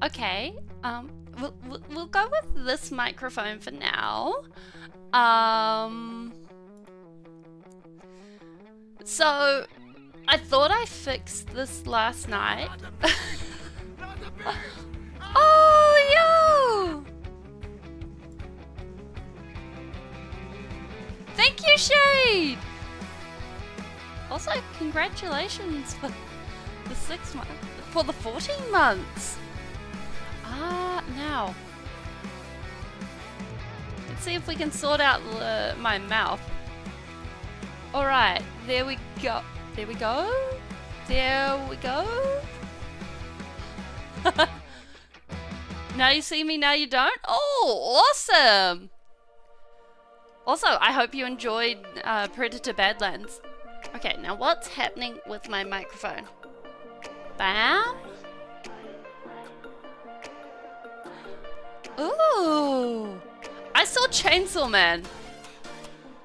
Okay, we'll go with this microphone for now. So I thought I fixed this last night. Oh, yo! Thank you, Shade! Also, congratulations for the 6 months, for the 14 months! Now. Let's see if we can sort out my mouth. Alright, there we go. There we go. There we go. Now you see me, now you don't? Oh, awesome! Also, I hope you enjoyed Predator Badlands. Okay, now what's happening with my microphone? Bam! Ooh! I saw Chainsaw Man.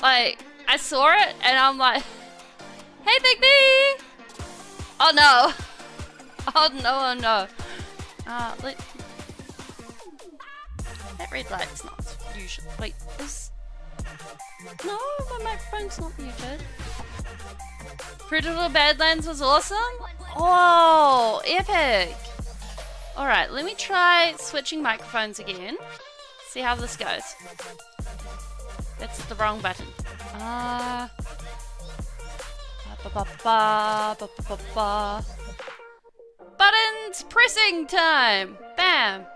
Like, I saw it and I'm like, hey, Big B! Oh no! Oh no, oh no. That red light's not usual. Wait, no, my microphone's not muted. Predator Badlands was awesome? Oh, epic! Alright, let me try switching microphones again. See how this goes. That's the wrong button. Buttons pressing time! Bam!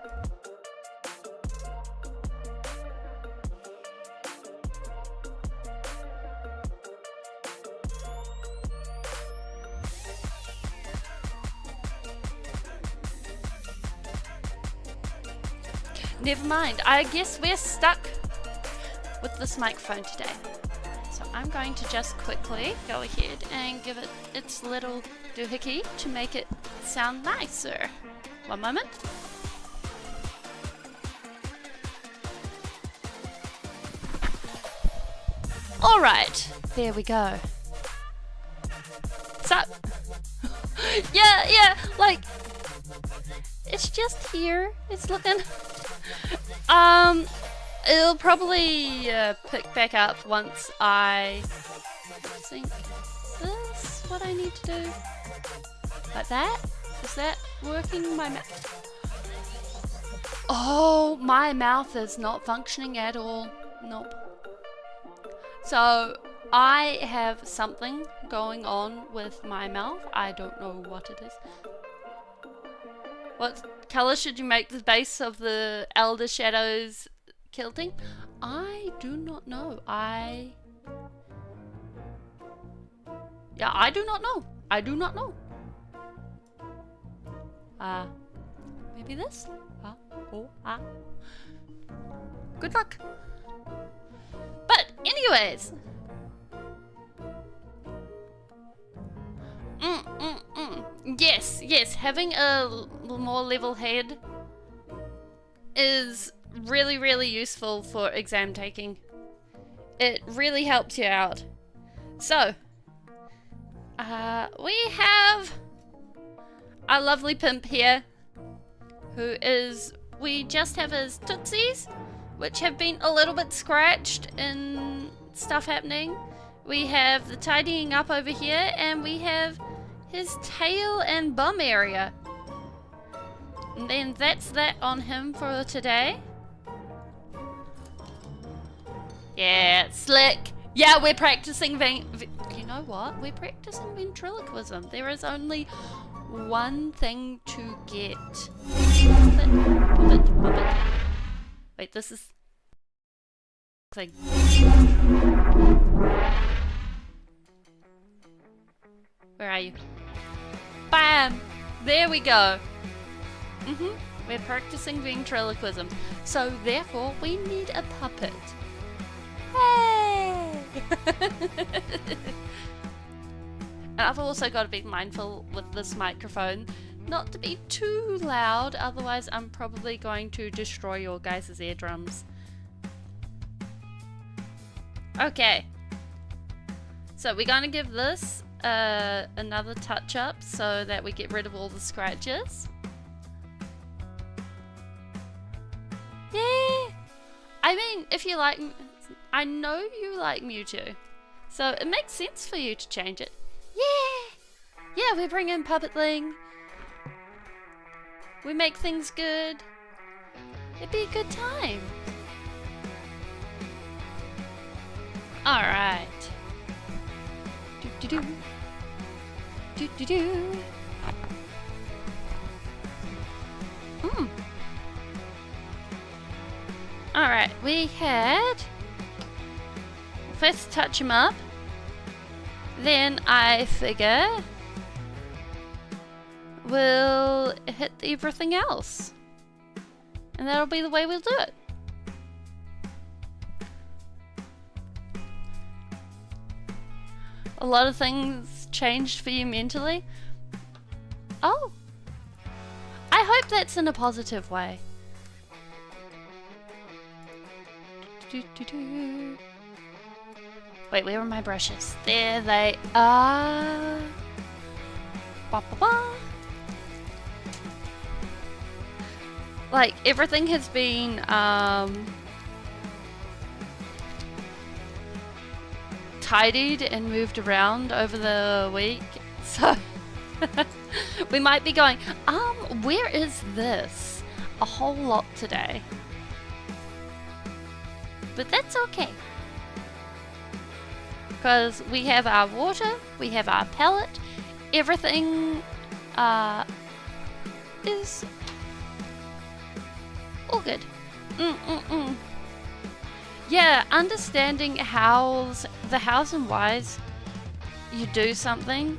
Never mind, I guess we're stuck with this microphone today. So I'm going to just quickly go ahead and give it its little doohickey to make it sound nicer. One moment. Alright, there we go. So, yeah, like, it's just here. It's looking... it'll probably pick back up once I think this is what I need to do. Like that? Is that working? My mouth? Oh, my mouth is not functioning at all. Nope. So I have something going on with my mouth. I don't know what it is. What colour should you make the base of the Elder Shadows kilting? I do not know. I do not know. I do not know. Maybe this? Good luck. But anyways. Yes, having a more level head is really, really useful for exam taking. It really helps you out. So, we have our lovely pimp here, who is, we just have his tootsies, which have been a little bit scratched and stuff happening. We have the tidying up over here, and we have his tail and bum area. And then that's that on him for today. Yeah, slick. Yeah, we're practicing you know what? We're practicing ventriloquism. There is only one thing to get. Puppet. Wait, this is thing. Where are you? Bam! There we go. We're practicing ventriloquism. So therefore, we need a puppet. Hey! And I've also got to be mindful with this microphone not to be too loud, otherwise I'm probably going to destroy your guys' eardrums. Okay. So we're going to give this another touch up so that we get rid of all the scratches. I mean, if you like, I know you like Mewtwo, so it makes sense for you to change it. Yeah, we bring in Puppetling. We make things good. It'd be a good time. All right. Do do do. Do do do. Alright, we had... First touch him up. Then I figure... we'll hit everything else. And that'll be the way we'll do it. A lot of things changed for you mentally. Oh! I hope that's in a positive way. Wait, where are my brushes? There they are. Ba, ba, ba. Like, everything has been tidied and moved around over the week, so we might be going, where is this? A whole lot today. But that's okay. Because we have our water, we have our palette, everything is all good. Yeah, understanding the hows and whys you do something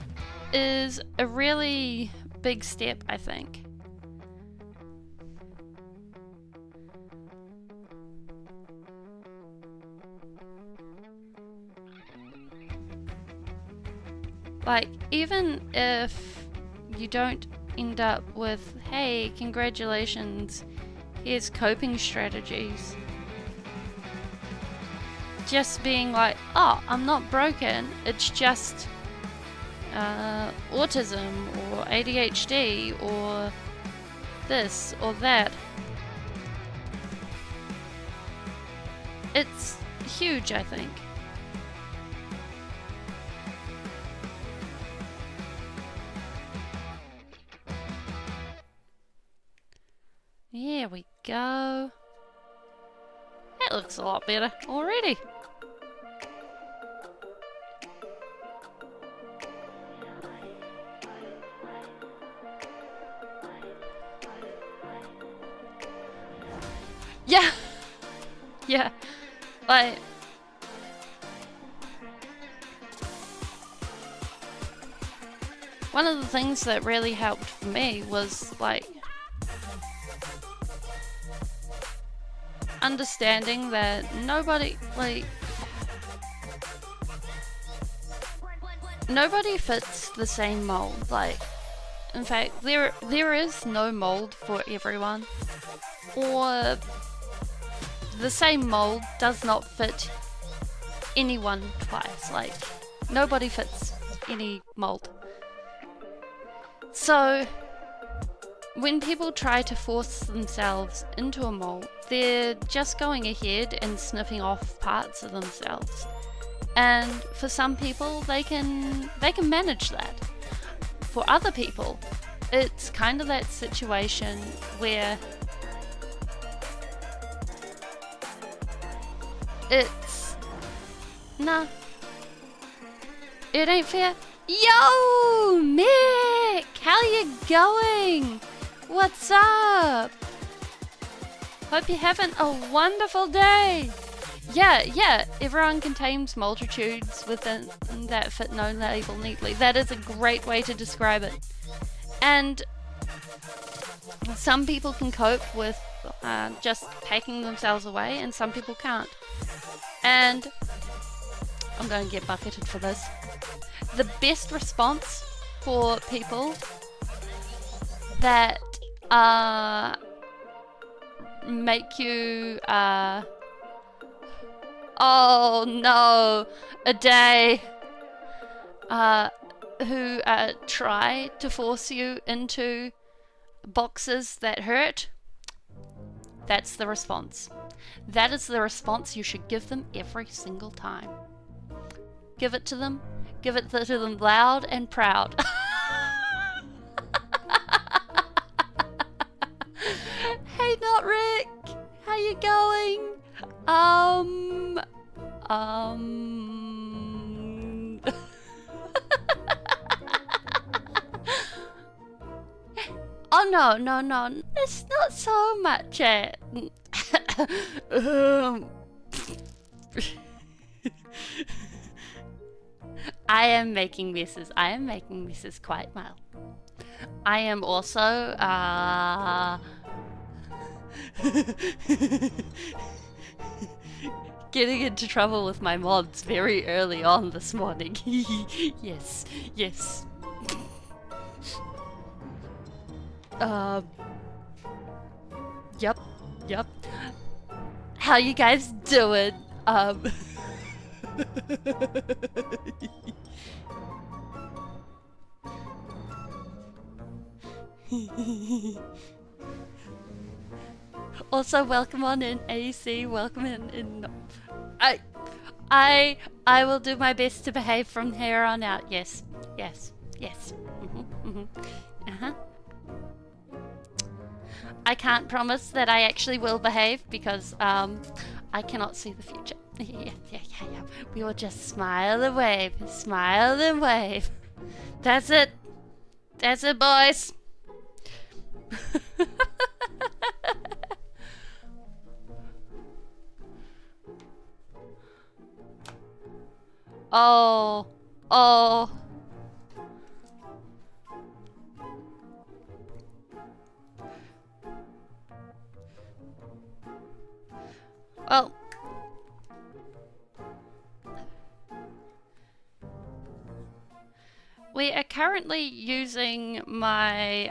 is a really big step, I think. Like, even if you don't end up with, hey, congratulations, here's coping strategies. Just being like, oh, I'm not broken, it's just autism or ADHD or this or that. It's huge, I think. There we go. That looks a lot better already. Yeah. Yeah. Like, one of the things that really helped for me was like understanding that nobody fits the same mold. Like, in fact, there is no mold for everyone, or the same mold does not fit anyone twice. Like, nobody fits any mold. So when people try to force themselves into a mold, they're just going ahead and sniffing off parts of themselves. And for some people, they can manage that. For other people, it's kind of that situation where it's, nah, it ain't fair. Yo, Mick, how you going? What's up? Hope you're having a wonderful day. Yeah, everyone contains multitudes within that fit no label neatly. That is a great way to describe it. And some people can cope with just taking themselves away, and some people can't. And I'm going to get bucketed for this. The best response for people that make you oh no, a day who try to force you into boxes that hurt, that's the response. That is the response you should give them every single time. Give it to them. Give it to them loud and proud. Hey, Not Rick. How you going? Oh no. It's not so much I am making messes. I am making messes quite well. I am also getting into trouble with my mods very early on this morning. Yes. Yep. How you guys doing? Also, welcome on in, AC. Welcome in. I will do my best to behave from here on out. Yes. I can't promise that I actually will behave because I cannot see the future. Yeah. We will just smile and wave. Smile and wave. That's it, boys. Oh. Well, we are currently using my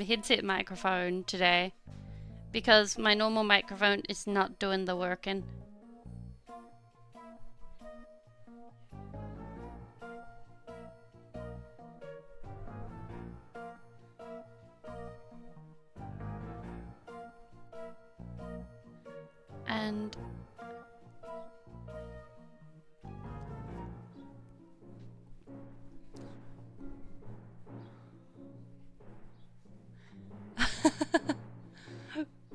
headset microphone today because my normal microphone is not doing the working. And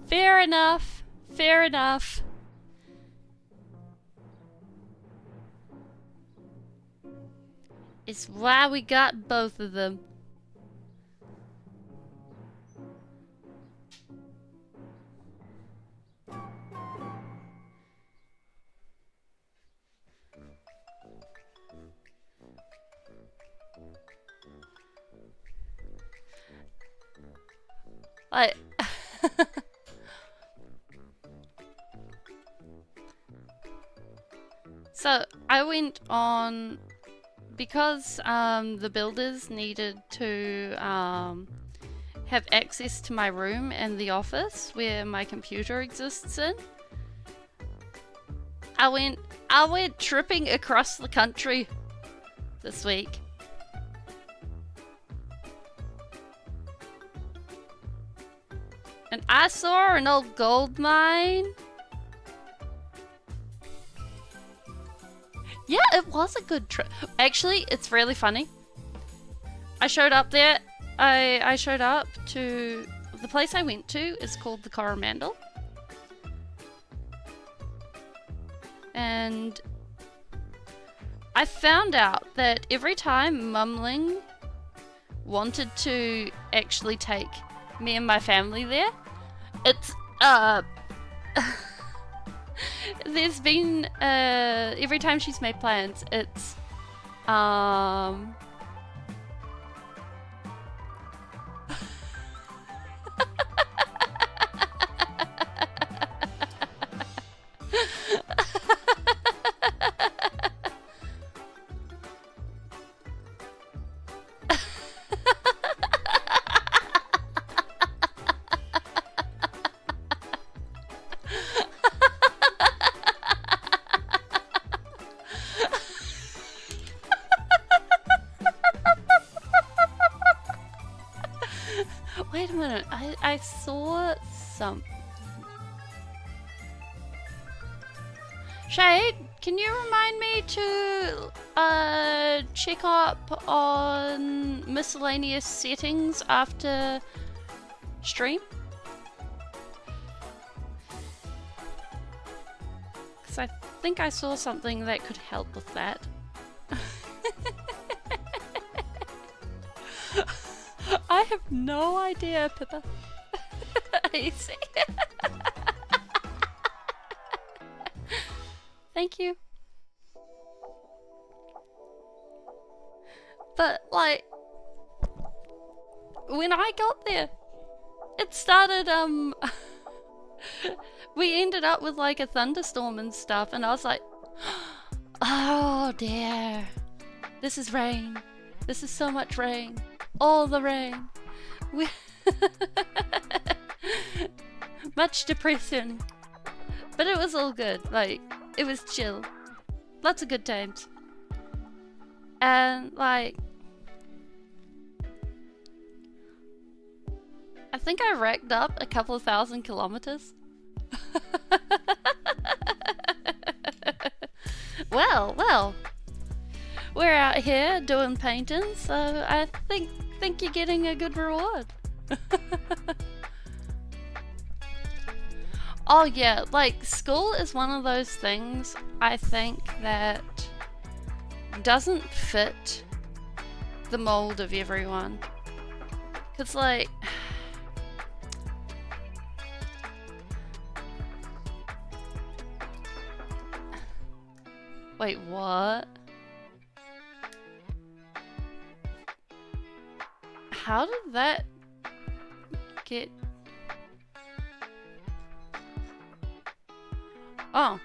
fair enough. It's why we got both of them. So I went on because the builders needed to have access to my room and the office where my computer exists in. I went tripping across the country this week. And I saw an old gold mine. Yeah, it was a good trip. Actually, it's really funny. I showed up there. I showed up to... The place I went to is called the Coromandel. And I found out that every time Mumling wanted to actually take me and my family there, it's there's been every time she's made plans, it's wait a minute, I saw some... Shade, can you remind me to check up on miscellaneous settings after stream? Because I think I saw something that could help with that. I have no idea, Pippa. Easy. Thank you. But, like, when I got there, it started, we ended up with, like, a thunderstorm and stuff, and I was like, oh dear, this is rain. This is so much rain. All the rain. Much depression. But it was all good. Like, it was chill. Lots of good times. And, like, I think I racked up a couple of 1,000 kilometers. Well. We're out here doing painting, so I think you're getting a good reward. Oh yeah, like, school is one of those things I think that doesn't fit the mold of everyone. 'Cause, like, wait, what? How did that get... Oh.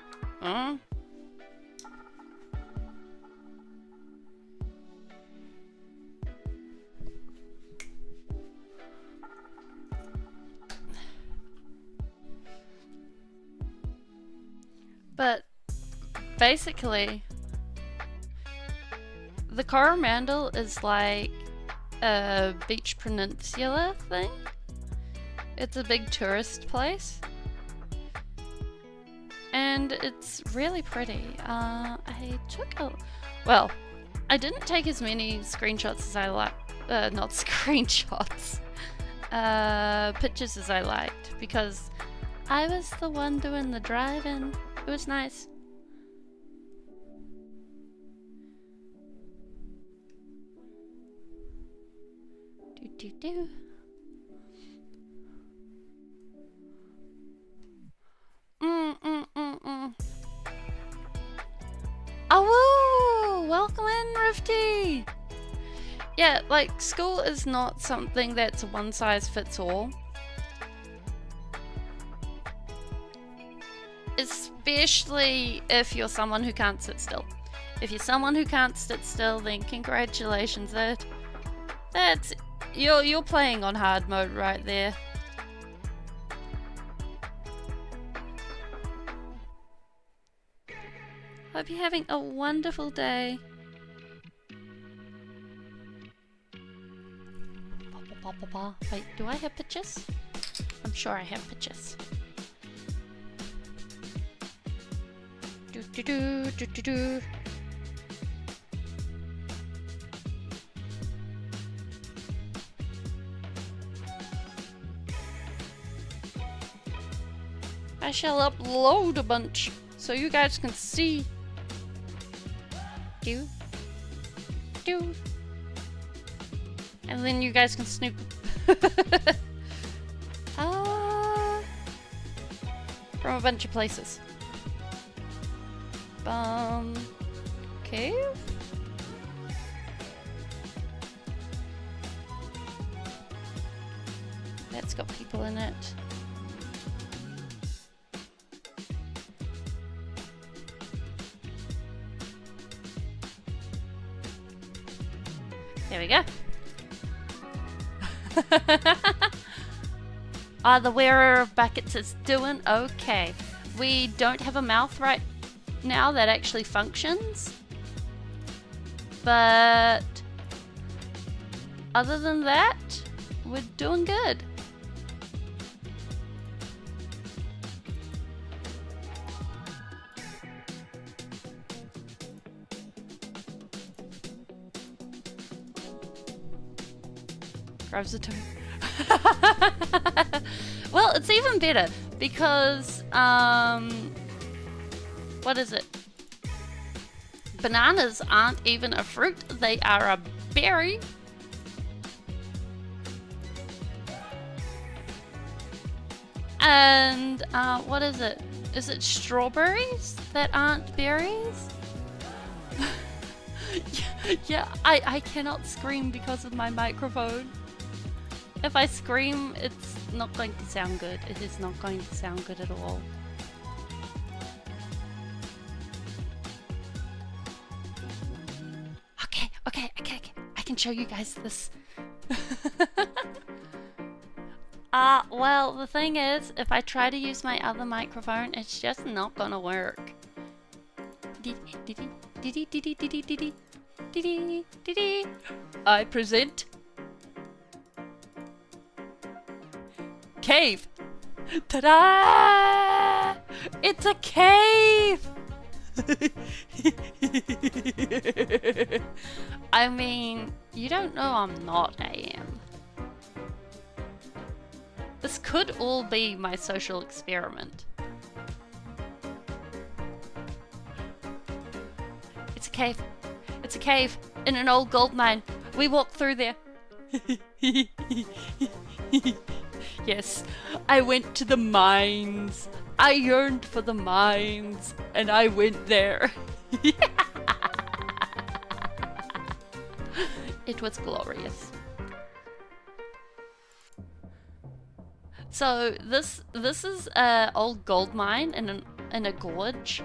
But basically, the Coromandel is like a beach peninsula thing. It's a big tourist place. And it's really pretty. I took a... Well, I didn't take as many screenshots as I liked. Not screenshots. Pictures as I liked. Because I was the one doing the driving. It was nice. Do. Oh, welcome in, Rifty! Yeah, like, school is not something that's a one size fits all. Especially if you're someone who can't sit still. If you're someone who can't sit still, then congratulations, that's you're playing on hard mode right there. Hope you're having a wonderful day. Wait, do I have pictures? I'm sure I have pictures. Do. I shall upload a bunch so you guys can see. Do. And then you guys can snoop. From a bunch of places. Cave? That's got people in it. There we go. The wearer of buckets is doing okay. We don't have a mouth right now that actually functions. But other than that, we're doing good. Frozen 2. Well, it's even better because, what is it? Bananas aren't even a fruit, they are a berry. And, what is it? Is it strawberries that aren't berries? Yeah, I cannot scream because of my microphone. If I scream, it's not going to sound good. It is not going to sound good at all. Okay. I can show you guys this. Well, the thing is, if I try to use my other microphone, it's just not gonna work. I present cave. Ta-da! It's a cave! I mean, you don't know I'm not AM. This could all be my social experiment. It's a cave. It's a cave in an old gold mine. We walked through there. Yes, I went to the mines. I yearned for the mines, and I went there. It was glorious. So this is an old gold mine in a gorge.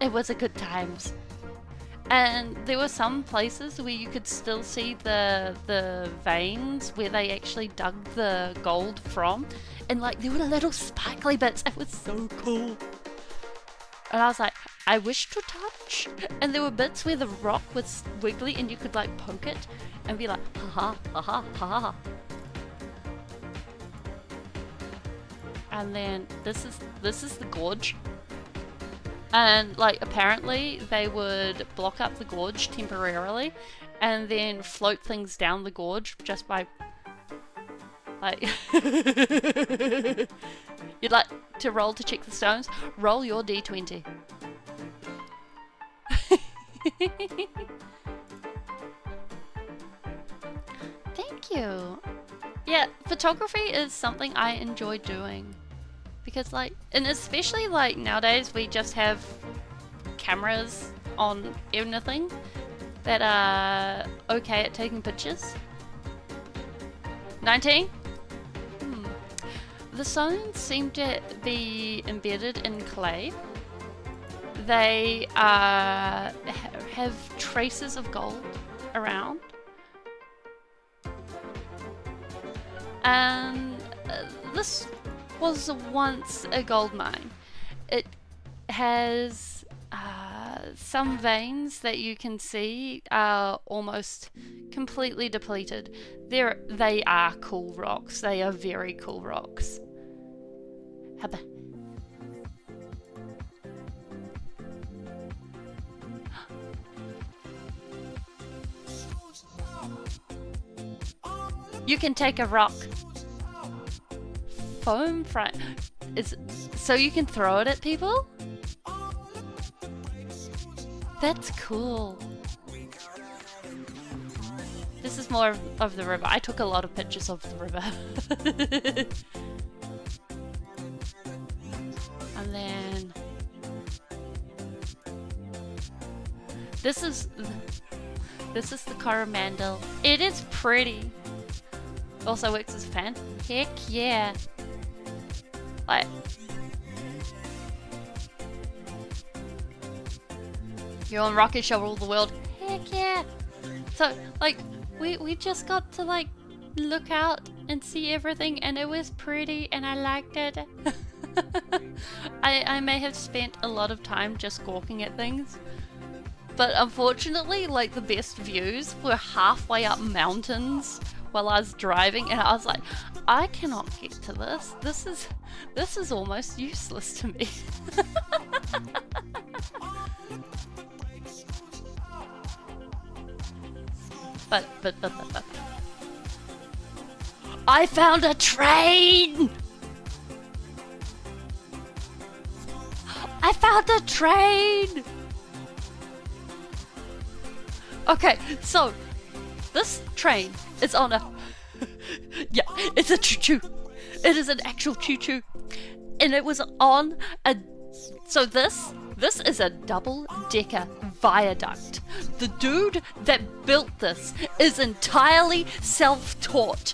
It was a good times. And there were some places where you could still see the veins where they actually dug the gold from. And like there were little sparkly bits. It was so cool. And I was like, I wish to touch. And there were bits where the rock was wiggly and you could like poke it and be like, ha ha. And then this is the gorge. And like apparently they would block up the gorge temporarily and then float things down the gorge just by like you'd like to roll to check the stones, roll your d20. Thank you. Yeah, photography is something I enjoy doing. Because like, and especially like nowadays we just have cameras on anything that are okay at taking pictures. 19? The stones seem to be embedded in clay. They have traces of gold around. And this was once a gold mine. It has some veins that you can see are almost completely depleted. They are cool rocks. They are very cool rocks. Haba. You can take a rock. Foam front. So you can throw it at people? That's cool. This is more of the river. I took a lot of pictures of the river. And then this is the Coromandel. It is pretty. Also works as a fan. Heck yeah. Like, you're on rocket shall rule the world. Heck yeah. So like we just got to like look out and see everything and it was pretty and I liked it. I may have spent a lot of time just gawking at things. But unfortunately, like the best views were halfway up mountains while I was driving and I was like, I cannot get to this. This is almost useless to me. but I found a train! I found a train! Okay, so this train is on a... yeah, it's a choo-choo. It is an actual choo-choo. And it was on a... So this is a double-decker viaduct. The dude that built this is entirely self-taught.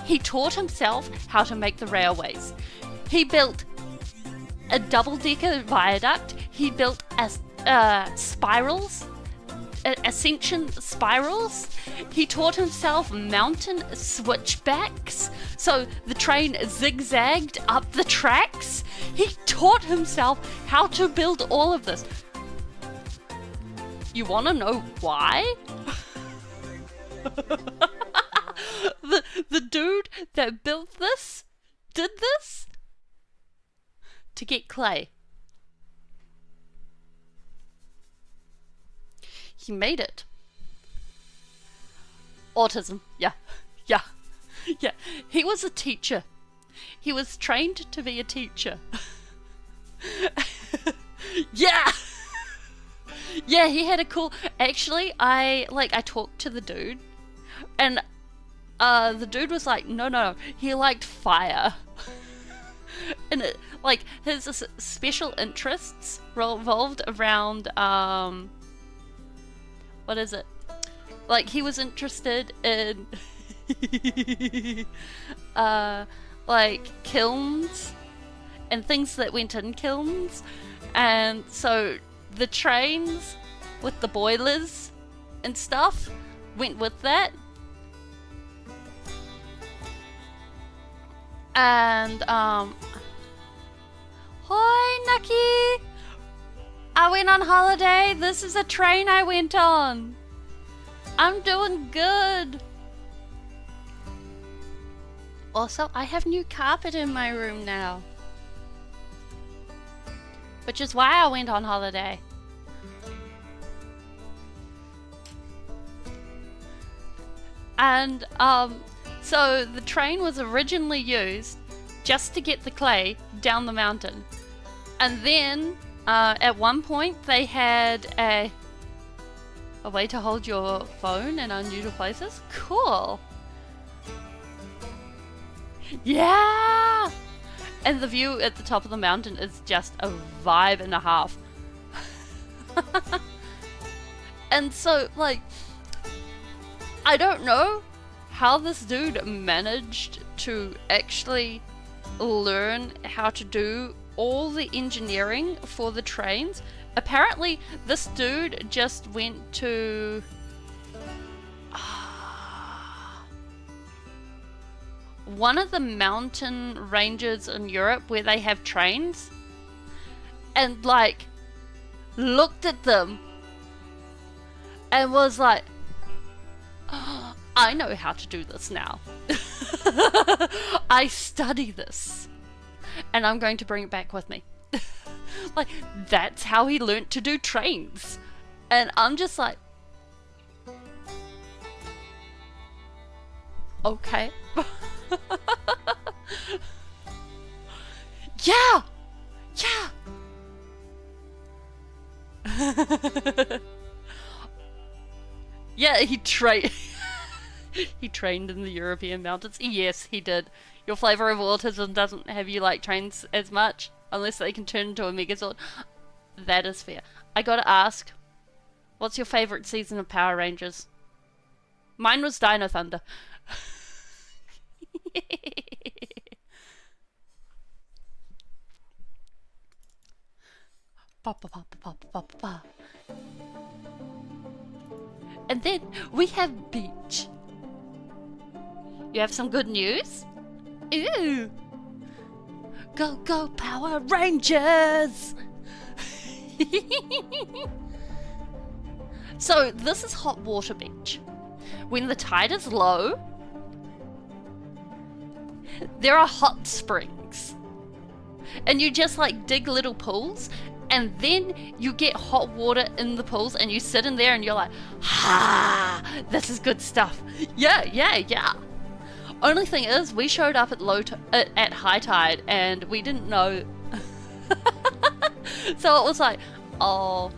He taught himself how to make the railways. He built a double-decker viaduct. He built spirals, ascension spirals. He taught himself mountain switchbacks, so the train zigzagged up the tracks. He taught himself how to build all of this. You want to know why? the dude that built this did this to get clay. He made it. Autism, yeah. He was a teacher. He was trained to be a teacher. Yeah! Yeah, he had a cool... Actually, I talked to the dude, and the dude was like, no, he liked fire. And it, like, his special interests revolved around, what is it? Like, he was interested in, like, kilns and things that went in kilns. And so the trains with the boilers and stuff went with that. And, hi, Nucky! I went on holiday. This is a train I went on. I'm doing good. Also, I have new carpet in my room now, which is why I went on holiday. And, so the train was originally used just to get the clay down the mountain. And then, at one point, they had a way to hold your phone in unusual places. Cool. Yeah! And the view at the top of the mountain is just a vibe and a half. And so, like, I don't know how this dude managed to actually learn how to do all the engineering for the trains. Apparently, this dude just went to one of the mountain ranges in Europe where they have trains, and like looked at them and was like, oh, I know how to do this now. I study this and I'm going to bring it back with me. Like, that's how he learnt to do trains. And I'm just like, okay. Yeah. Yeah, he trained in the European mountains. Yes, he did. Your flavor of autism doesn't have you like trains as much, unless they can turn into a Megazord. That is fair. I gotta ask, what's your favorite season of Power Rangers? Mine was Dino Thunder. And then we have Beach. You have some good news? Ooh! Go, go, Power Rangers! So, this is Hot Water Beach. When the tide is low, there are hot springs. And you just like dig little pools, and then you get hot water in the pools, and you sit in there and you're like, this is good stuff. Yeah. Only thing is, we showed up at high tide and we didn't know. So it was like, oh,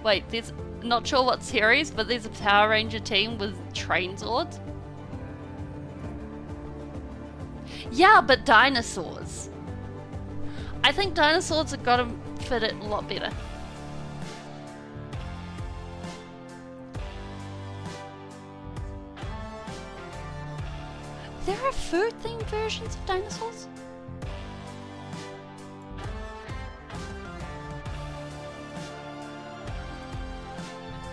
wait, there's not sure what series, but there's a Power Ranger team with train swords. Yeah, but dinosaurs. I think dinosaurs have got to fit it a lot better. There are food-themed versions of dinosaurs?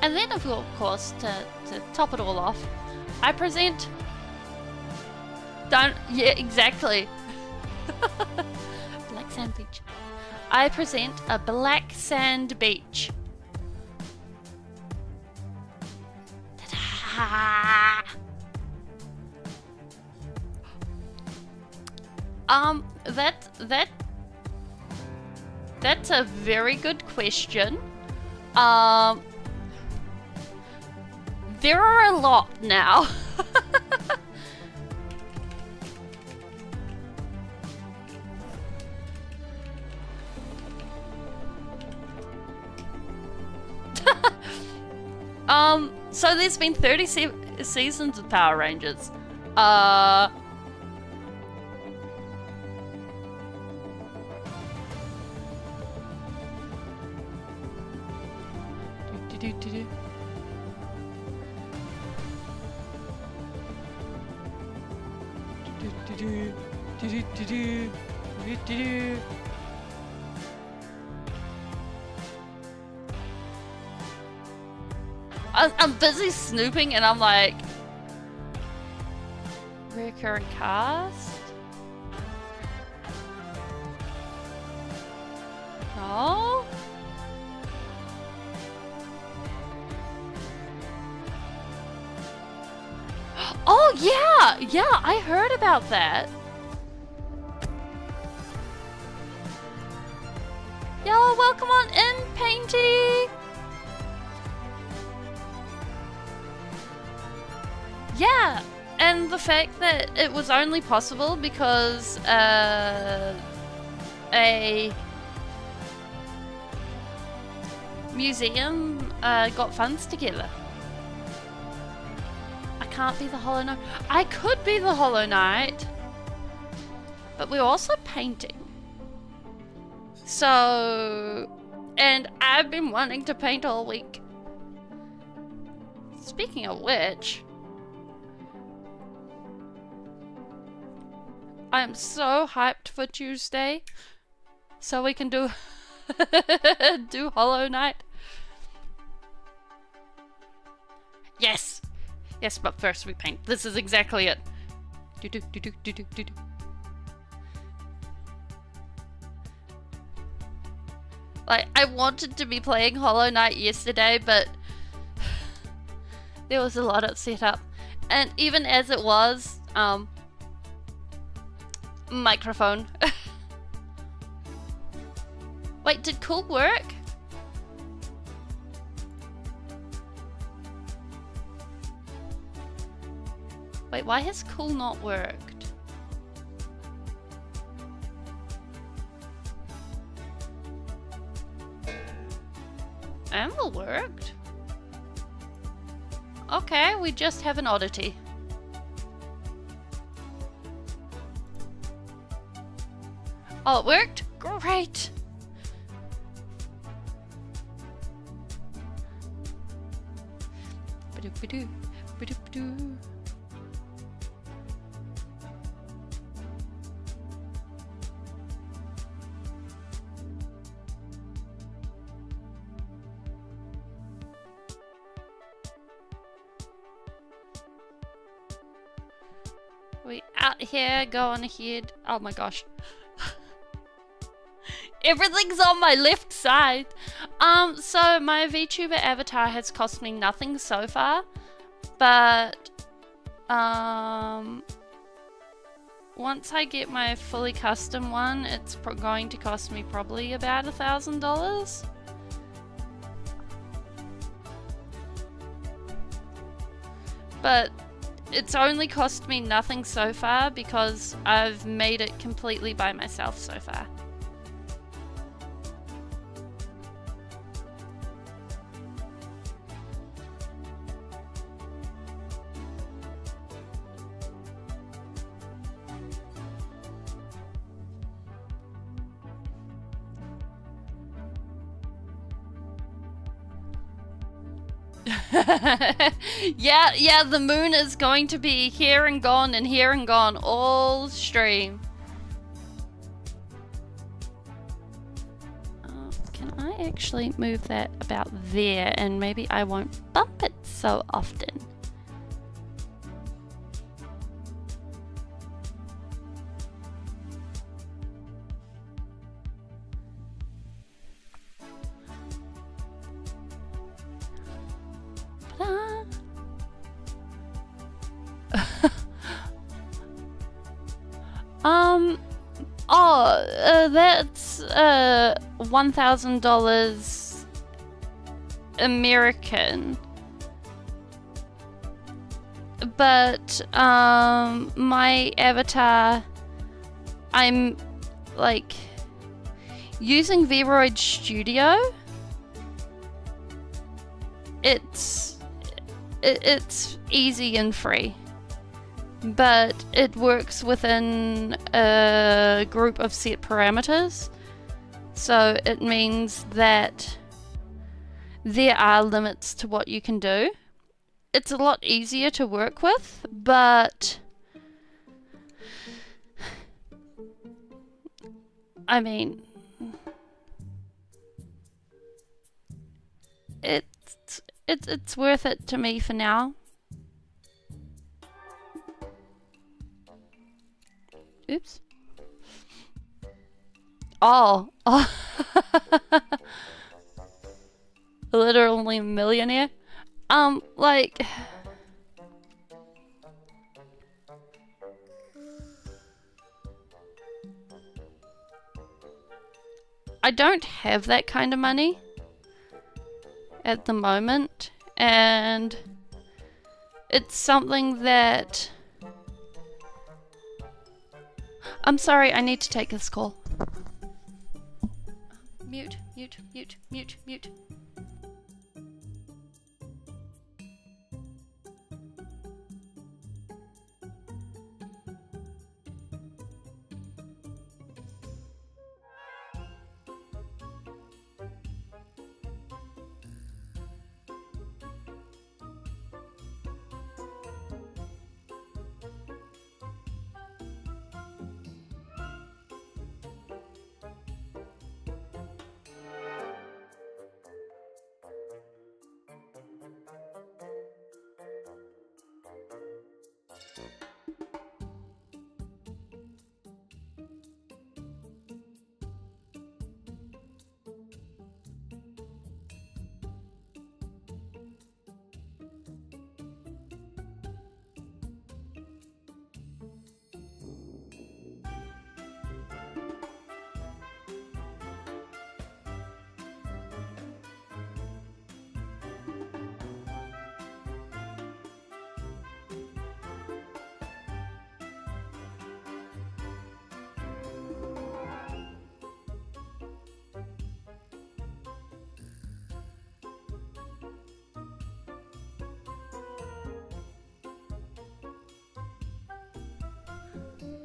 And then, of course, to top it all off, I present... Yeah, exactly. Black sand beach. I present a black sand beach. Ta-da! That's a very good question. There are a lot now. So there's been 30 seasons of Power Rangers. I'm busy snooping and I'm like, recurrent cast? No? Oh yeah, I heard about that. Yo, welcome on in, Painty. Yeah, and the fact that it was only possible because a museum got funds together. I can't be the Hollow Knight. I could be the Hollow Knight, but we're also painting. So, and I've been wanting to paint all week. Speaking of which, I am so hyped for Tuesday, so we can do do Hollow Knight. Yes, yes, but first we paint. This is exactly it. Do do do do do do do do. Like, I wanted to be playing Hollow Knight yesterday, but there was a lot of setup, and even as it was, microphone. Wait, did cool work? Wait, why has cool not worked? Anvil worked? Okay, we just have an oddity. Oh, it worked? Great! Ba-do-ba-doo, ba-do-ba-doo. We out here going ahead. Oh my gosh. Everything's on my left side. So my VTuber avatar has cost me nothing so far, but once I get my fully custom one, it's going to cost me probably about $1,000. But it's only cost me nothing so far because I've made it completely by myself so far. Yeah, the moon is going to be here and gone and here and gone all stream. Can I actually move that about there and maybe I won't bump it so often? That's $1,000 American. But my avatar, I'm like using Vroid Studio. It's easy and free, but it works within a group of set parameters, so it means that there are limits to what you can do. It's a lot easier to work with, but I mean, it's worth it to me for now. Oops. Oh. Literally millionaire. Like, I don't have that kind of money at the moment, and it's something that I'm sorry, I need to take this call. Mute.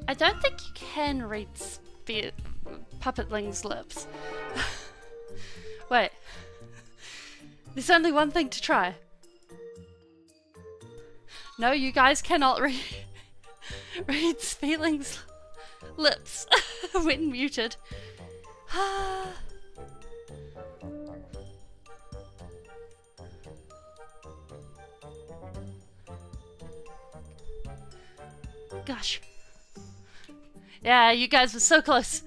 I don't think you can read Puppetling's lips. Wait. There's only one thing to try. No, you guys cannot read Speeling's lips when muted. Gosh. Yeah, you guys were so close.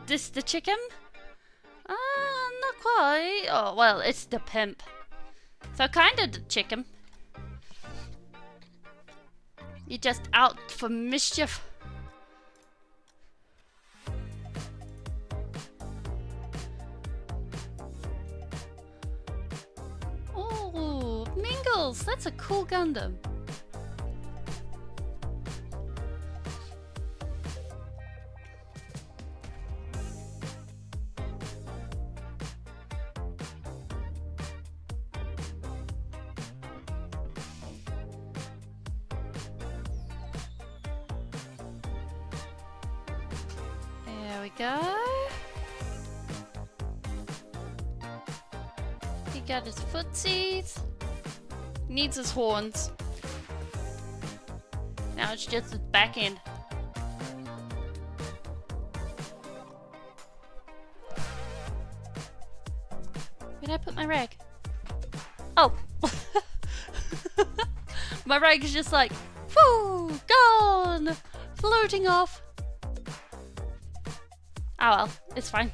This the chicken? Not quite. Oh, well, it's the pimp. So I kinda did check him. You're just out for mischief. Oh, Mingles! That's a cool Gundam. There we go. He got his footsies. Needs his horns. Now it's just his back end. Where'd I put my rag? Oh! My rag is just like, whoo! Gone! Floating off. Oh well, it's fine.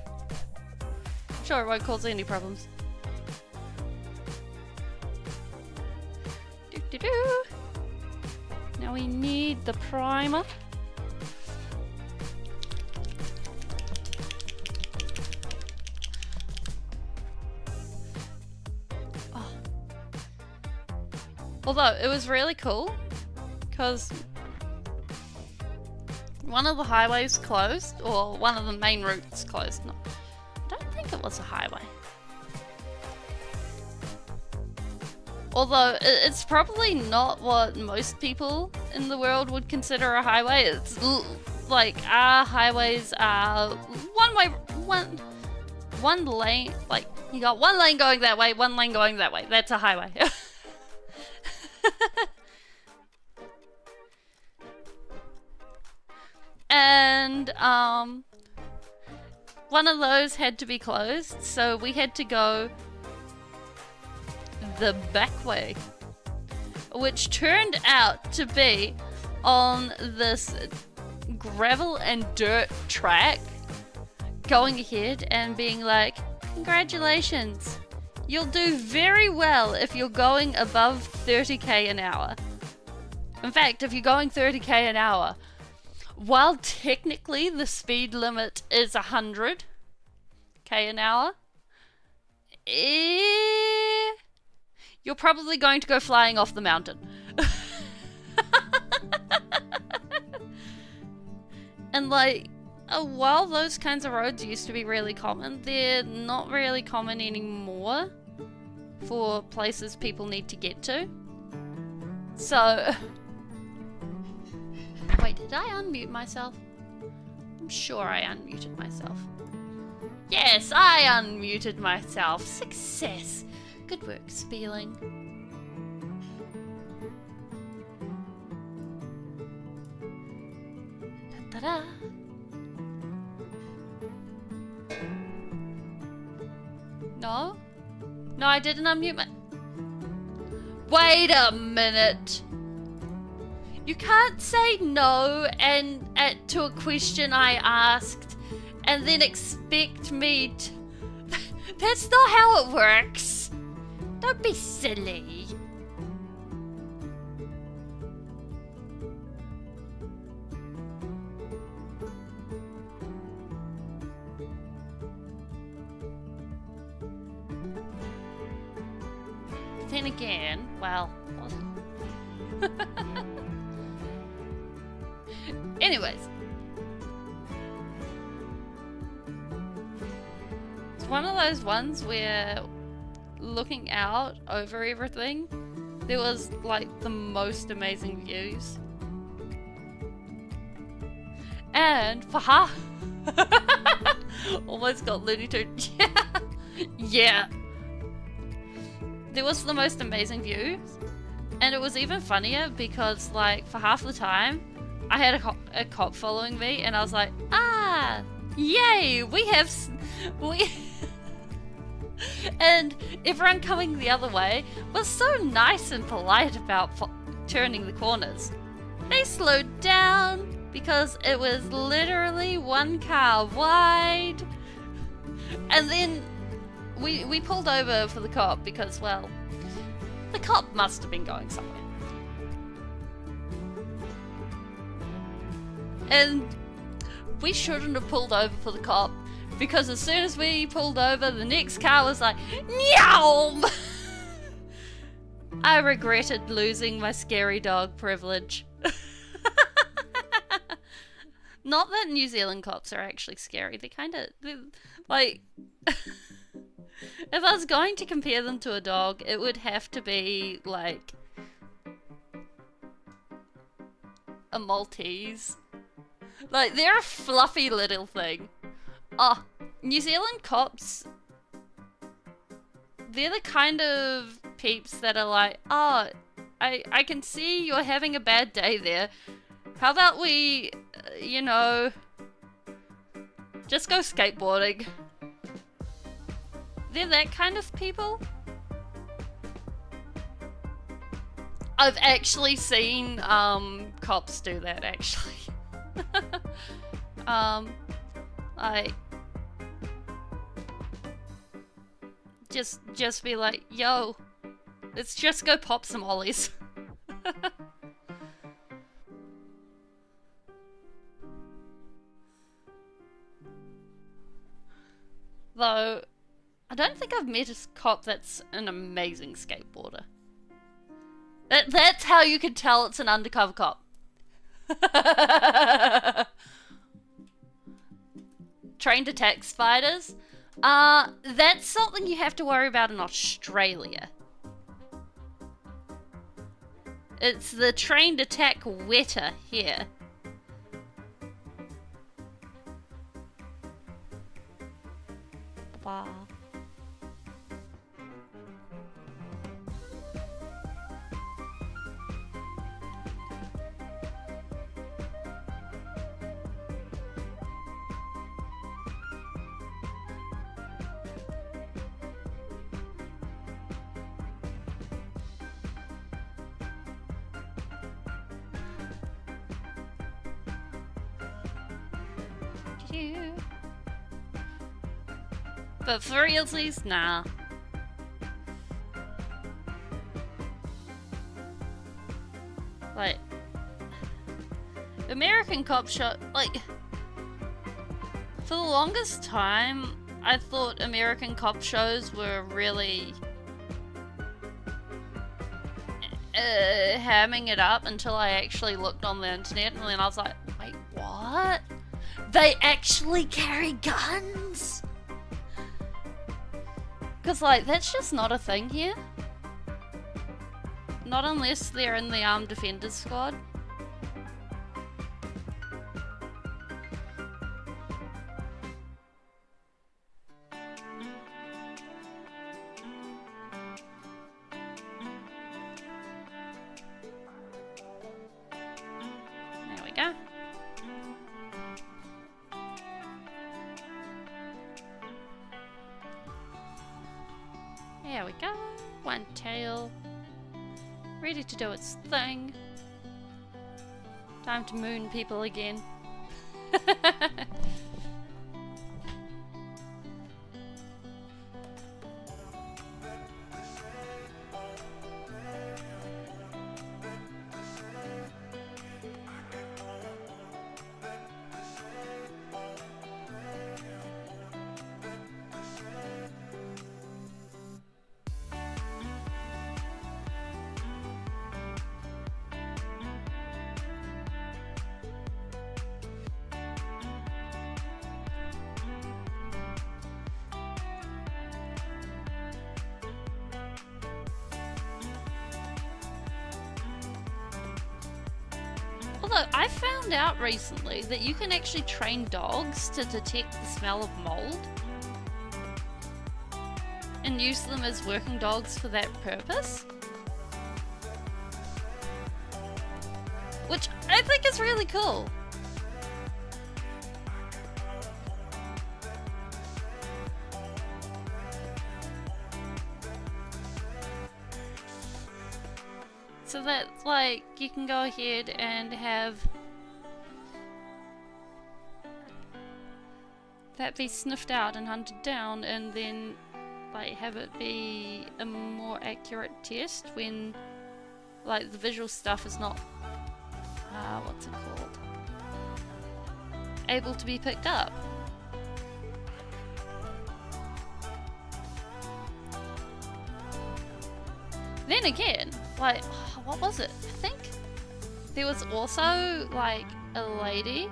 Sure, it won't cause any problems. Do. Now we need the primer. Oh. Although, it was really cool, because one of the highways closed, or one of the main routes closed. No, I don't think it was a highway. Although, it's probably not what most people in the world would consider a highway. It's like, our highways are one lane, like, you got one lane going that way, one lane going that way. That's a highway. And, one of those had to be closed, so we had to go the back way, which turned out to be on this gravel and dirt track, going ahead and being like, congratulations, you'll do very well if you're going above 30k an hour. In fact, if you're going 30k an hour, while technically the speed limit is 100k an hour, you're probably going to go flying off the mountain. And like, while those kinds of roads used to be really common, they're not really common anymore for places people need to get to. So, wait, did I unmute myself? I'm sure I unmuted myself. Yes, I unmuted myself. Success. Good work, Speeling. Ta-da! No? No, I didn't unmute my... Wait a minute! You can't say no to a question I asked and then expect me to... That's not how it works! Don't be silly. Then again, well... Anyways. It's one of those ones where looking out over everything, there was like the most amazing views. And Faha almost got Looney Tunes. Yeah. There was the most amazing views, and it was even funnier because like for half the time I had a cop following me, and I was like, ah, yay, we and everyone coming the other way was so nice and polite about turning the corners. They slowed down because it was literally one car wide. And then we pulled over for the cop because, well, The cop must have been going somewhere. And we shouldn't have pulled over for the cop, because as soon as we pulled over, the next car was like, meow! I regretted losing my scary dog privilege. Not that New Zealand cops are actually scary. They're kind of, like, if I was going to compare them to a dog, it would have to be, like, a Maltese. Like, they're a fluffy little thing. Oh, New Zealand cops, they're the kind of peeps that are like, oh, I can see you're having a bad day there. How about we, you know, just go skateboarding? They're that kind of people. I've actually seen cops do that, actually. Like, just be like, yo, let's just go pop some ollies. Though, I don't think I've met a cop that's an amazing skateboarder. That's how you can tell it's an undercover cop. Trained attack spiders. That's something you have to worry about in Australia. It's the trained attack wetter here. Wow. But for realsies, nah. Like, American cop show, like, for the longest time, I thought American cop shows were really hamming it up until I actually looked on the internet, and then I was like, wait, what? They actually carry guns? Because, like, that's just not a thing here. Not unless they're in the Armed Defenders Squad. There we go. There we go. One tail. Ready to do its thing. Time to moon people again. Although, I found out recently that you can actually train dogs to detect the smell of mold and use them as working dogs for that purpose. Which I think is really cool. So that, like, you can go ahead and have that be sniffed out and hunted down, and then, like have it be a more accurate test when like the visual stuff is not what's it called, able to be picked up. Then again, like, what was it? I think there was also like a lady,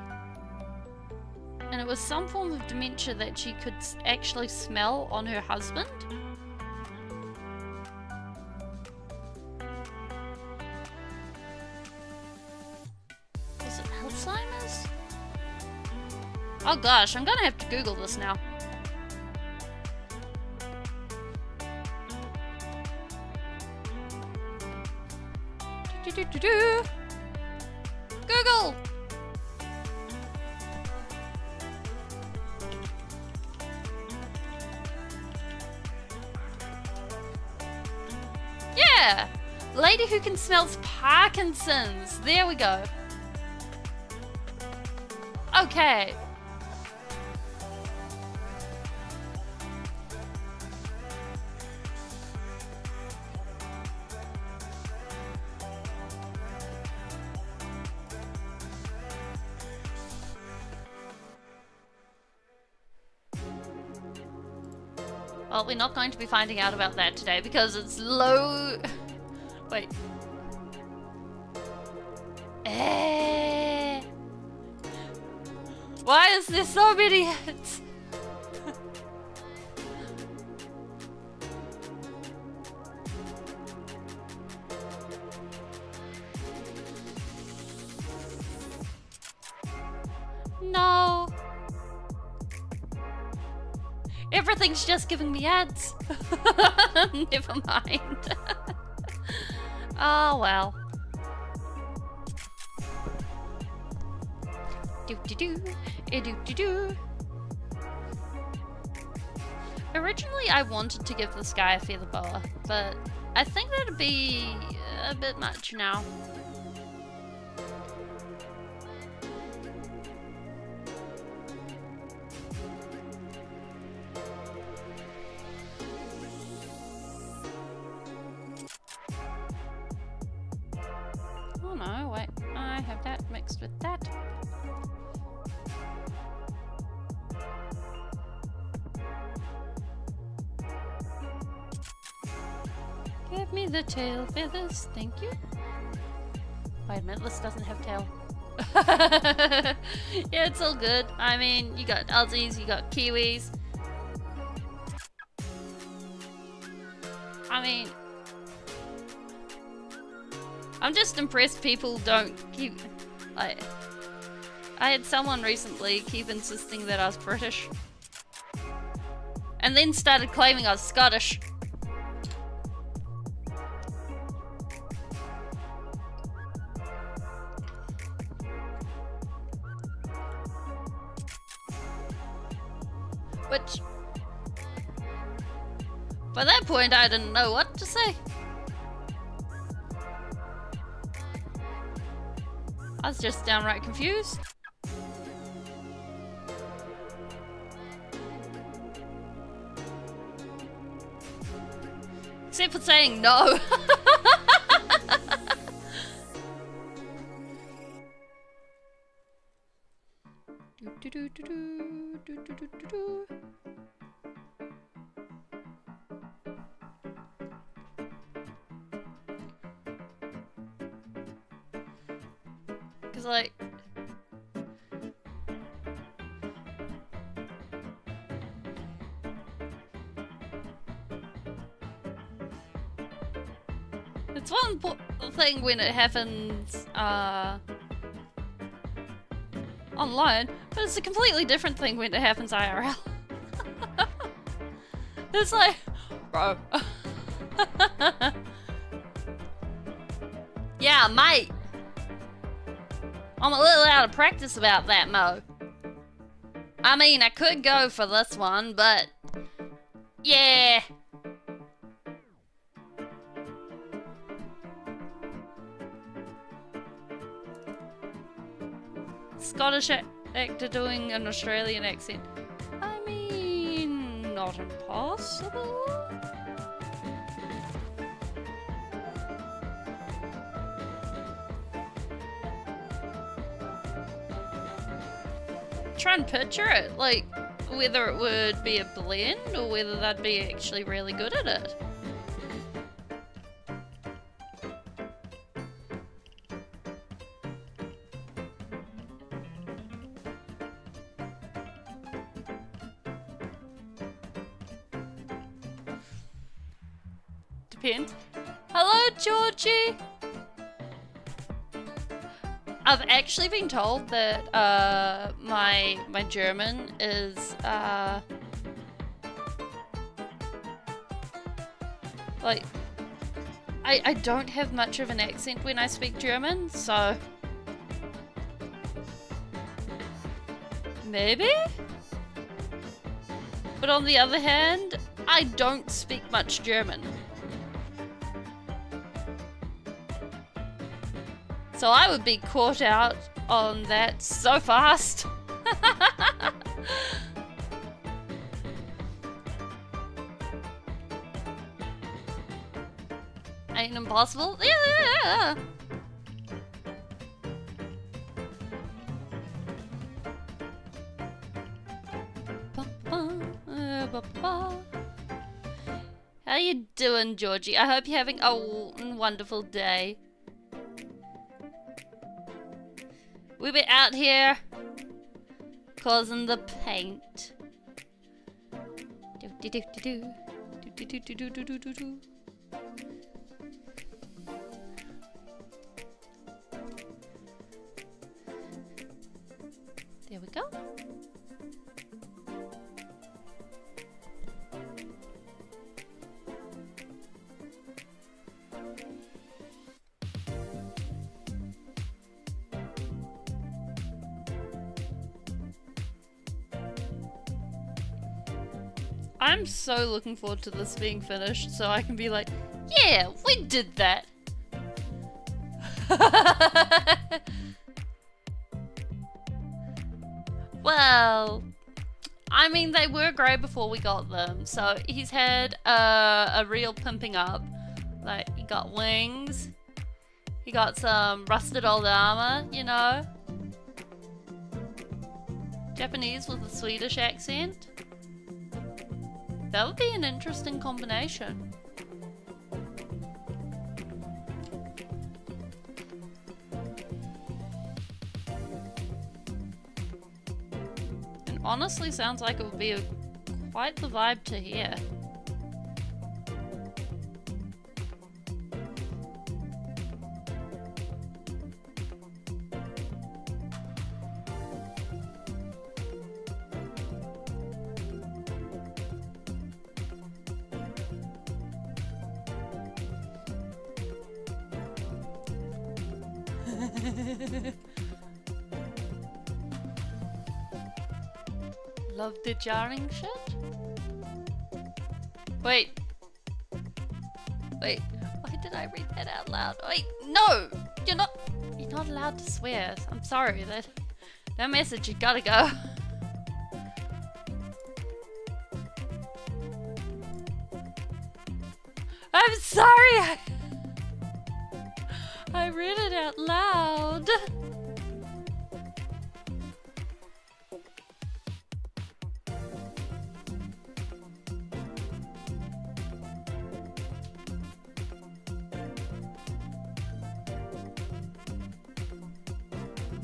and it was some form of dementia that she could actually smell on her husband. Was it Alzheimer's? Oh gosh, I'm gonna have to Google this now. Google! Yeah! Lady who can smell Parkinson's. There we go. Okay. Well, we're not going to be finding out about that today because it's low... Wait. Why is there so many hits? No. Everything's just giving me ads. Never mind. Oh well. Do. Originally I wanted to give this guy a feather boa, but I think that'd be a bit much now. Oh no, wait, I have that mixed with that. Give me the tail feathers, thank you. Wait a minute, this doesn't have tail. Yeah, it's all good. I mean, you got Aussies, you got Kiwis. I mean, I'm just impressed people don't keep, like, I had someone recently keep insisting that I was British. And then started claiming I was Scottish. Which, by that point, I didn't know what to say. I was just downright confused. Except for saying no. Cause like, it's one thing when it happens online, but it's a completely different thing when it happens IRL. It's like, bro. Yeah, mate. I'm a little out of practice about that, Mo. I mean, I could go for this one, but yeah. Scottish actor doing an Australian accent. I mean, not impossible. Try and picture it, like whether it would be a blend or whether they'd be actually really good at it. Depends. Hello, Georgie! I've actually been told that my German is like I don't have much of an accent when I speak German, so maybe? But on the other hand, I don't speak much German. So I would be caught out on that so fast. Ain't impossible. Yeah. How you doing, Georgie? I hope you're having a wonderful day. We be out here causing the paint. There we go. I'm so looking forward to this being finished so I can be like, yeah, we did that. Well, I mean, they were grey before we got them, so he's had a real pimping up. Like, he got wings, he got some rusted old armor, you know. Japanese with a Swedish accent. That would be an interesting combination. And honestly sounds like it would be quite the vibe to hear. Love the jarring shit? Wait. Why did I read that out loud? Wait, no! You're not allowed to swear. I'm sorry, that message, you gotta go. I'm sorry! I read it out loud.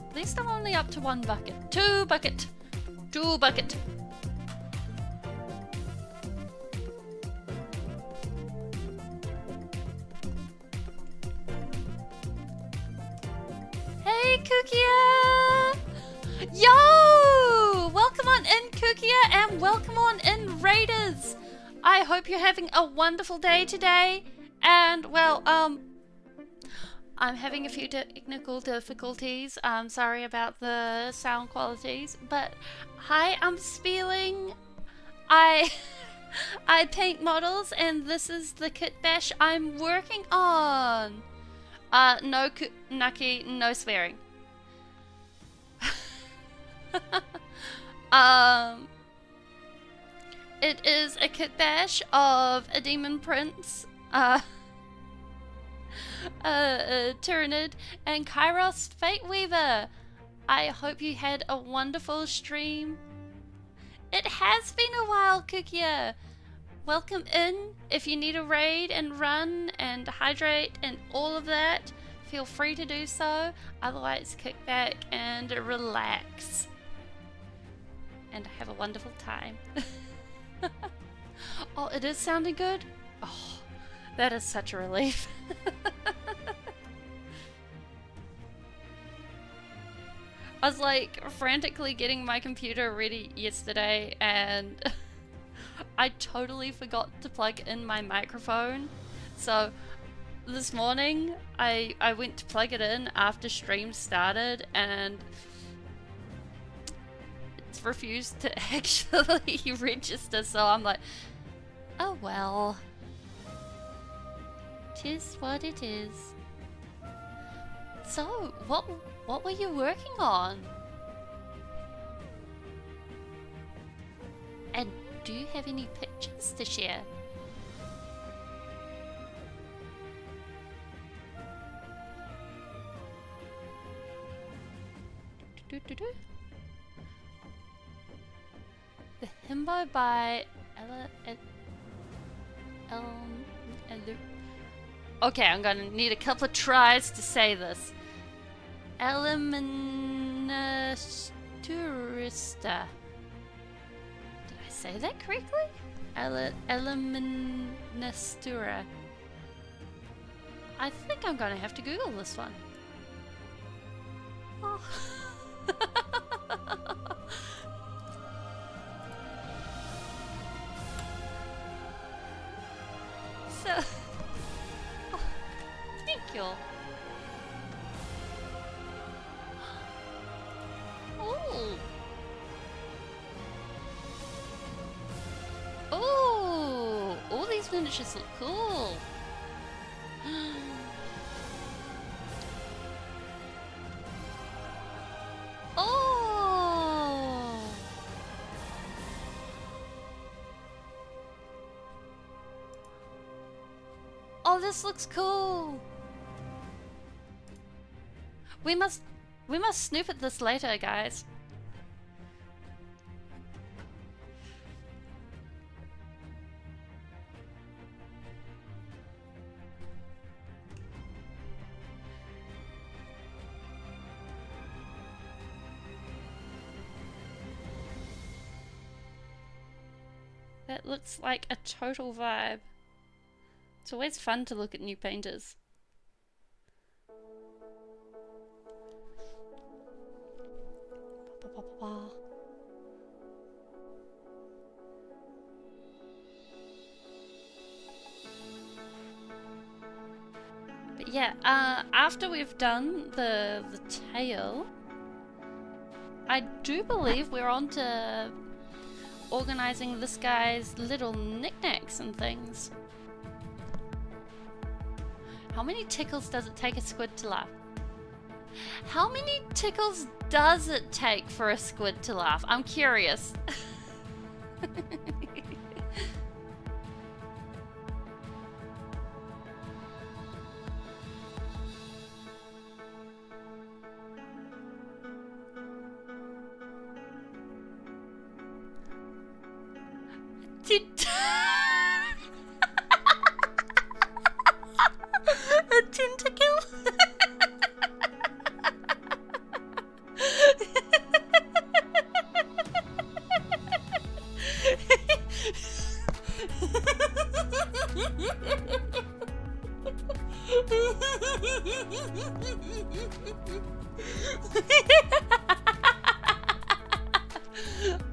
At least I'm only up to 1 bucket. 2 bucket. 2 bucket. Hey, Kukia! Yo! Welcome on in, Kukia, and welcome on in, Raiders! I hope you're having a wonderful day today, and, well, I'm having a few technical difficulties. I'm sorry about the sound qualities, but hi, I'm Speeling. I paint models, and this is the kit bash I'm working on. No Nucky, no swearing. It is a kit bash of a demon prince, a Tyrannid, and Kairos Fate Weaver. I hope you had a wonderful stream. It has been a while, Kukia. Welcome in. If you need a raid and run and hydrate and all of that, feel free to do so. Otherwise, kick back and relax. And have a wonderful time. Oh, it is sounding good? Oh, that is such a relief. I was like frantically getting my computer ready yesterday and I totally forgot to plug in my microphone. So this morning I went to plug it in after stream started and it's refused to actually register, so I'm like, oh well. Tis what it is. So, what were you working on? And do you have any pictures to share? The Himbo by okay, I'm gonna need a couple of tries to say this. Elementurista. Did I say that correctly? Elemenastura. I think I'm gonna have to Google this one. Oh. So, oh, thank you. Oh. Oh, all these miniatures look cool. Oh. Oh, this looks cool. We must snoop at this later, guys. That looks like a total vibe. It's always fun to look at new painters. But yeah, after we've done the tail, I do believe we're on to organizing this guy's little knickknacks and things. How many tickles does it take a squid to laugh? How many tickles does it take for a squid to laugh? I'm curious. A tentacle?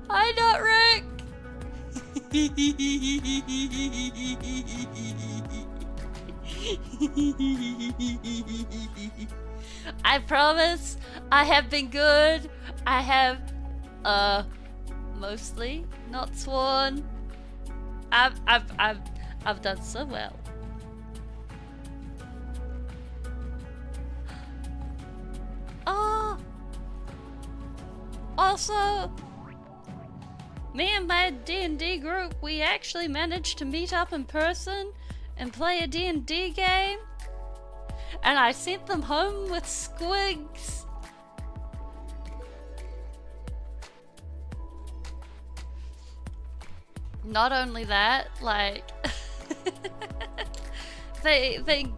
I not Rick. I promise I have been good. I have mostly not sworn. I've done so well. Oh, also Me and my D&D group, we actually managed to meet up in person and play a D&D game. And I sent them home with squigs. Not only that, like they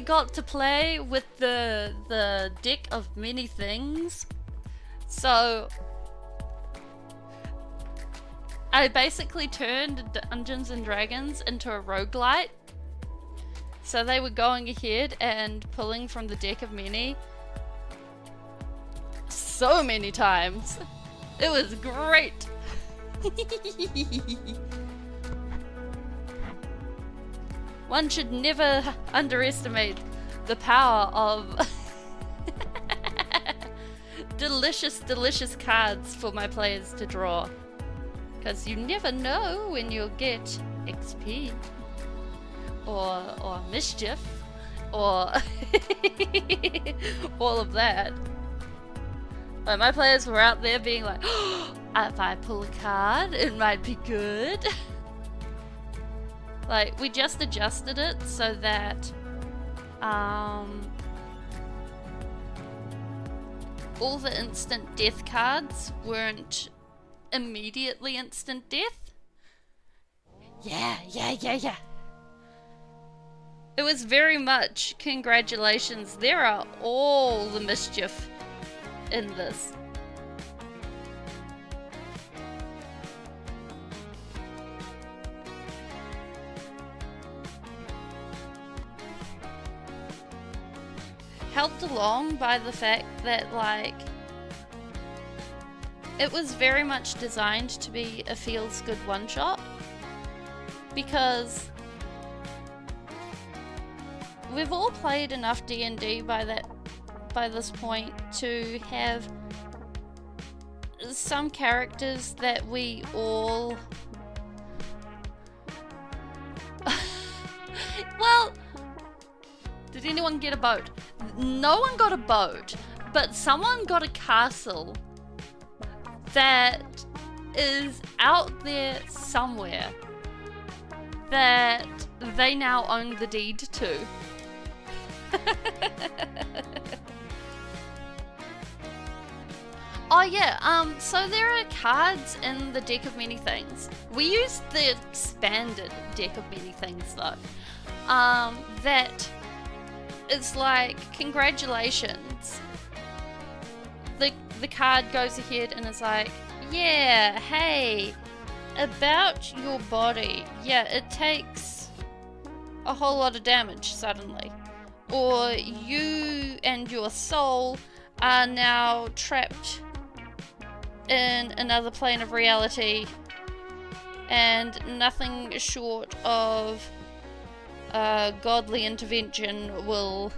got to play with the deck of many things. So I basically turned Dungeons and Dragons into a roguelite. So they were going ahead and pulling from the deck of many so many times. It was great. One should never underestimate the power of delicious cards for my players to draw. Because you never know when you'll get XP or mischief or all of that. But my players were out there being like, oh, if I pull a card, it might be good. Like, we just adjusted it so that all the instant death cards weren't immediately instant death. Yeah. It was very much, congratulations, there are all the mischief in this. Helped along by the fact that, like, it was very much designed to be a feels good one-shot, because we've all played enough D&D by this point to have some characters that we all well, did anyone get a boat? No one got a boat, but someone got a castle that is out there somewhere that they now own the deed to. Oh yeah, so there are cards in the deck of many things. We used the expanded deck of many things though. That is like, congratulations. The card goes ahead and is like, yeah, hey, about your body. Yeah, it takes a whole lot of damage suddenly. Or you and your soul are now trapped in another plane of reality, and nothing short of godly intervention will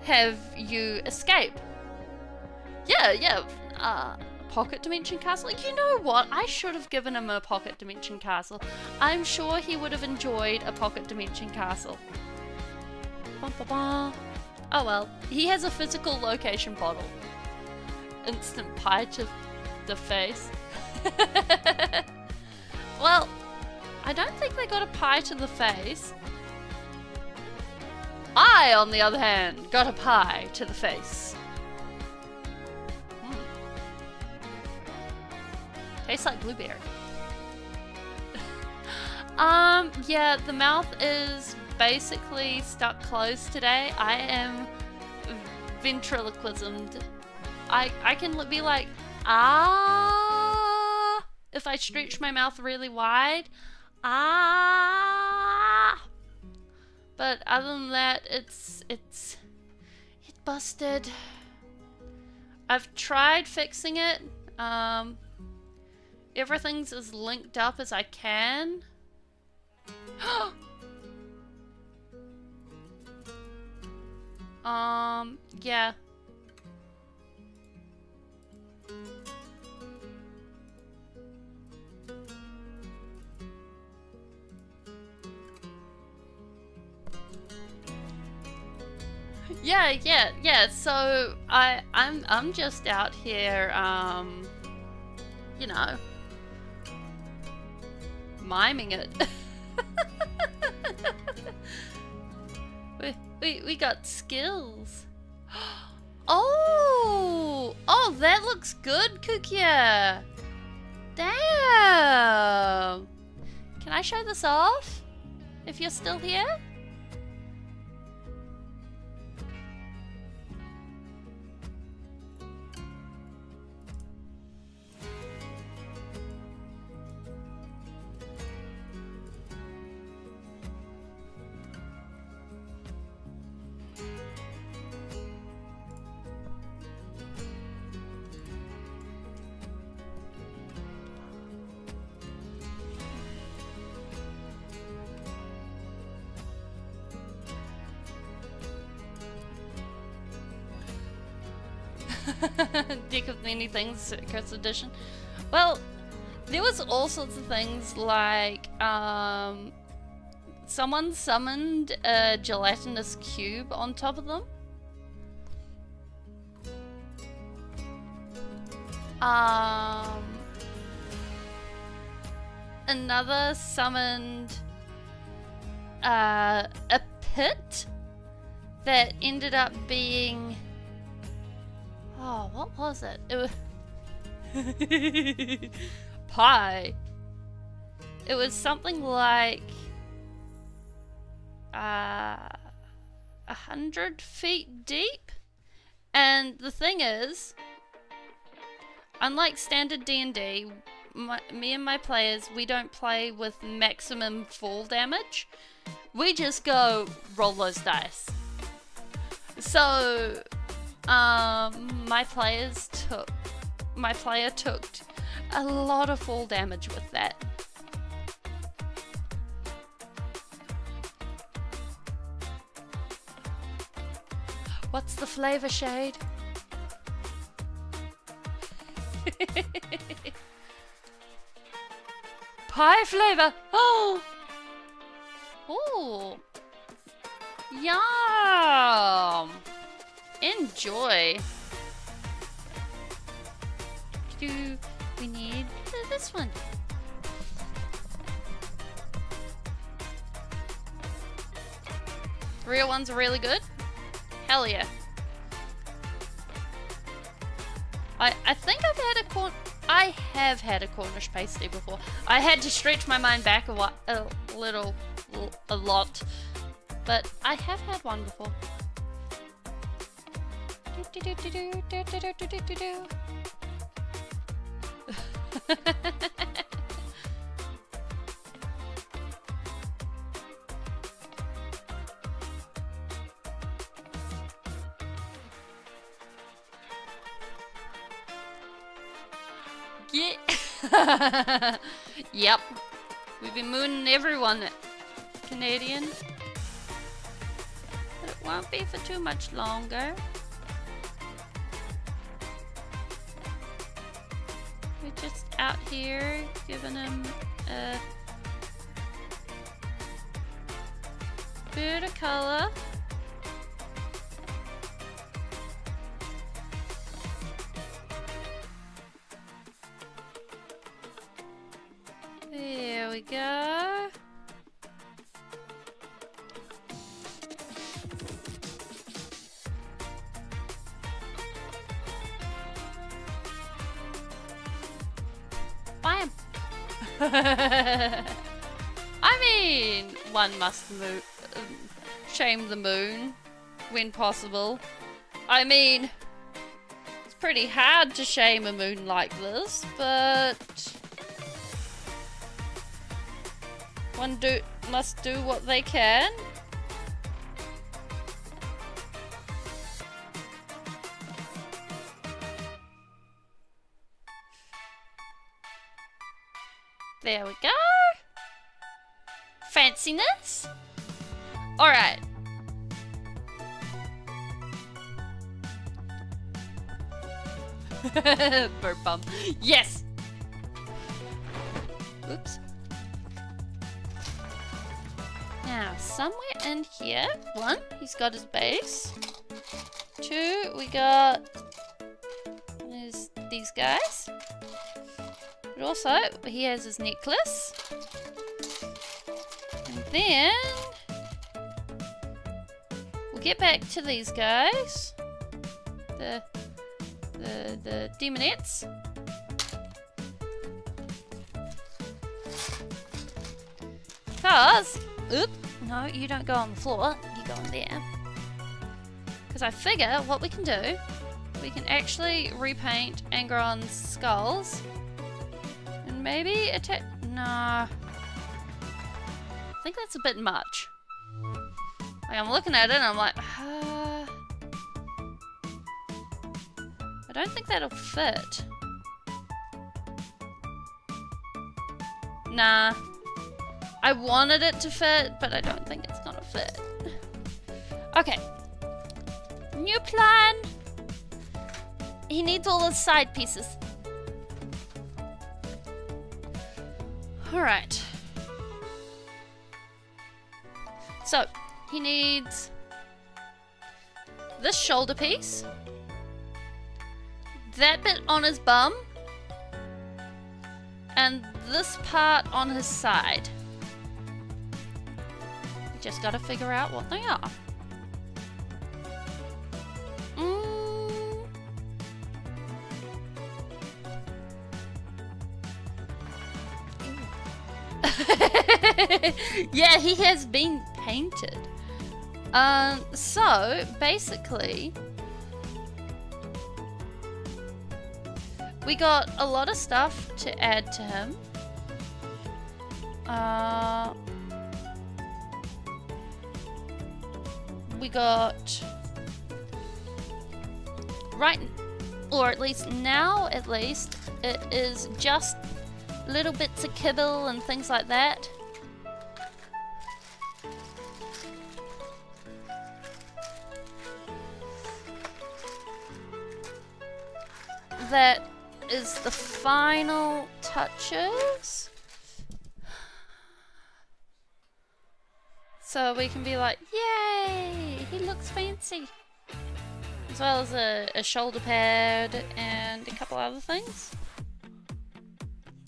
have you escape. Yeah, pocket dimension castle. You know what? I should have given him a pocket dimension castle. I'm sure he would have enjoyed a pocket dimension castle. Oh well, he has a physical location bottle. Instant pie to the face. Well, I don't think they got a pie to the face. I, on the other hand, got a pie to the face. Tastes like blueberry. Yeah, the mouth is basically stuck closed today. I am ventriloquismed. I can be like, ah, if I stretch my mouth really wide, ah. But other than that, it busted. I've tried fixing it. Everything's as linked up as I can. Yeah. Yeah. So I'm just out here you know, miming it. we got skills. Oh, that looks good, Kukia. Damn. Can I show this off? If you're still here? Deck of many things, Curse Edition. Well, there was all sorts of things like someone summoned a gelatinous cube on top of them. Another summoned a pit that ended up being, oh, what was it? It was pie. It was something like 100 feet deep. And the thing is, unlike standard D&D, me and my players, we don't play with maximum fall damage. We just go roll those dice. So my player took a lot of fall damage with that. What's the flavor shade? Pie flavor. Oh. Oh. Yum. Enjoy. We need this one. Real ones are really good. Hell yeah. I think I have had a Cornish pasty before. I had to stretch my mind back a lot, but I have had one before. Yeah. Yep. We've been mooning everyone, Canadian. But it won't be for too much longer. We're just out here giving him a bit of color. There we go. Bam. I mean, one must shame the moon when possible. I mean, it's pretty hard to shame a moon like this, but one must do what they can. There we go. Fanciness. All right. Burp bump. Yes. Oops. Now, somewhere in here, one, he's got his base. Two, we got these guys. But also, he has his necklace. And then we'll get back to these guys. The demonettes. Because, no, you don't go on the floor, you go in there. Because I figure what we can do, we can actually repaint Angron's skulls. And maybe attack, no. I think that's a bit much. Like, I'm looking at it and I'm like, I don't think that'll fit. Nah. I wanted it to fit, but I don't think it's gonna fit. Okay. New plan. He needs all the side pieces. Alright. So, he needs this shoulder piece. That bit on his bum. And this part on his side. Just gotta figure out what they are. Yeah, he has been painted. So basically, we got a lot of stuff to add to him. We got right, or at least now, it is just little bits of kibble and things like that. That is the final touches. So we can be like, yay, he looks fancy. As well as a shoulder pad and a couple other things.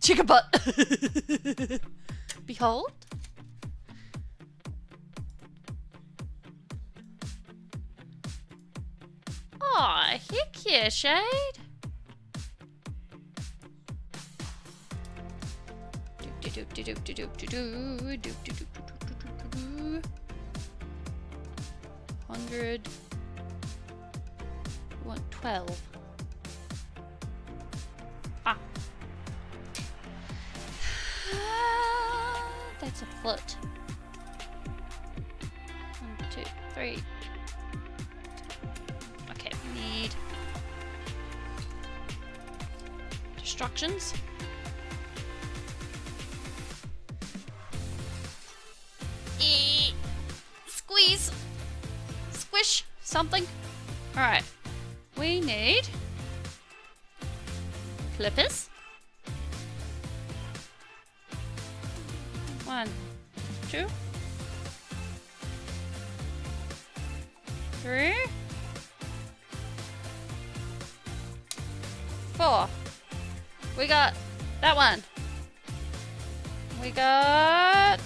Chicken butt! Behold. Aw, heck yeah, Shade. 100. We want 12. Ah. That's a foot. 1, 2, 3. Okay, we need destructions. Squeeze. Squish. Something. Alright. We need clippers. 1, 2, 3, 4. We got that one. We got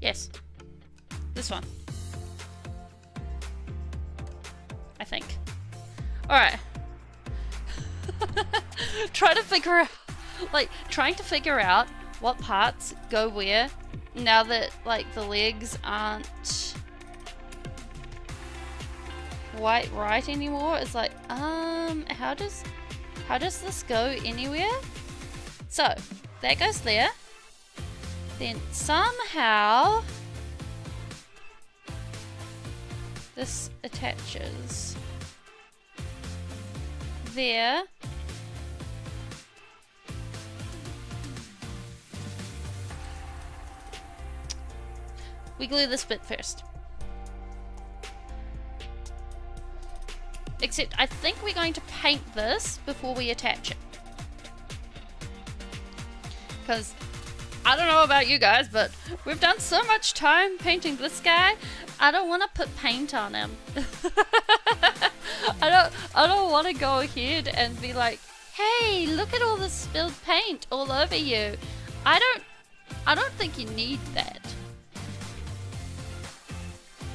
yes, this one. I think. Alright. Trying to figure out what parts go where now that like the legs aren't quite right anymore. It's like, how does this go anywhere? So that goes there. Then somehow this attaches there. We glue this bit first. Except I think we're going to paint this before we attach it. Because I don't know about you guys, but we've done so much time painting this guy. I don't want to put paint on him. I don't want to go ahead and be like, hey, look at all the spilled paint all over you. I don't think you need that.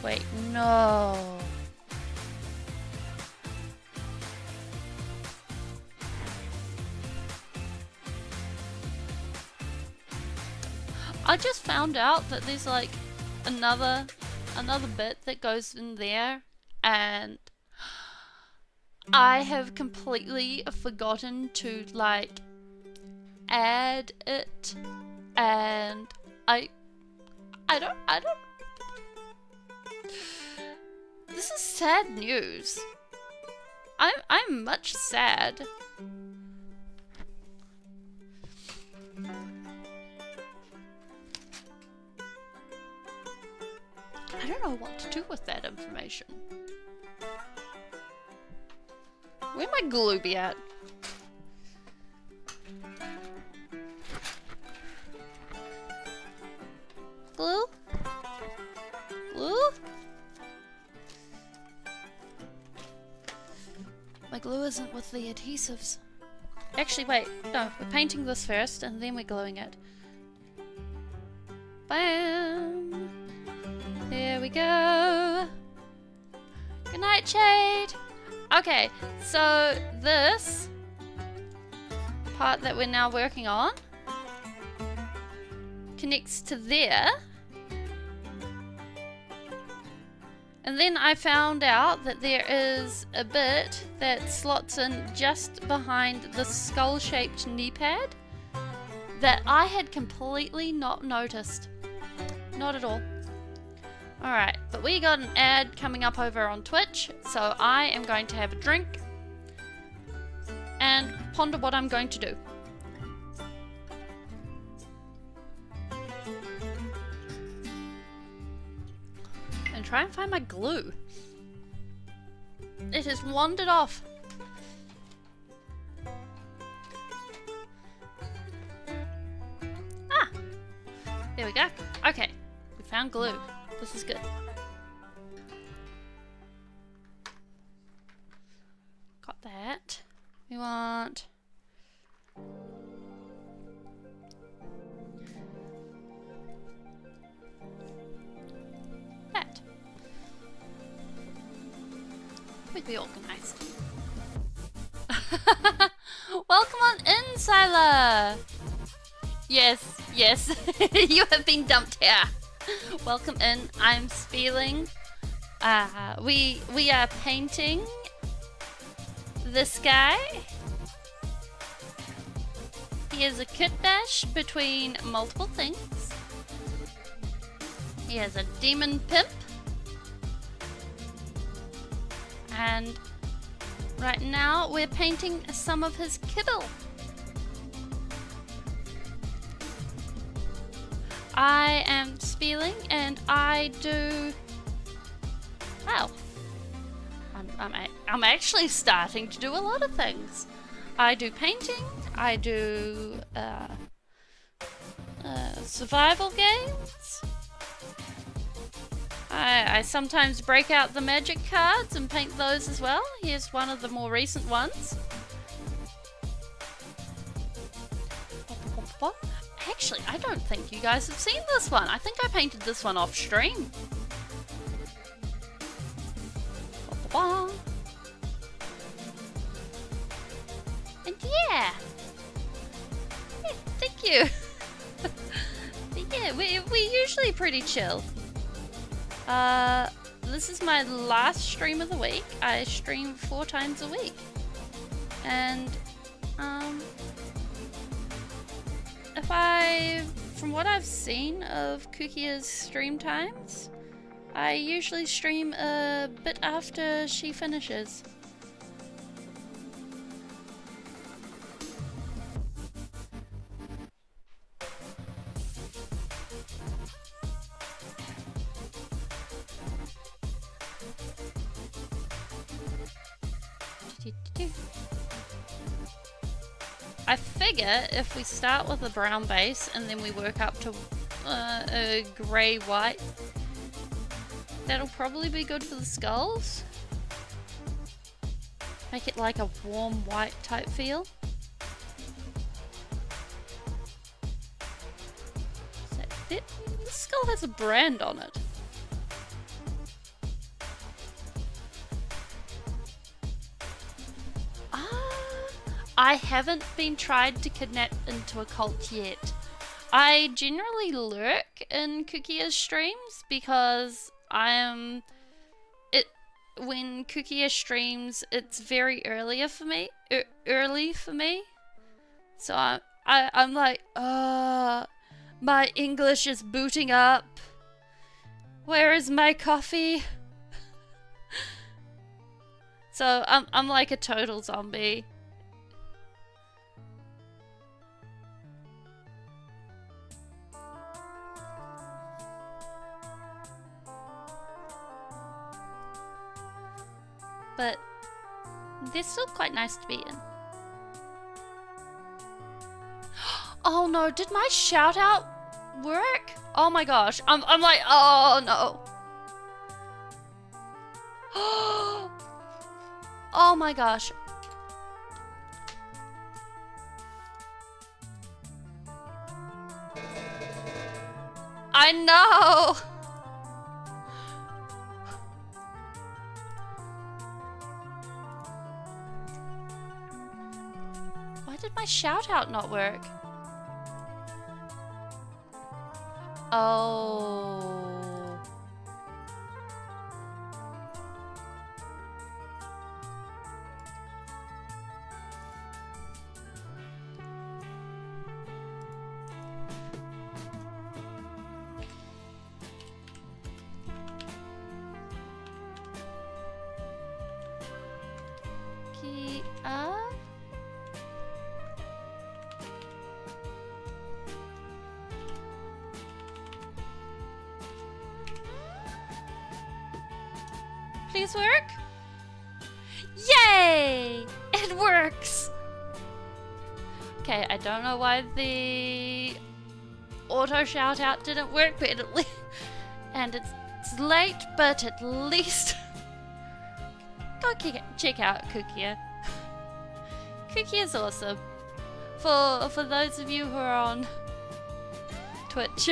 Wait, no. I just found out that there's like another bit that goes in there, and I have completely forgotten to like add it, and I don't this is sad news. I'm much sad. I don't know what to do with that information. Where my glue be at? Glue? Glue? My glue isn't with the adhesives. Actually, wait. No, we're painting this first and then we're gluing it. Bam! There we go. Good night, Shade. Okay, so this part that we're now working on connects to there. And then I found out that there is a bit that slots in just behind the skull-shaped knee pad that I had completely not noticed. Not at all. Alright, but we got an ad coming up over on Twitch, so I am going to have a drink and ponder what I'm going to do. And try and find my glue. It has wandered off. Ah! There we go. Okay, we found glue. This is good. Got that. We want... that. We'd be organized. Welcome on in, Sila! Yes, yes. You have been dumped here. Welcome in. I'm Speeling. We are painting this guy. He is a kit bash between multiple things. He has a demon pimp. And right now we're painting some of his kibble. I am Speeling and I do... well, I'm actually starting to do a lot of things. I do painting, I do survival games. I sometimes break out the magic cards and paint those as well. Here's one of the more recent ones. Actually, I don't think you guys have seen this one. I think I painted this one off stream. And yeah, thank you. Yeah, we're usually pretty chill. This is my last stream of the week. I stream 4 times a week. And, from what I've seen of Kukia's stream times, I usually stream a bit after she finishes. I figure if we start with a brown base and then we work up to a grey white, that'll probably be good for the skulls. Make it like a warm white type feel. The skull has a brand on it. I haven't been tried to kidnap into a cult yet. I generally lurk in Kukia's streams because when Kukia streams, it's very early for me. So I'm like, my English is booting up. Where is my coffee? So I'm like a total zombie. But they're still quite nice to be in. Oh no, did my shout out work? Oh my gosh, I'm like, oh no. Oh my gosh. I know. Why did my shout out not work? Oh. Key up. Please work? Yay! It works! Okay, I don't know why the auto shout out didn't work, but and it's late, but at least go check out Kukia. Kukia is awesome. For those of you who are on Twitch.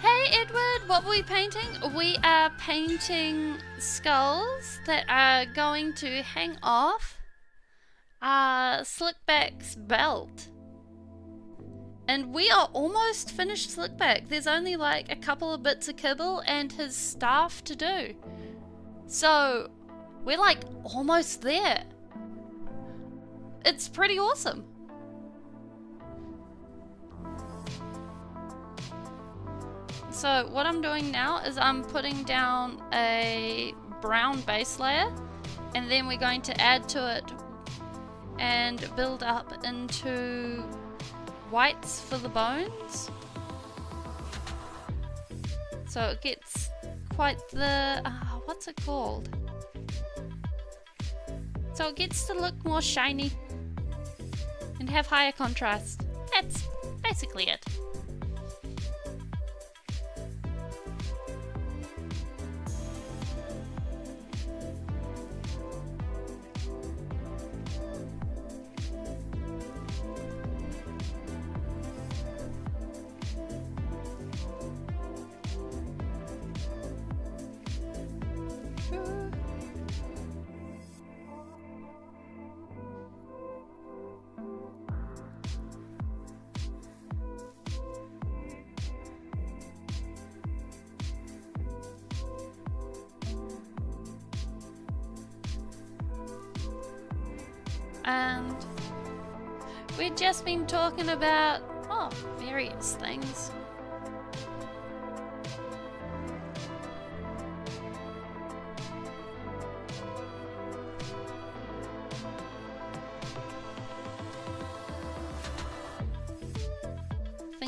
Hey Edward, what were we painting? We are painting skulls that are going to hang off Slickback's belt. And we are almost finished Slickback. There's only like a couple of bits of kibble and his staff to do. So we're like almost there. It's pretty awesome. So what I'm doing now is I'm putting down a brown base layer, and then we're going to add to it and build up into whites for the bones. So it gets quite the, what's it called? So it gets to look more shiny and have higher contrast. That's basically it. And we've just been talking about, various things.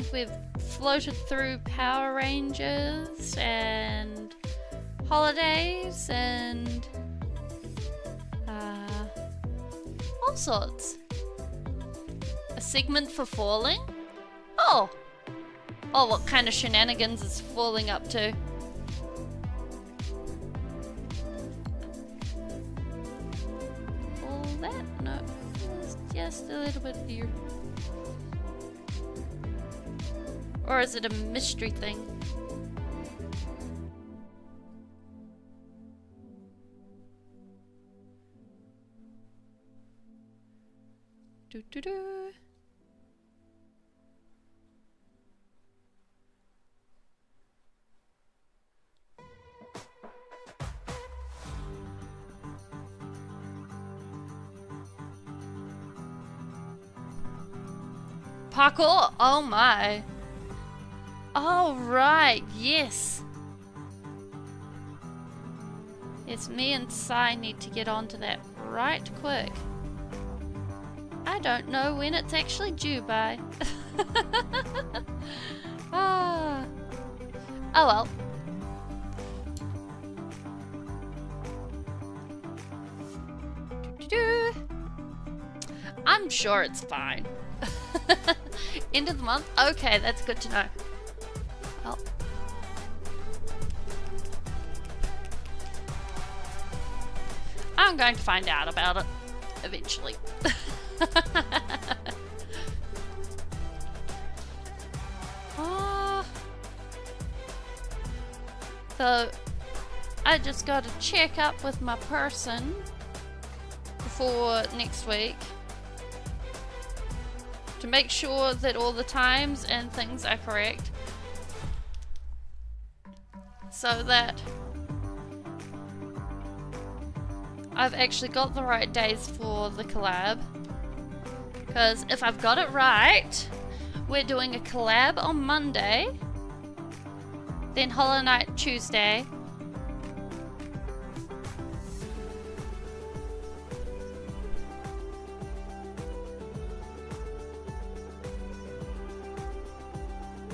think we've floated through Power Rangers and holidays and all sorts. A segment for falling? Oh! Oh, what kind of shenanigans is falling up to? All that? No, it's just a little bit here. Or is it a mystery thing? Do. Parkour? Oh my. Oh right, yes. Yes, me and Sai need to get onto that right quick. I don't know when it's actually due by. Ah. Oh well. I'm sure it's fine. End of the month? Okay, that's good to know. Well. I'm going to find out about it eventually. So I just got to check up with my person before next week to make sure that all the times and things are correct, so that I've actually got the right days for the collab. Because if I've got it right, we're doing a collab on Monday, then Hollow Knight Tuesday,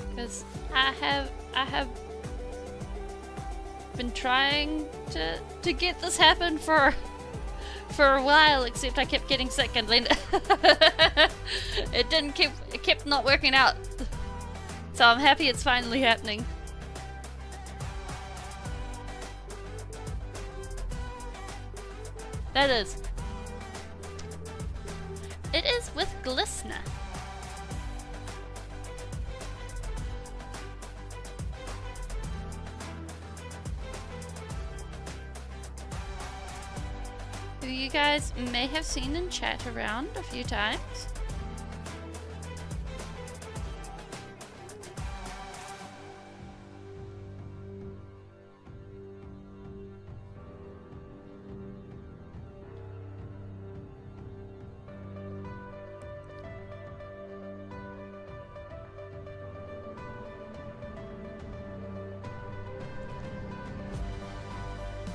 because I have been trying to get this happen for a while, except I kept getting sick and then it kept not working out. So I'm happy it's finally happening. That is. It is with Glistener. Who you guys may have seen in chat around a few times.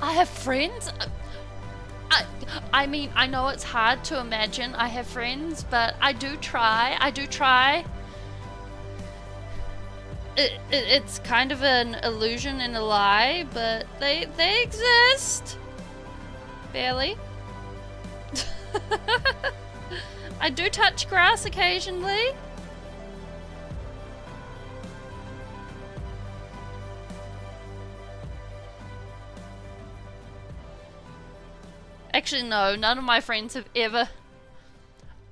I have friends? I mean, I know it's hard to imagine I have friends, but I do try. It's kind of an illusion and a lie, but they exist. Barely. I do touch grass occasionally. Actually, no, none of my friends have ever.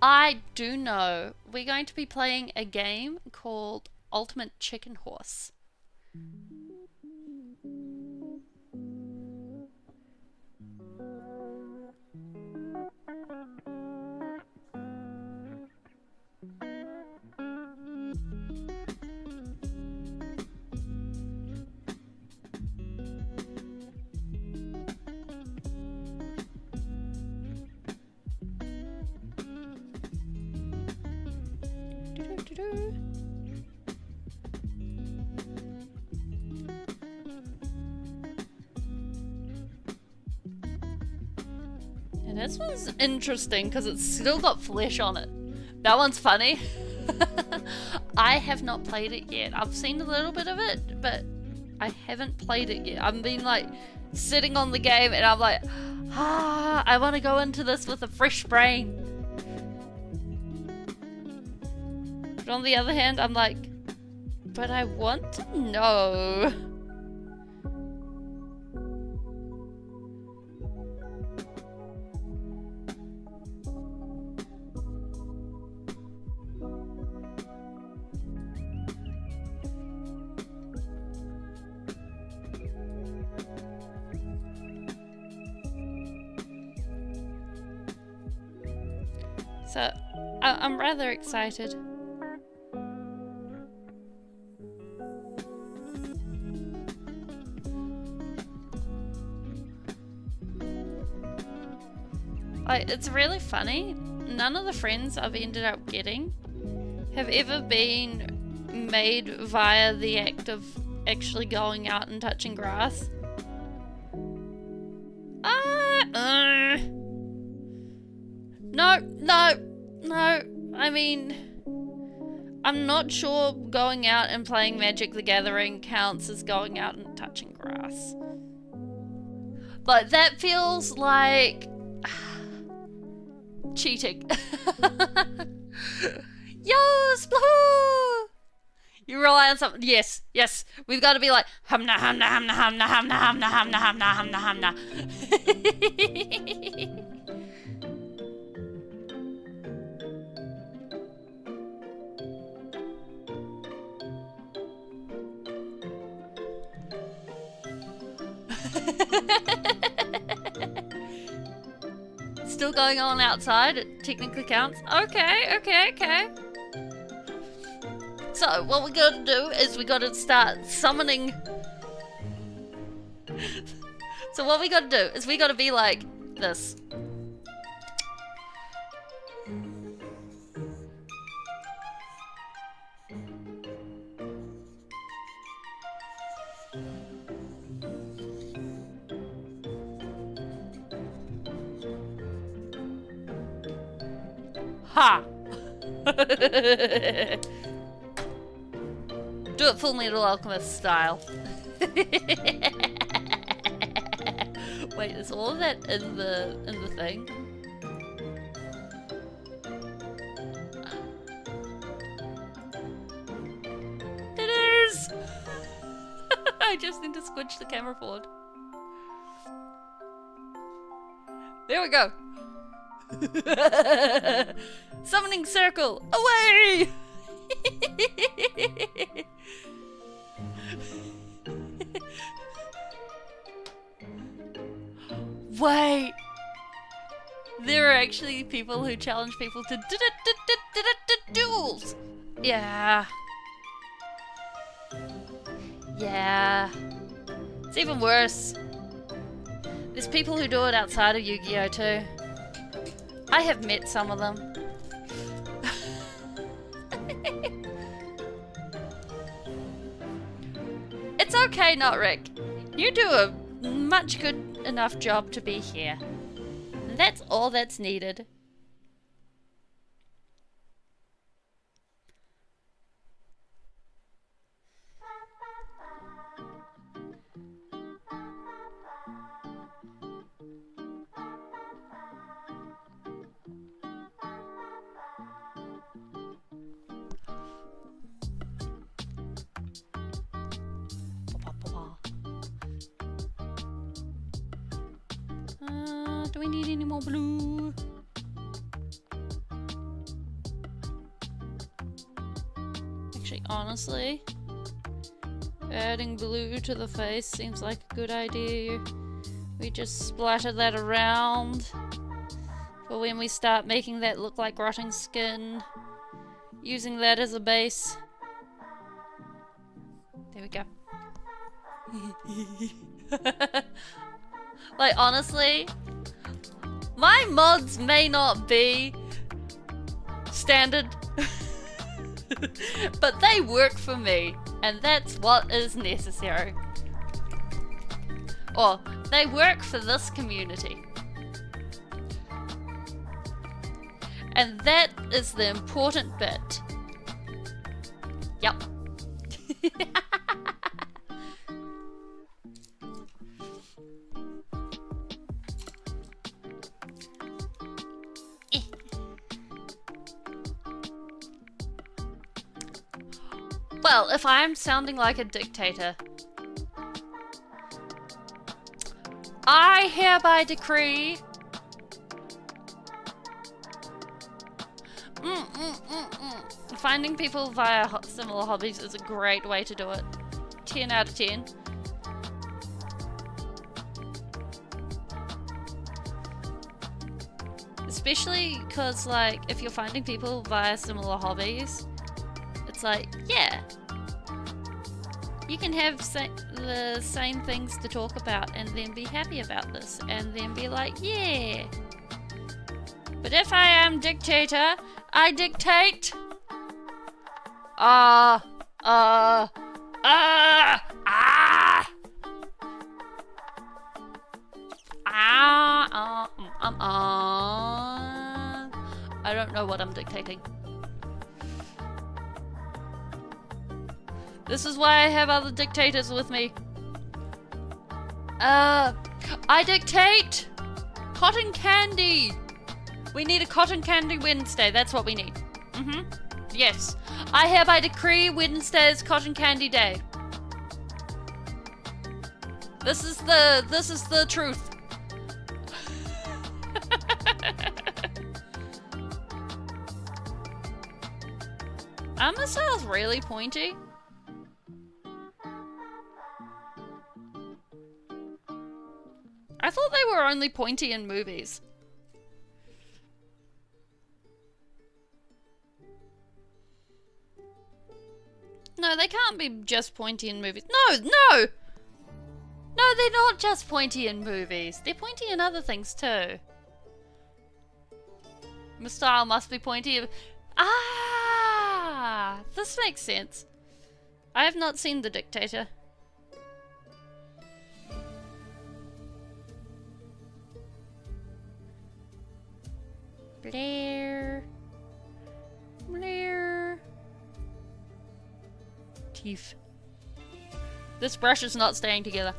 I do know we're going to be playing a game called Ultimate Chicken Horse. And this one's interesting because it's still got flesh on it. That one's funny. I have not played it yet. I've seen a little bit of it, but I haven't played it yet. I've been like sitting on the game and I'm like, I want to go into this with a fresh brain. But on the other hand, I'm like, but I want to know. So, I'm rather excited. Like, it's really funny. None of the friends I've ended up getting have ever been made via the act of actually going out and touching grass. No. I mean, I'm not sure going out and playing Magic the Gathering counts as going out and touching grass. Like, that feels like cheating. Yes, woohoo! You rely on something. Yes. We've got to be like humna humna humna humna humna humna humna humna humna humna. Still going on outside, it technically counts. Okay. So, what we gotta do is we gotta start summoning. So what we gotta do is we gotta be like this. Ha! Do it Full Metal Alchemist style. Wait, is all of that in the thing? It is! I just need to squinch the camera forward. There we go. Summoning circle, away! Wait, there are actually people who challenge people to duels. Yeah. It's even worse. There's people who do it outside of Yu-Gi-Oh too. I have met some of them. It's okay, not Rick. You do a much good enough job to be here. And that's all that's needed. Do we need any more blue? Actually, honestly, adding blue to the face seems like a good idea. We just splatter that around for when we start making that look like rotting skin. Using that as a base. There we go. Like, honestly, my mods may not be standard, but they work for me, and that's what is necessary. Or, they work for this community. And that is the important bit. Well, if I'm sounding like a dictator, I hereby decree finding people via similar hobbies is a great way to do it. 10 out of 10. Especially because, like, if you're finding people via similar hobbies, it's like, yeah, you can have the same things to talk about and then be happy about this and then be like, yeah. But if I am dictator, I dictate. I don't know what I'm dictating. This is why I have other dictators with me. I dictate cotton candy. We need a cotton candy Wednesday. That's what we need. Yes. I hereby decree Wednesday is cotton candy day. This is the truth. Are missiles really pointy? I thought they were only pointy in movies. No, they can't be just pointy in movies. No! No, they're not just pointy in movies. They're pointy in other things too. Missile must be pointy. Ah! This makes sense. I have not seen The Dictator. Blair. Blair. Teeth. This brush is not staying together.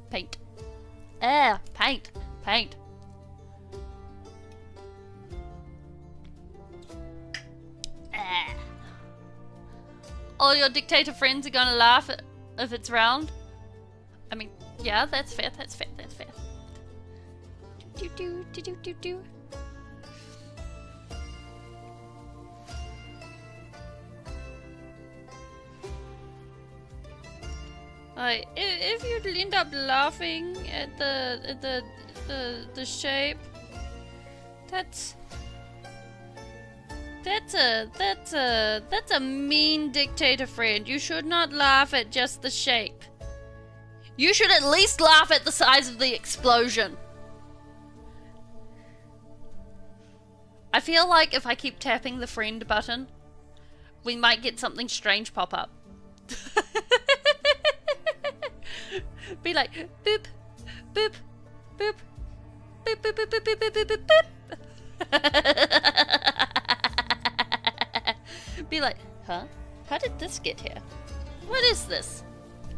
Paint. Paint. Paint. All your dictator friends are gonna laugh if it's round. I mean, yeah, that's fair, that's fair, that's fair. Do do do do do do. If you'd end up laughing at the shape, that's a mean dictator friend. You should not laugh at just the shape. You should at least laugh at the size of the explosion. I feel like if I keep tapping the friend button, we might get something strange pop up. Be like, boop, boop, boop, boop, boop, boop, boop, boop, boop, boop, boop. Be like, huh? How did this get here? What is this?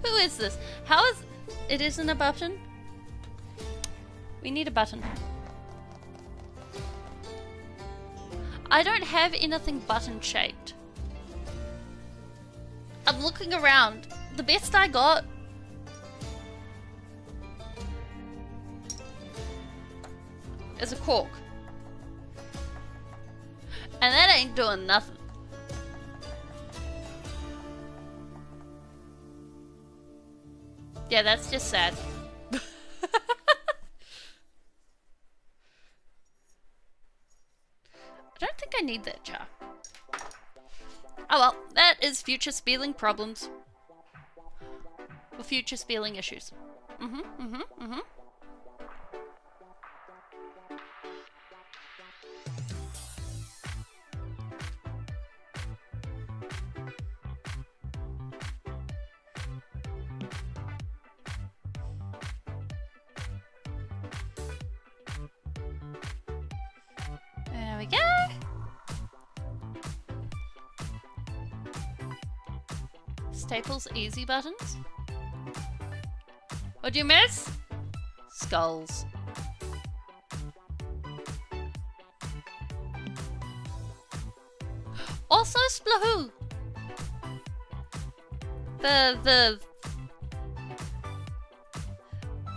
Who is this? How is... It isn't a button? We need a button. I don't have anything button shaped. I'm looking around. The best I got is a cork. And that ain't doing nothing. Yeah, that's just sad. I don't think I need that jar. Oh well, that is future Speeling problems. Or future Speeling issues. There we go. Staples easy buttons? What'd you miss? Skulls. Also Splahoo!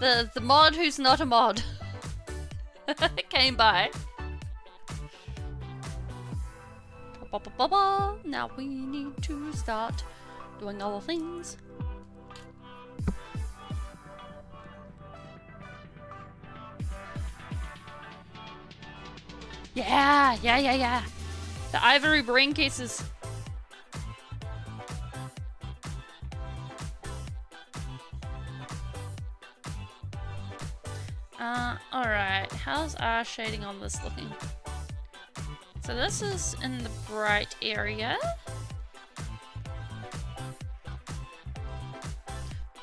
The mod who's not a mod came by. Now we need to start doing other things. Yeah. The ivory brain cases. Alright, how's our shading on this looking? So this is in the bright area.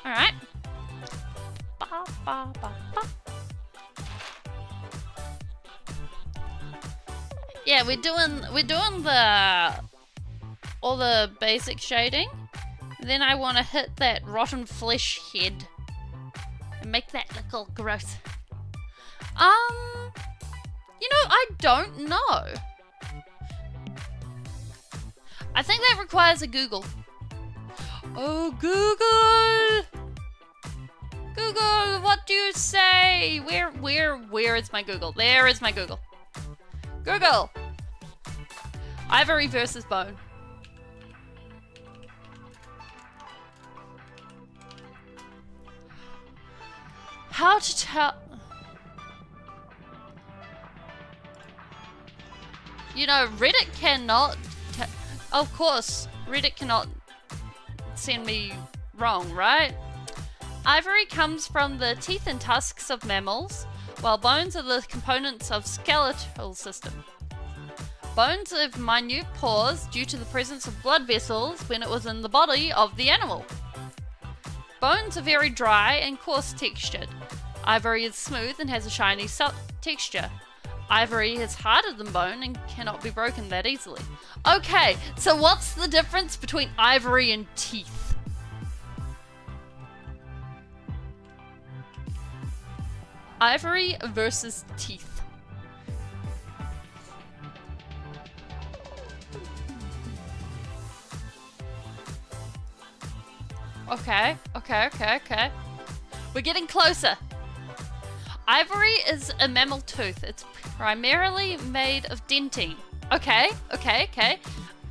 Alright. Yeah, we're doing all the basic shading. Then I want to hit that rotten flesh head and make that look all gross. You know, I don't know. I think that requires a Google. Oh, Google! Google, what do you say? Where is my Google? There is my Google. Google! Ivory versus bone. How to tell... You know, Reddit cannot... Of course, Reddit cannot send me wrong, right? Ivory comes from the teeth and tusks of mammals, while bones are the components of skeletal system. Bones have minute pores due to the presence of blood vessels when it was in the body of the animal. Bones are very dry and coarse textured. Ivory is smooth and has a shiny texture. Ivory is harder than bone and cannot be broken that easily. Okay, so what's the difference between ivory and teeth? Ivory versus teeth. Okay. We're getting closer. Ivory is a mammal tooth. It's primarily made of dentine. Okay.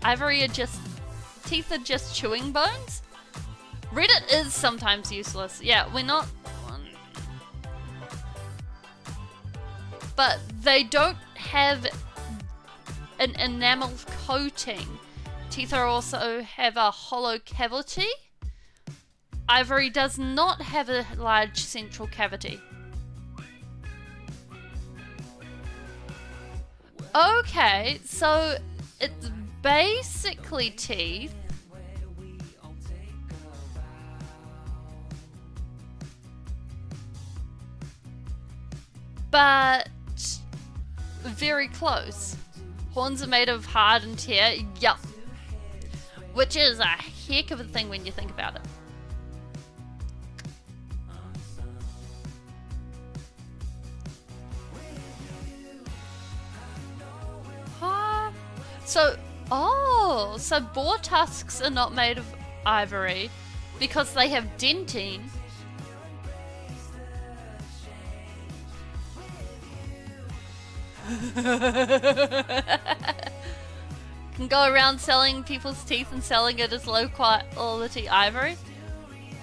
Ivory are just... Teeth are just chewing bones? Reddit is sometimes useless. Yeah, we're not... But they don't have an enamel coating. Teeth are also have a hollow cavity. Ivory does not have a large central cavity. Okay, so it's basically teeth. But very close. Horns are made of hardened hair. Yup. Which is a heck of a thing when you think about it. So boar tusks are not made of ivory because they have dentine. Can go around selling people's teeth and selling it as low quality ivory?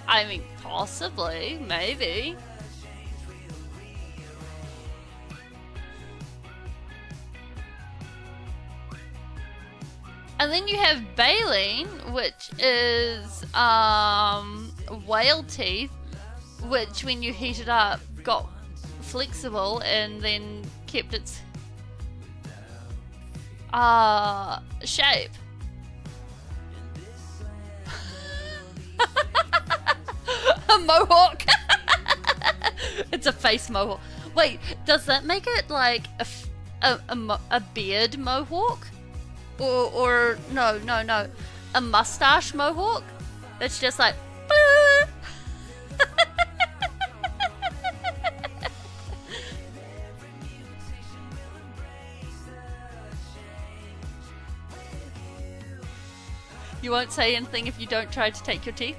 I mean, possibly, maybe. And then you have baleen, which is whale teeth, which when you heat it up got flexible and then kept its shape. A mohawk. It's a face mohawk. Wait, does that make it like a beard mohawk? Or no, a mustache mohawk? It's just like, you won't say anything if you don't try to take your teeth?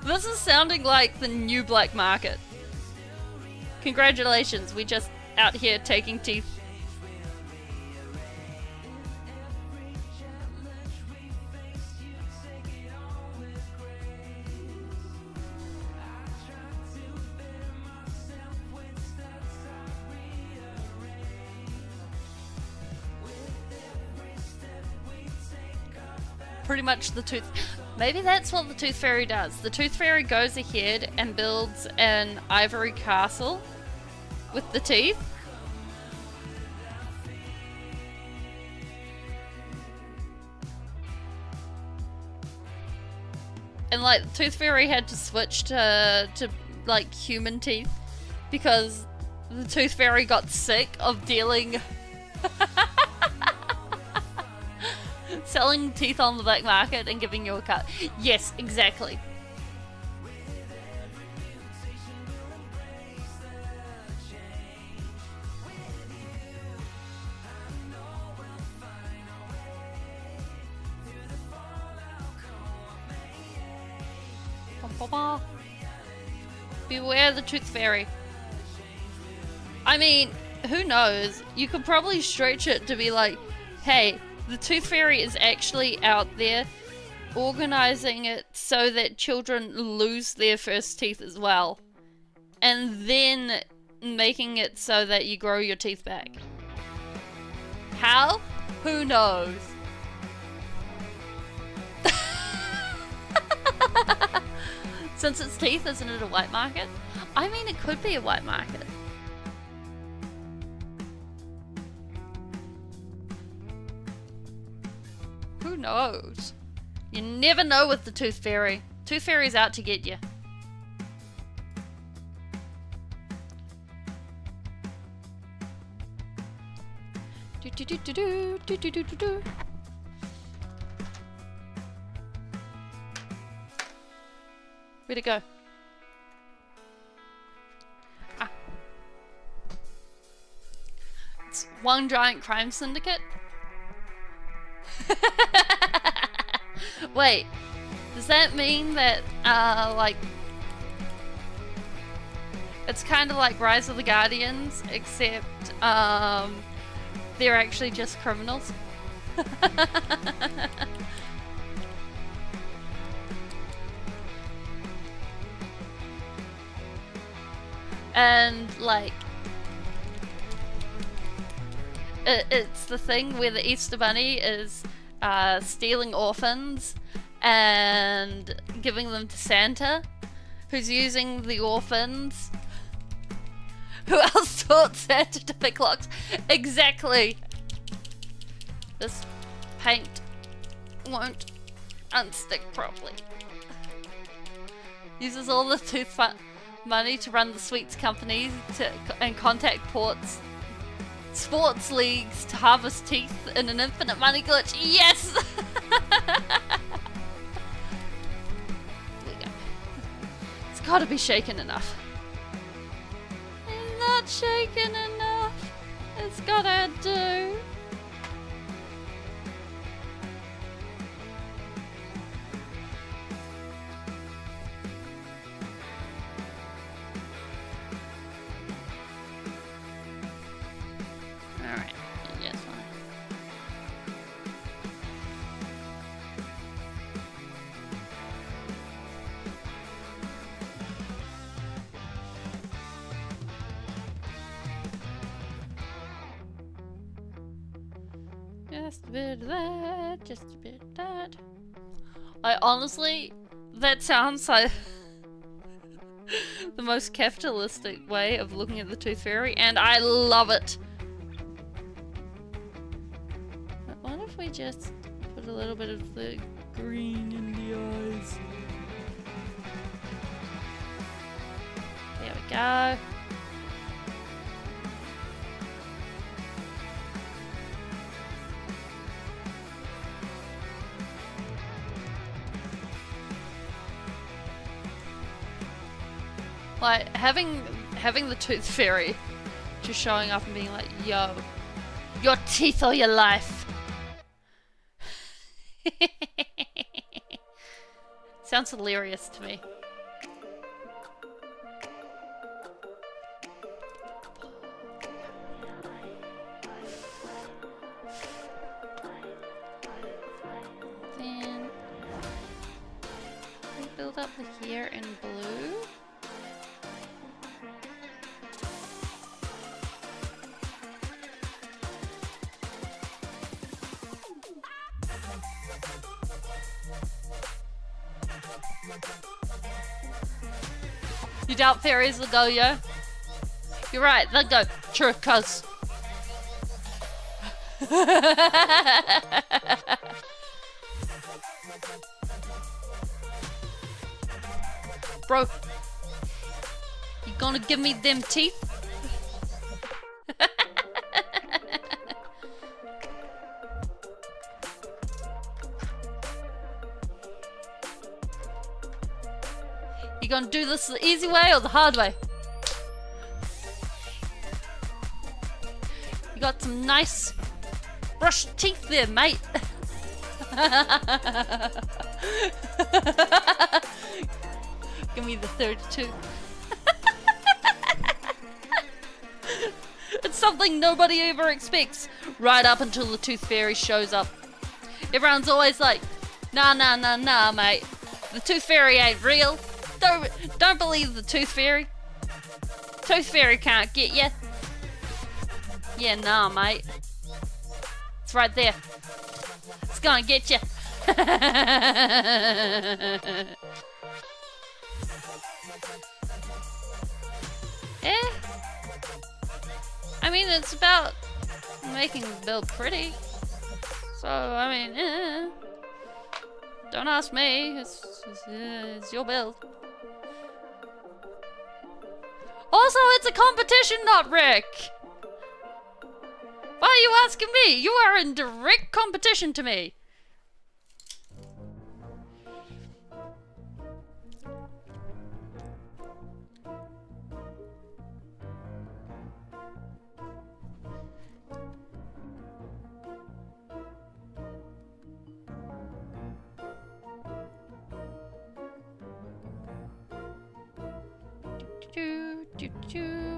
This is sounding like the new black market. Congratulations, we just out here taking teeth. Pretty much the tooth... Maybe that's what the Tooth Fairy does. The Tooth Fairy goes ahead and builds an ivory castle with the teeth. And like, the Tooth Fairy had to switch to like human teeth because the Tooth Fairy got sick of dealing... selling teeth on the black market and giving you a cut. Yes, exactly. Beware the Tooth Fairy. I mean, who knows? You could probably stretch it to be like, hey, the Tooth Fairy is actually out there organizing it so that children lose their first teeth as well. And then making it so that you grow your teeth back. How? Who knows? Since it's teeth, isn't it a white market? I mean, it could be a white market. Who knows? You never know with the Tooth Fairy. Tooth Fairy's out to get you. Where'd it go? Ah. It's one giant crime syndicate. Wait, does that mean that, like, it's kind of like Rise of the Guardians, except, they're actually just criminals? And, like, it's the thing where the Easter Bunny is stealing orphans and giving them to Santa, who's using the orphans. Who else taught Santa to pick locks? Exactly. This paint won't unstick properly. Uses all the tooth money to run the sweets company and contact sports leagues to harvest teeth in an infinite money glitch. Yes! There we go. It's gotta be shaken enough. It's not shaken enough. It's gotta do. Alright, yes, fine. Just a bit of that, just a bit of that. I honestly, that sounds like the most capitalistic way of looking at the Tooth Fairy, and I love it. What if we just put a little bit of the green in the eyes? There we go. Like, having the tooth fairy just showing up and being like, yo, your teeth or your life. Sounds hilarious to me. Then we build up the hair in blue. You doubt fairies will go, yo? You're right, they'll go. True, cuz. Bro, you gonna give me them teeth? You gonna do this the easy way or the hard way? You got some nice brushed teeth there, mate. Give me the third tooth. It's something nobody ever expects, right up until the tooth fairy shows up. Everyone's always like, nah, mate. The tooth fairy ain't real. Don't believe the tooth fairy. Tooth fairy can't get you. Yeah, nah, mate. It's right there. It's gonna get you. Eh? I mean, it's about making the build pretty. So, I mean, don't ask me. It's your build. Also, it's a competition, not Rick. Why are you asking me? You are in direct competition to me.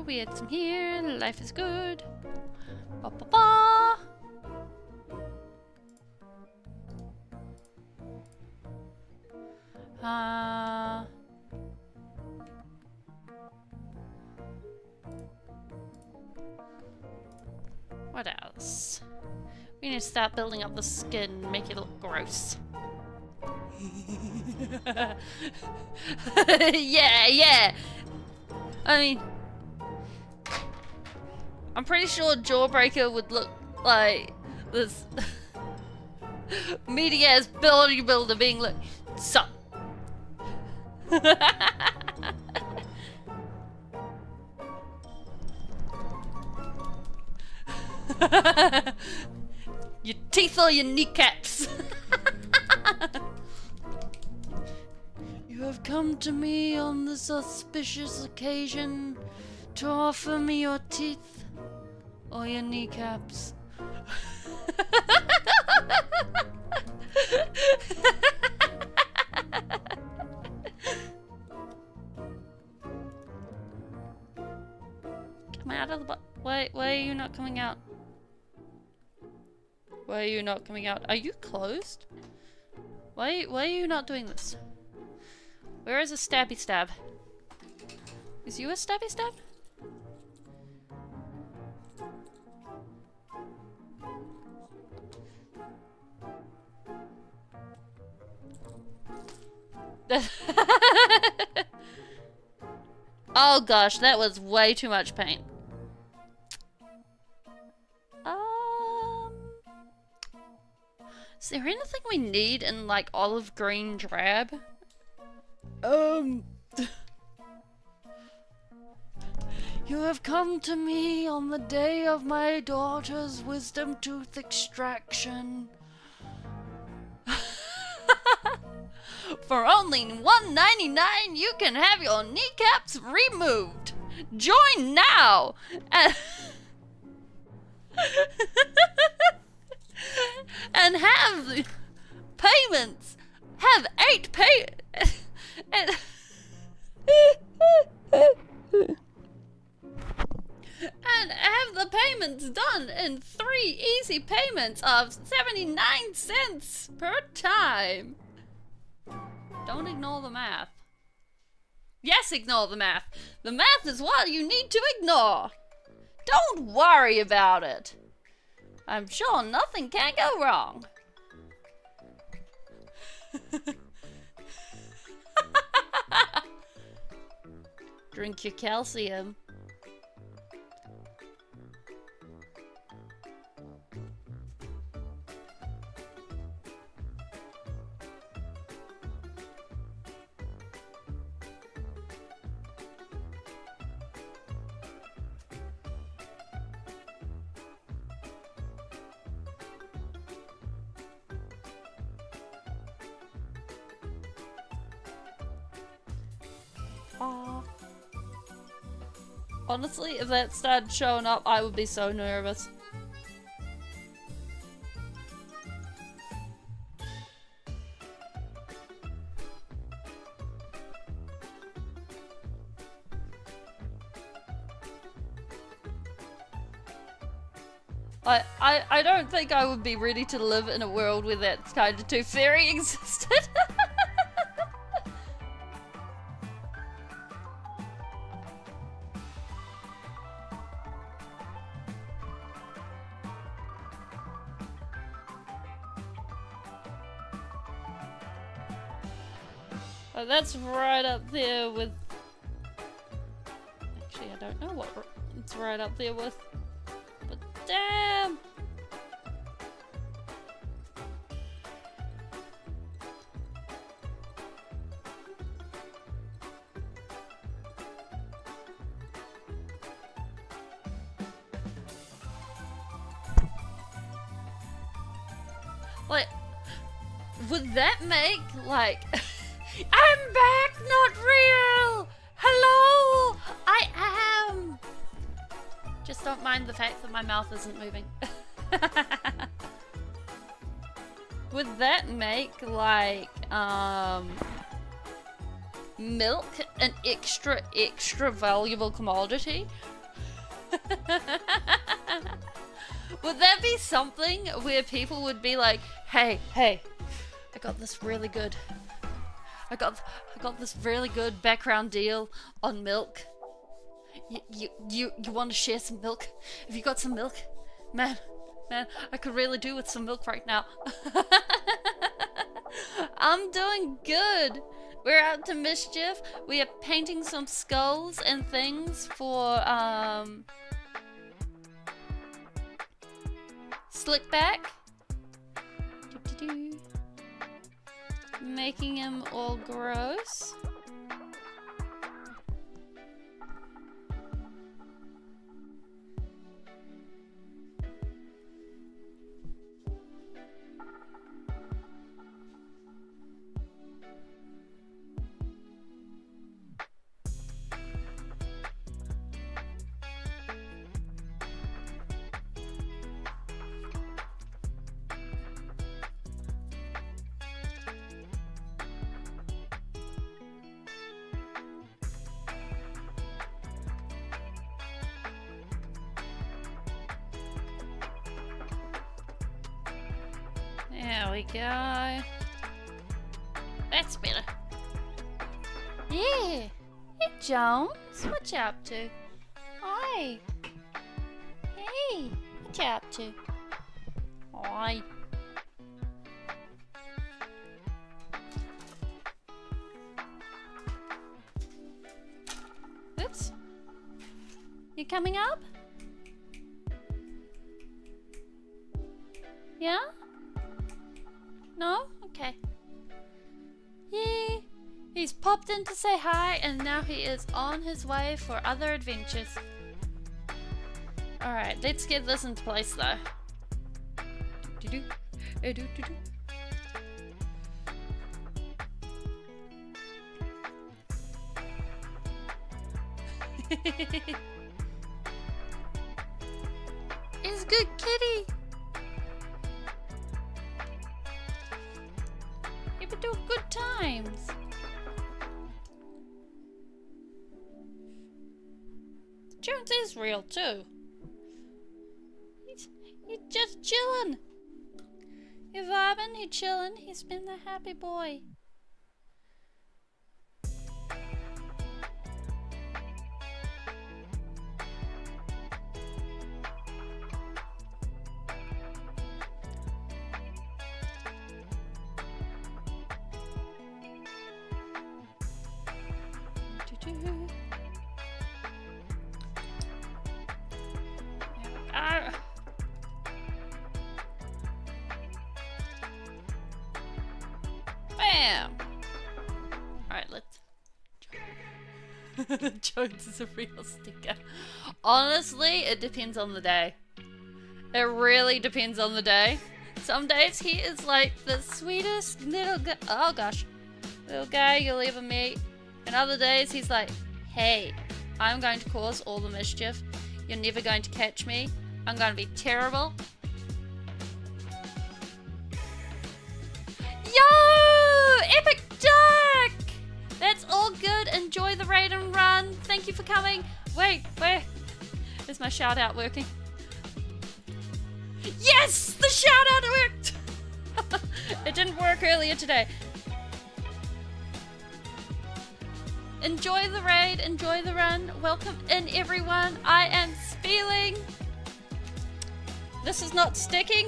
We had some here. Life is good. Ba ba ba. What else? We need to start building up the skin and make it look gross. Yeah. I mean, I'm pretty sure Jawbreaker would look like this meaty ass bodybuilder being like, sup. Your teeth or your kneecaps. You have come to me on this auspicious occasion to offer me your teeth or your kneecaps. Come out of the why are you not coming out? Why are you not coming out? Are you closed? Why are you not doing this? Where is a stabby stab? Is you a stabby stab? Oh gosh, that was way too much paint. Is there anything we need in like olive green drab? You have come to me on the day of my daughter's wisdom tooth extraction. For only $1.99, you can have your kneecaps removed. Join now. And have payments. Have 8 and have the payments done in 3 easy payments of 79 cents per time. Don't ignore the math. Yes, ignore the math. The math is what you need to ignore. Don't worry about it. I'm sure nothing can go wrong. Drink your calcium. Honestly, if that started showing up, I would be so nervous. I don't think I would be ready to live in a world where that kind of tooth fairy existed. Oh, that's right up there with... Actually, I don't know what it's right up there with. But damn! Like, would that make, like... I'm back, not real! Hello! I am! Just don't mind the fact that my mouth isn't moving. Would that make, like, milk an extra valuable commodity? Would that be something where people would be like, hey, I got this really good... I got this really good background deal on milk. You want to share some milk? Have you got some milk? Man, I could really do with some milk right now. I'm doing good. We're out to mischief. We are painting some skulls and things for Slickback. Making him all gross. There we go. That's better. Yeah. Hey, Jones. What you up to? Hi. Hey. What you up to? Hi. Oops. You coming up? Yeah? No? Okay. Yeah. He's popped in to say hi and now he is on his way for other adventures. Alright, let's get this into place though. He's a good kitty. He would do good times. Jones is real too. He's just chilling. He's vibing, he's chilling, he's been a happy boy. Bam! Alright, let's... Jones is a real sticker. Honestly, it depends on the day. It really depends on the day. Some days he is like the sweetest little guy. Oh gosh. Little guy you'll ever meet. And other days he's like, hey, I'm going to cause all the mischief. You're never going to catch me. I'm going to be terrible. Yo! Epic Duck! That's all good. Enjoy the raid and run. Thank you for coming. Wait, where? Is my shout out working? Yes! The shout out worked! It didn't work earlier today. Enjoy the raid, enjoy the run. Welcome in everyone. I am Speeling. This is not sticking.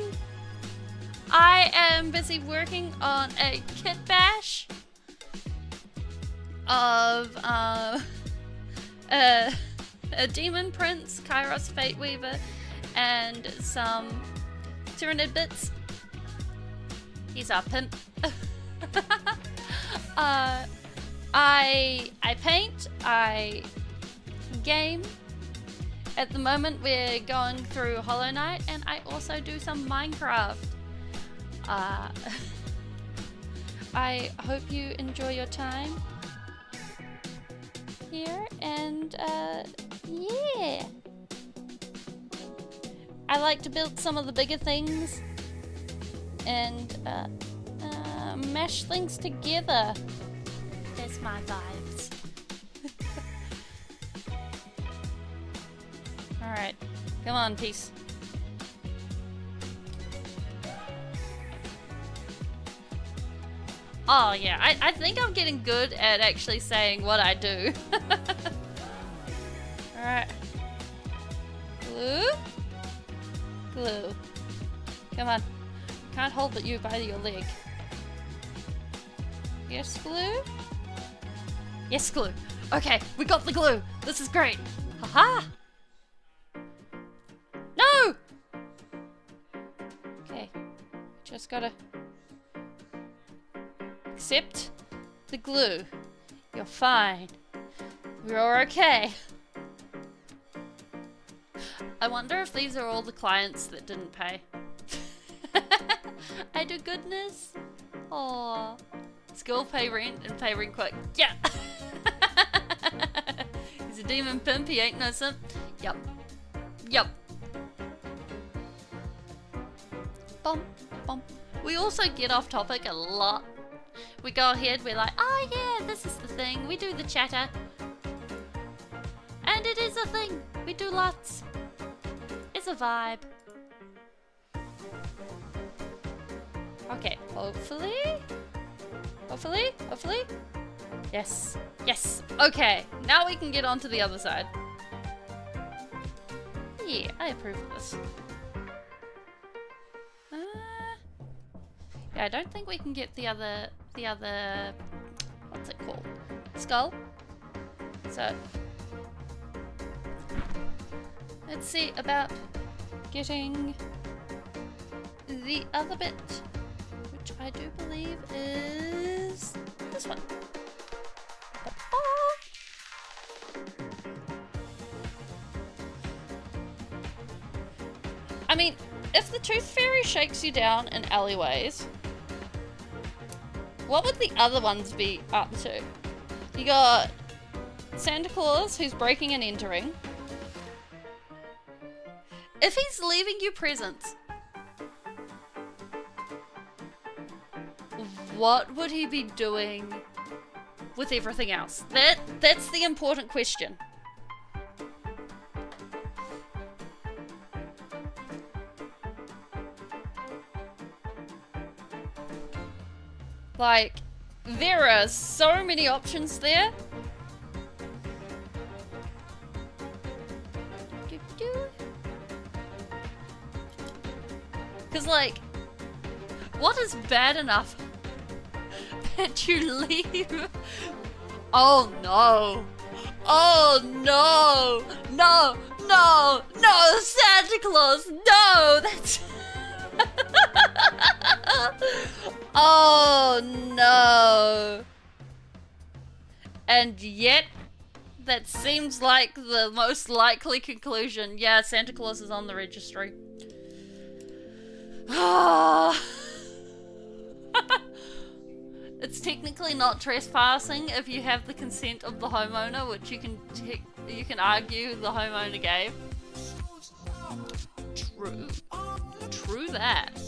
I am busy working on a kit bash of a Demon Prince, Kairos Fate Weaver, and some Tyranid bits. He's our pimp. I paint, I game. At the moment we're going through Hollow Knight, and I also do some Minecraft. I hope you enjoy your time here, and yeah. I like to build some of the bigger things and mash things together. That's my vibes. Alright, come on, peace. Oh yeah, I think I'm getting good at actually saying what I do. Alright. Glue? Glue. Come on. Can't hold you by your leg. Yes, glue? Yes, glue. Okay, we got the glue. This is great. Haha! No! Okay, just gotta accept the glue. You're fine. You're okay. I wonder if these are all the clients that didn't pay. I do goodness. Aww. Skill, pay rent, and pay rent quick. Yeah! He's a demon pimp, he ain't no simp. Yup. Yup. Bum, bum. We also get off topic a lot. We go ahead, we're like, oh yeah, this is the thing. We do the chatter. And it is a thing. We do lots. It's a vibe. Okay, hopefully. Hopefully. Yes. Yes. Okay, now we can get on to the other side. Yeah, I approve of this. Yeah, I don't think we can get the other, what's it called? Skull? So, let's see about getting the other bit, which I do believe is this one. I mean, if the Tooth Fairy shakes you down in alleyways, what would the other ones be up to? You got Santa Claus who's breaking and entering. If he's leaving you presents, what would he be doing with everything else? That's the important question. Like, there are so many options there. Because, like, what is bad enough that you leave? Oh no! Oh no! No! No! No! Santa Claus! No! That's... Oh no! And yet, that seems like the most likely conclusion. Yeah, Santa Claus is on the registry. It's technically not trespassing if you have the consent of the homeowner, which you can argue the homeowner gave. True. True that.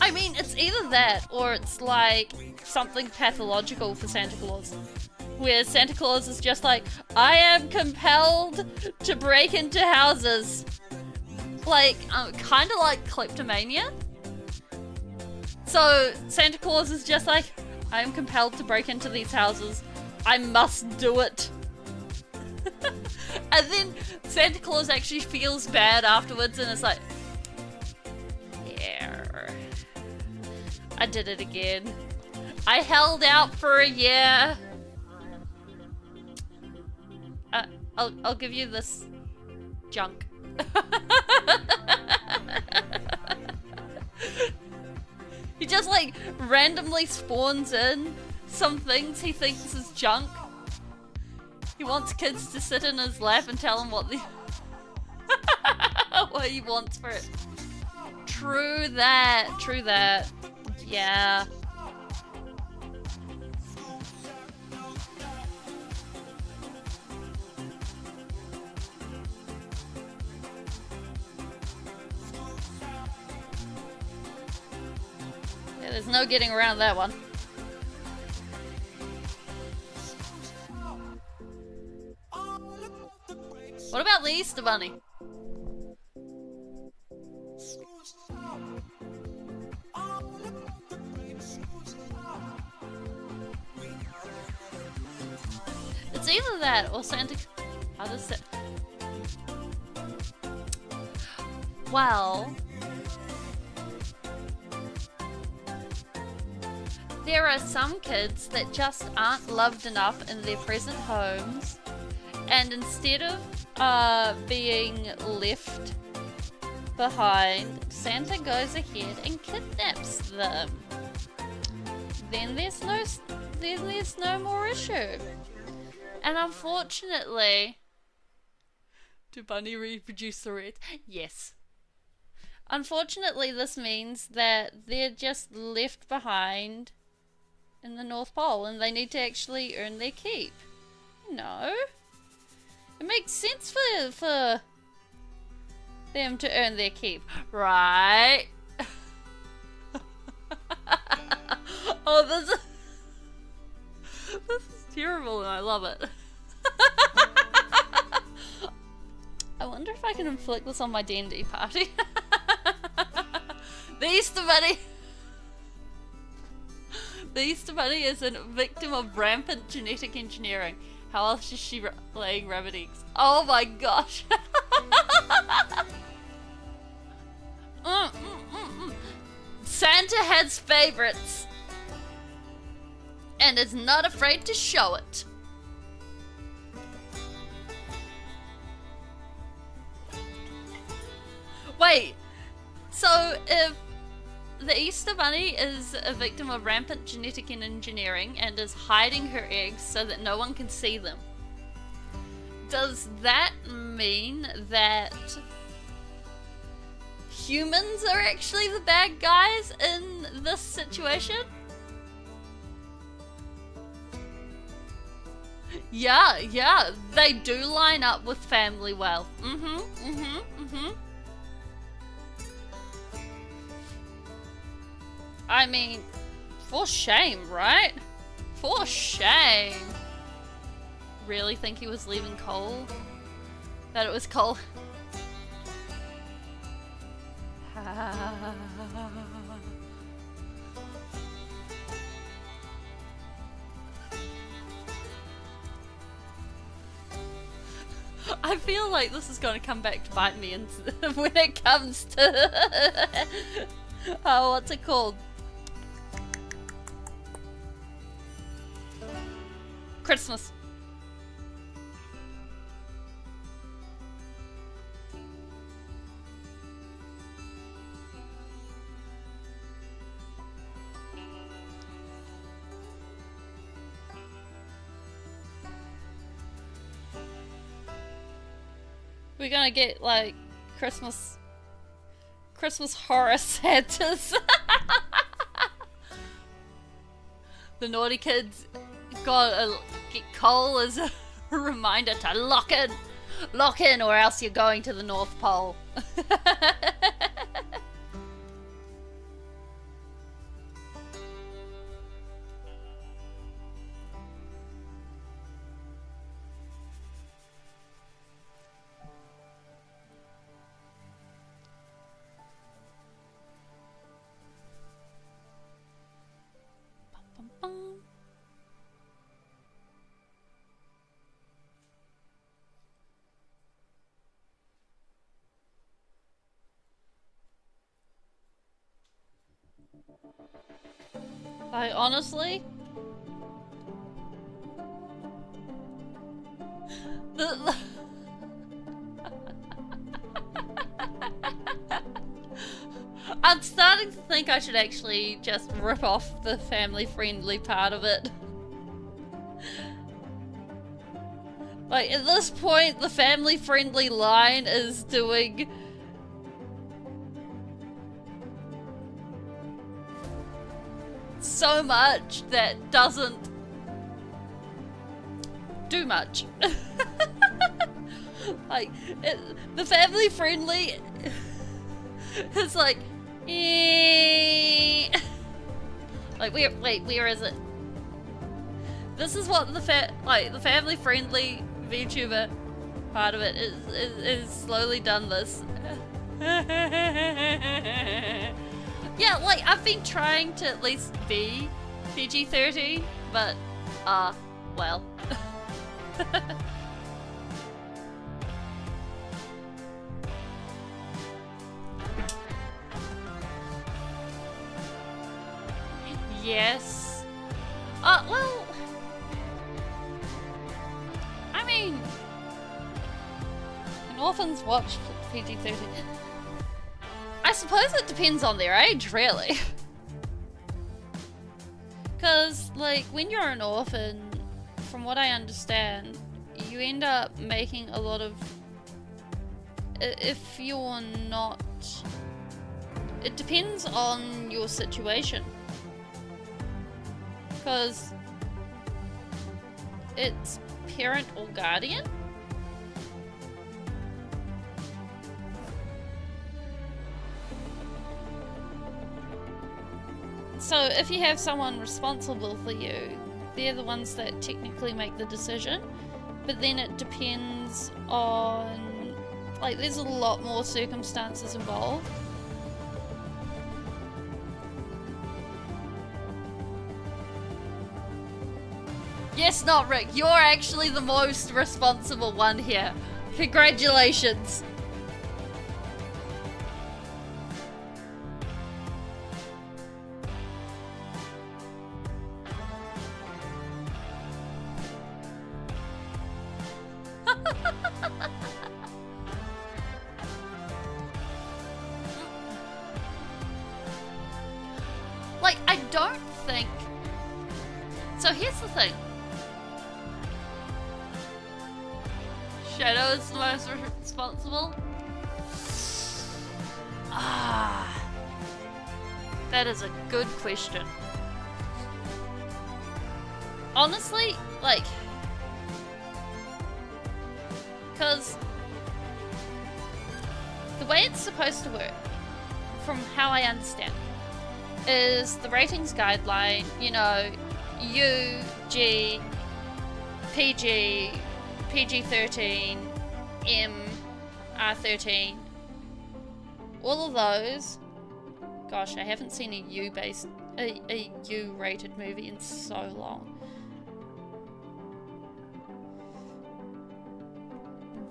I mean, it's either that or it's like something pathological for Santa Claus. Where Santa Claus is just like, I am compelled to break into houses. Like, kind of like kleptomania. So, Santa Claus is just like, I am compelled to break into these houses. I must do it. And then Santa Claus actually feels bad afterwards and it's like, yeah, I did it again. I held out for a year. I'll give you this junk. He just like randomly spawns in some things he thinks is junk. He wants kids to sit in his lap and tell him what the what he wants for it. True that. True that. Yeah. There's no getting around that one. What about the Easter Bunny? It's either that or Santa... How does it... Well... There are some kids that just aren't loved enough in their present homes, and instead of being left behind, Santa goes ahead and kidnaps them. Then there's no more issue. And unfortunately, do Bunny reproduce the red? Yes. Unfortunately, this means that they're just left behind in the North Pole and they need to actually earn their keep. No. It makes sense for them to earn their keep, right? Oh, this is terrible and I love it. I wonder if I can inflict this on my D&D party. The Easter Bunny! The Easter Bunny is a victim of rampant genetic engineering. How else is she laying rabbit eggs? Oh my gosh! Santa has favorites and is not afraid to show it. Wait, so if the Easter Bunny is a victim of rampant genetic engineering and is hiding her eggs so that no one can see them, does that mean that humans are actually the bad guys in this situation? Yeah, they do line up with family wealth. I mean, for shame, right? For shame. Really think he was leaving coal? That it was coal? I feel like this is going to come back to bite me when it comes to oh, what's it called? Christmas. We're gonna get like Christmas horror Santas. The naughty kids gotta get coal as a reminder to lock in, or else you're going to the North Pole. Like, honestly, I'm starting to think I should actually just rip off the family-friendly part of it. Like, at this point, the family-friendly line is doing so much that doesn't do much. Like, the family friendly is like, like, where is it? This is what the family friendly VTuber part of it is slowly done this. Yeah, like, I've been trying to at least be PG-13, but, well. Yes. Well, I mean, can orphans watch PG-13? I suppose it depends on their age, really. Because, like, when you're an orphan, from what I understand, you end up making a lot of... If you're not... It depends on your situation. Because it's parent or guardian. So if you have someone responsible for you, they're the ones that technically make the decision, but then it depends on, like, there's a lot more circumstances involved. Yes, not Rick, you're actually the most responsible one here. Congratulations. Like, I don't think... So here's the thing. Shadow is the most responsible. Ah, that is a good question. Honestly, like, because the way it's supposed to work, from how I understand, is the ratings guideline, you know, U, G, PG, PG-13, M, R13, all of those. Gosh, I haven't seen a U-rated movie in so long.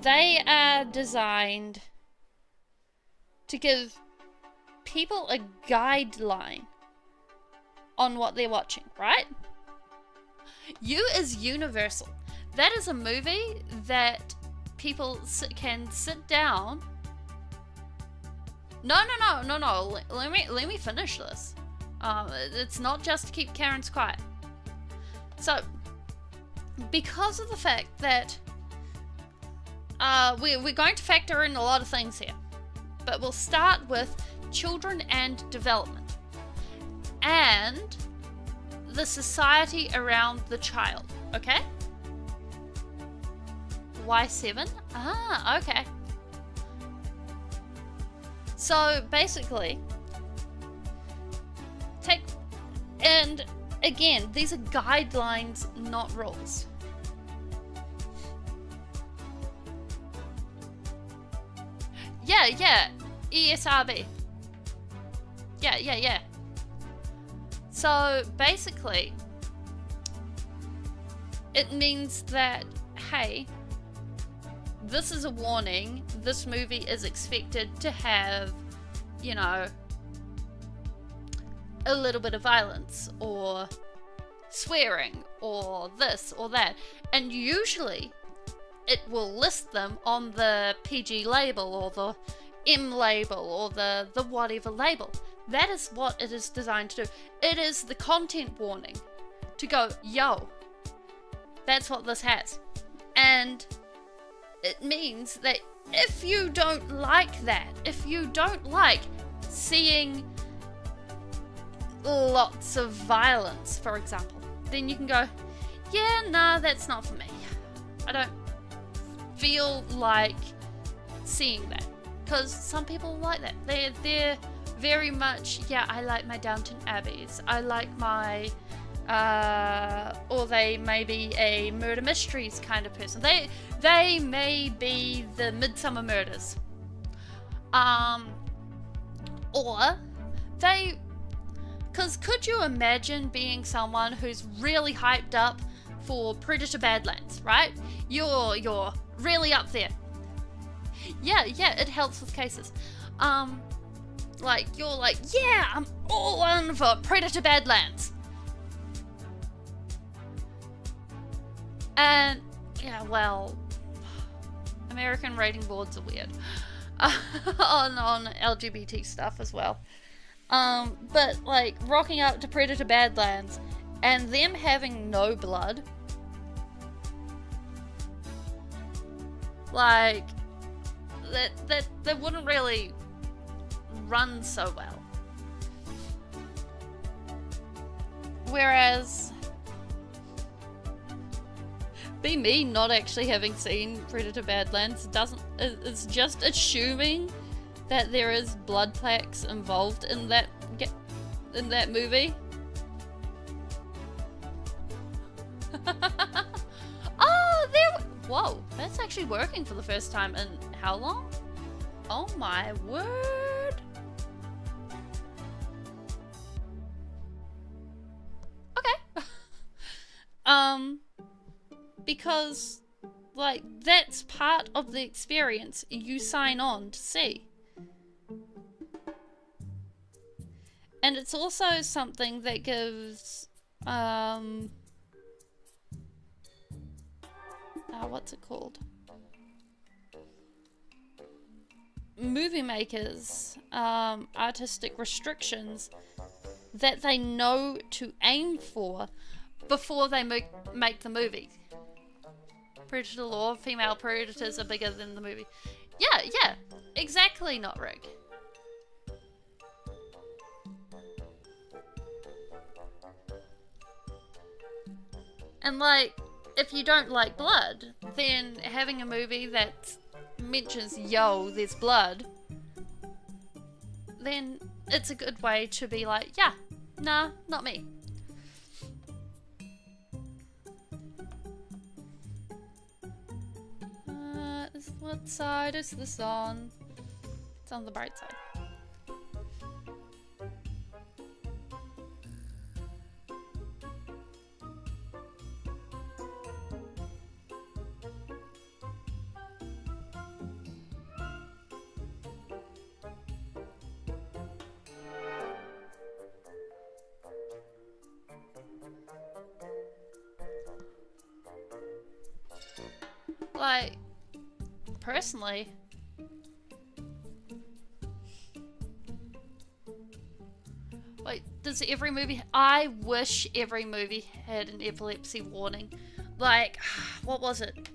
They are designed to give people a guideline on what they're watching, right? U is universal. That is a movie that people can sit down. No. Let me finish this. It's not just to keep Karen's quiet. So, because of the fact that we're going to factor in a lot of things here, but we'll start with children and development and the society around the child, okay? Why 7? Ah, okay. So basically, and again, these are guidelines, not rules. Yeah, ESRB. Yeah. So basically, it means that, hey, this is a warning. This movie is expected to have, you know, a little bit of violence or swearing or this or that. And usually it will list them on the PG label or the M label or the whatever label. That is what it is designed to do. It is the content warning to go, yo, that's what this has. And it means that if you don't like that, if you don't like seeing lots of violence, for example, then you can go, yeah, nah, that's not for me. I don't feel like seeing that. Because some people like that. They're very much, yeah, I like my Downton Abbeys. I like my, or they may be a murder mysteries kind of person. They may be the Midsummer Murders. Or they, because could you imagine being someone who's really hyped up for Predator Badlands, right? You're really up there. Yeah, it helps with cases. Like, you're like, yeah, I'm all on for Predator Badlands. And, yeah, well, American rating boards are weird. On LGBT stuff as well. But, like, rocking up to Predator Badlands and them having no blood. Like, that wouldn't really run so well. Whereas, be me not actually having seen Predator Badlands it's just assuming that there is blood plaques involved in that movie. Whoa, that's actually working for the first time in how long? Oh my word. Okay. Because, like, that's part of the experience you sign on to see. And it's also something that gives, what's it called? Movie makers, artistic restrictions that they know to aim for before they make the movie. Predator law, female predators are bigger than the movie. Yeah, exactly, not Rick. And like, if you don't like blood, then having a movie that mentions, yo, there's blood, then it's a good way to be like, yeah, nah, not me. What side is this on? It's on the bright side. Like, personally, like, does every movie... I wish every movie had an epilepsy warning. Like, what was it?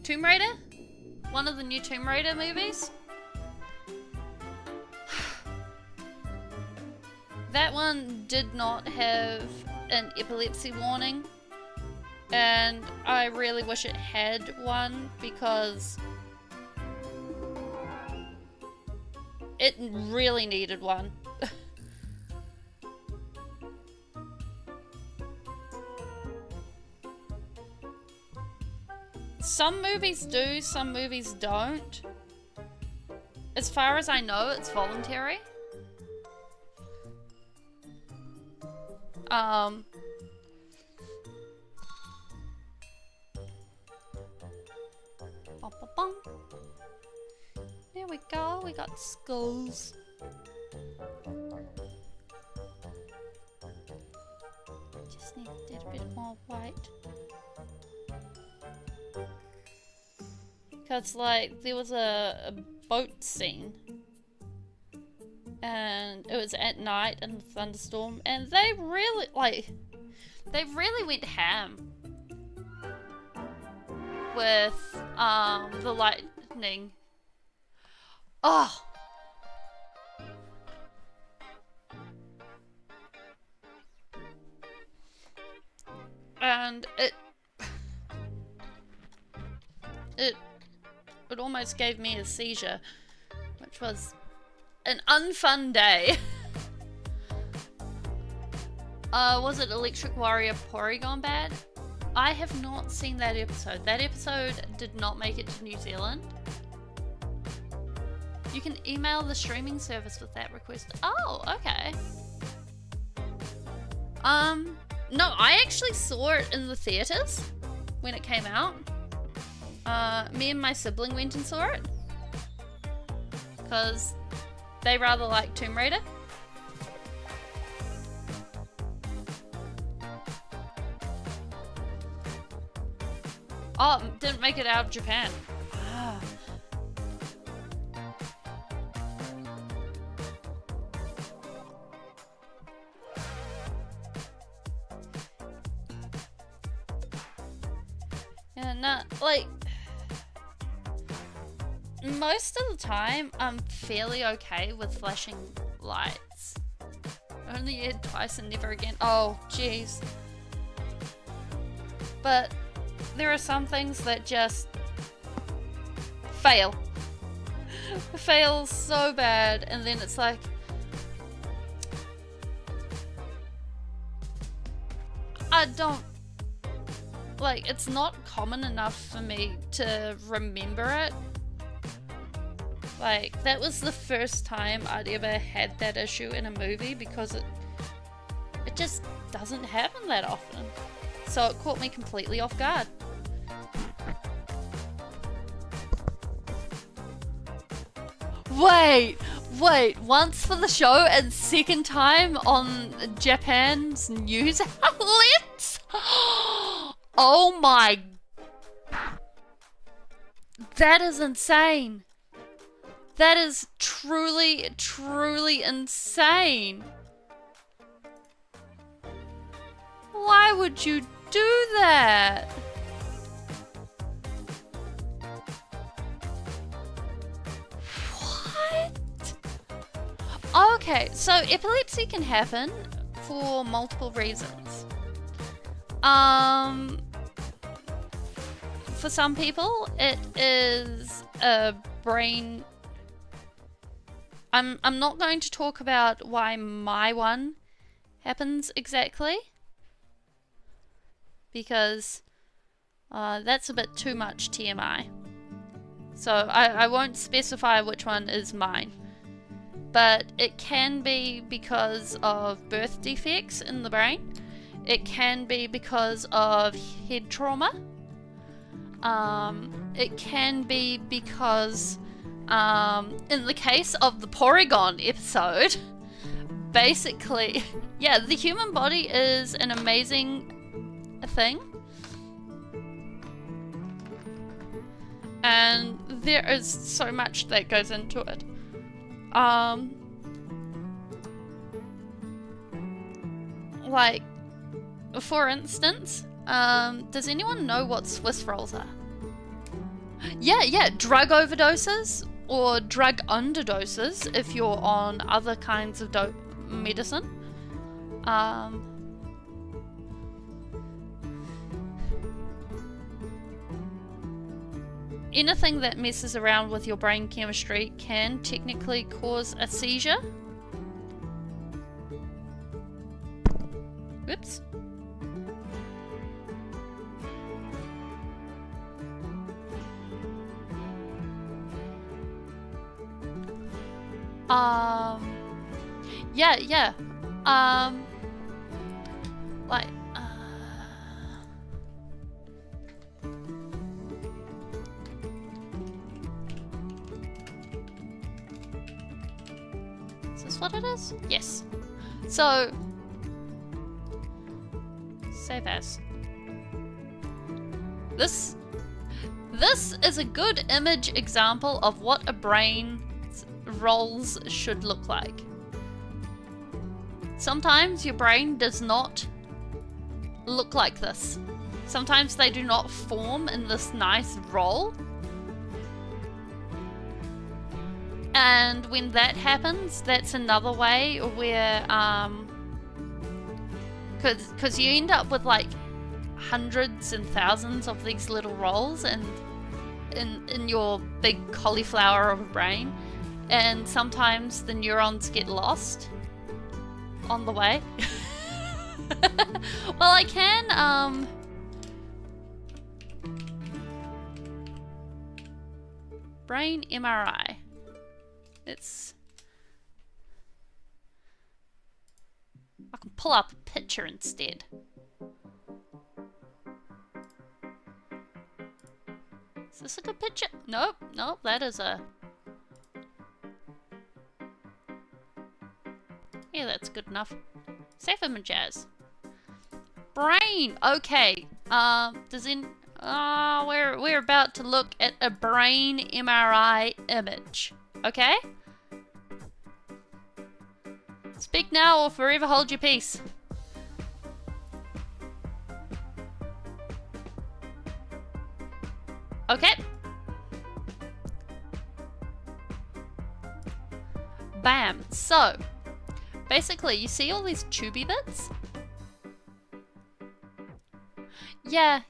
Tomb Raider? One of the new Tomb Raider movies? That one did not have an epilepsy warning. And I really wish it had one, because it really needed one. Some movies do, some movies don't. As far as I know, it's voluntary. There we go, we got skulls. Just need to get a bit more white. Cause like, there was a boat scene. And it was at night in a thunderstorm, and they really went ham with the lightning. Oh, and it almost gave me a seizure, which was an unfun day. Was it Electric Warrior Porygon Bad? I have not seen that episode. That episode did not make it to New Zealand. You can email the streaming service with that request. Oh, okay. No, I actually saw it in the theaters when it came out. Me and my sibling went and saw it, because they rather like Tomb Raider. Oh, didn't make it out of Japan. Ah. Yeah, nah, like, most of the time, I'm fairly okay with flashing lights. Only Ed twice and never again. Oh, jeez. But there are some things that just fail. Fail so bad, and then it's like, I don't, like, it's not common enough for me to remember it. Like, that was the first time I'd ever had that issue in a movie, because it just doesn't happen that often. So it caught me completely off guard. Wait, once for the show and second time on Japan's news outlets? Oh my... That is insane. That is truly, truly insane. Why would you do that? What? Okay, so epilepsy can happen for multiple reasons. For some people, it is a brain. I'm not going to talk about why my one happens exactly, because that's a bit too much TMI. So I won't specify which one is mine. But it can be because of birth defects in the brain. It can be because of head trauma. It can be because, in the case of the Porygon episode, basically, yeah, the human body is an amazing thing. And there is so much that goes into it. Like, for instance, does anyone know what Swiss rolls are? Yeah, drug overdoses or drug underdoses if you're on other kinds of medicine. Anything that messes around with your brain chemistry can technically cause a seizure. Whoops. Yeah. Like, is this what it is? Yes. So, save as. This is a good image example of what a brain's rolls should look like. Sometimes your brain does not look like this. Sometimes they do not form in this nice roll. And when that happens, that's another way where, because you end up with like hundreds and thousands of these little rolls and in your big cauliflower of a brain, and sometimes the neurons get lost on the way. Well, I can brain MRI. I can pull up a picture instead. Is this a good picture? Nope, that is a... Yeah, that's good enough. Save image as. Brain! Okay. We're about to look at a brain MRI image. Okay? Speak now or forever hold your peace. Okay. Bam. So, basically, you see all these tubey bits? Yeah,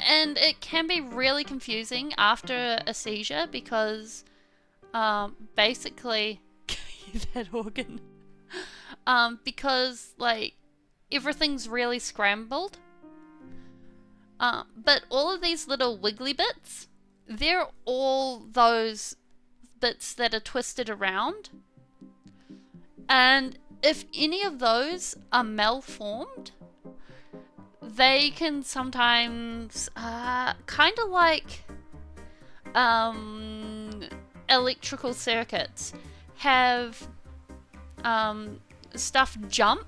and it can be really confusing after a seizure because, basically, that organ, because, like, everything's really scrambled. But all of these little wiggly bits, they're all those bits that are twisted around. And if any of those are malformed, they can sometimes, kind of like electrical circuits, have stuff jump,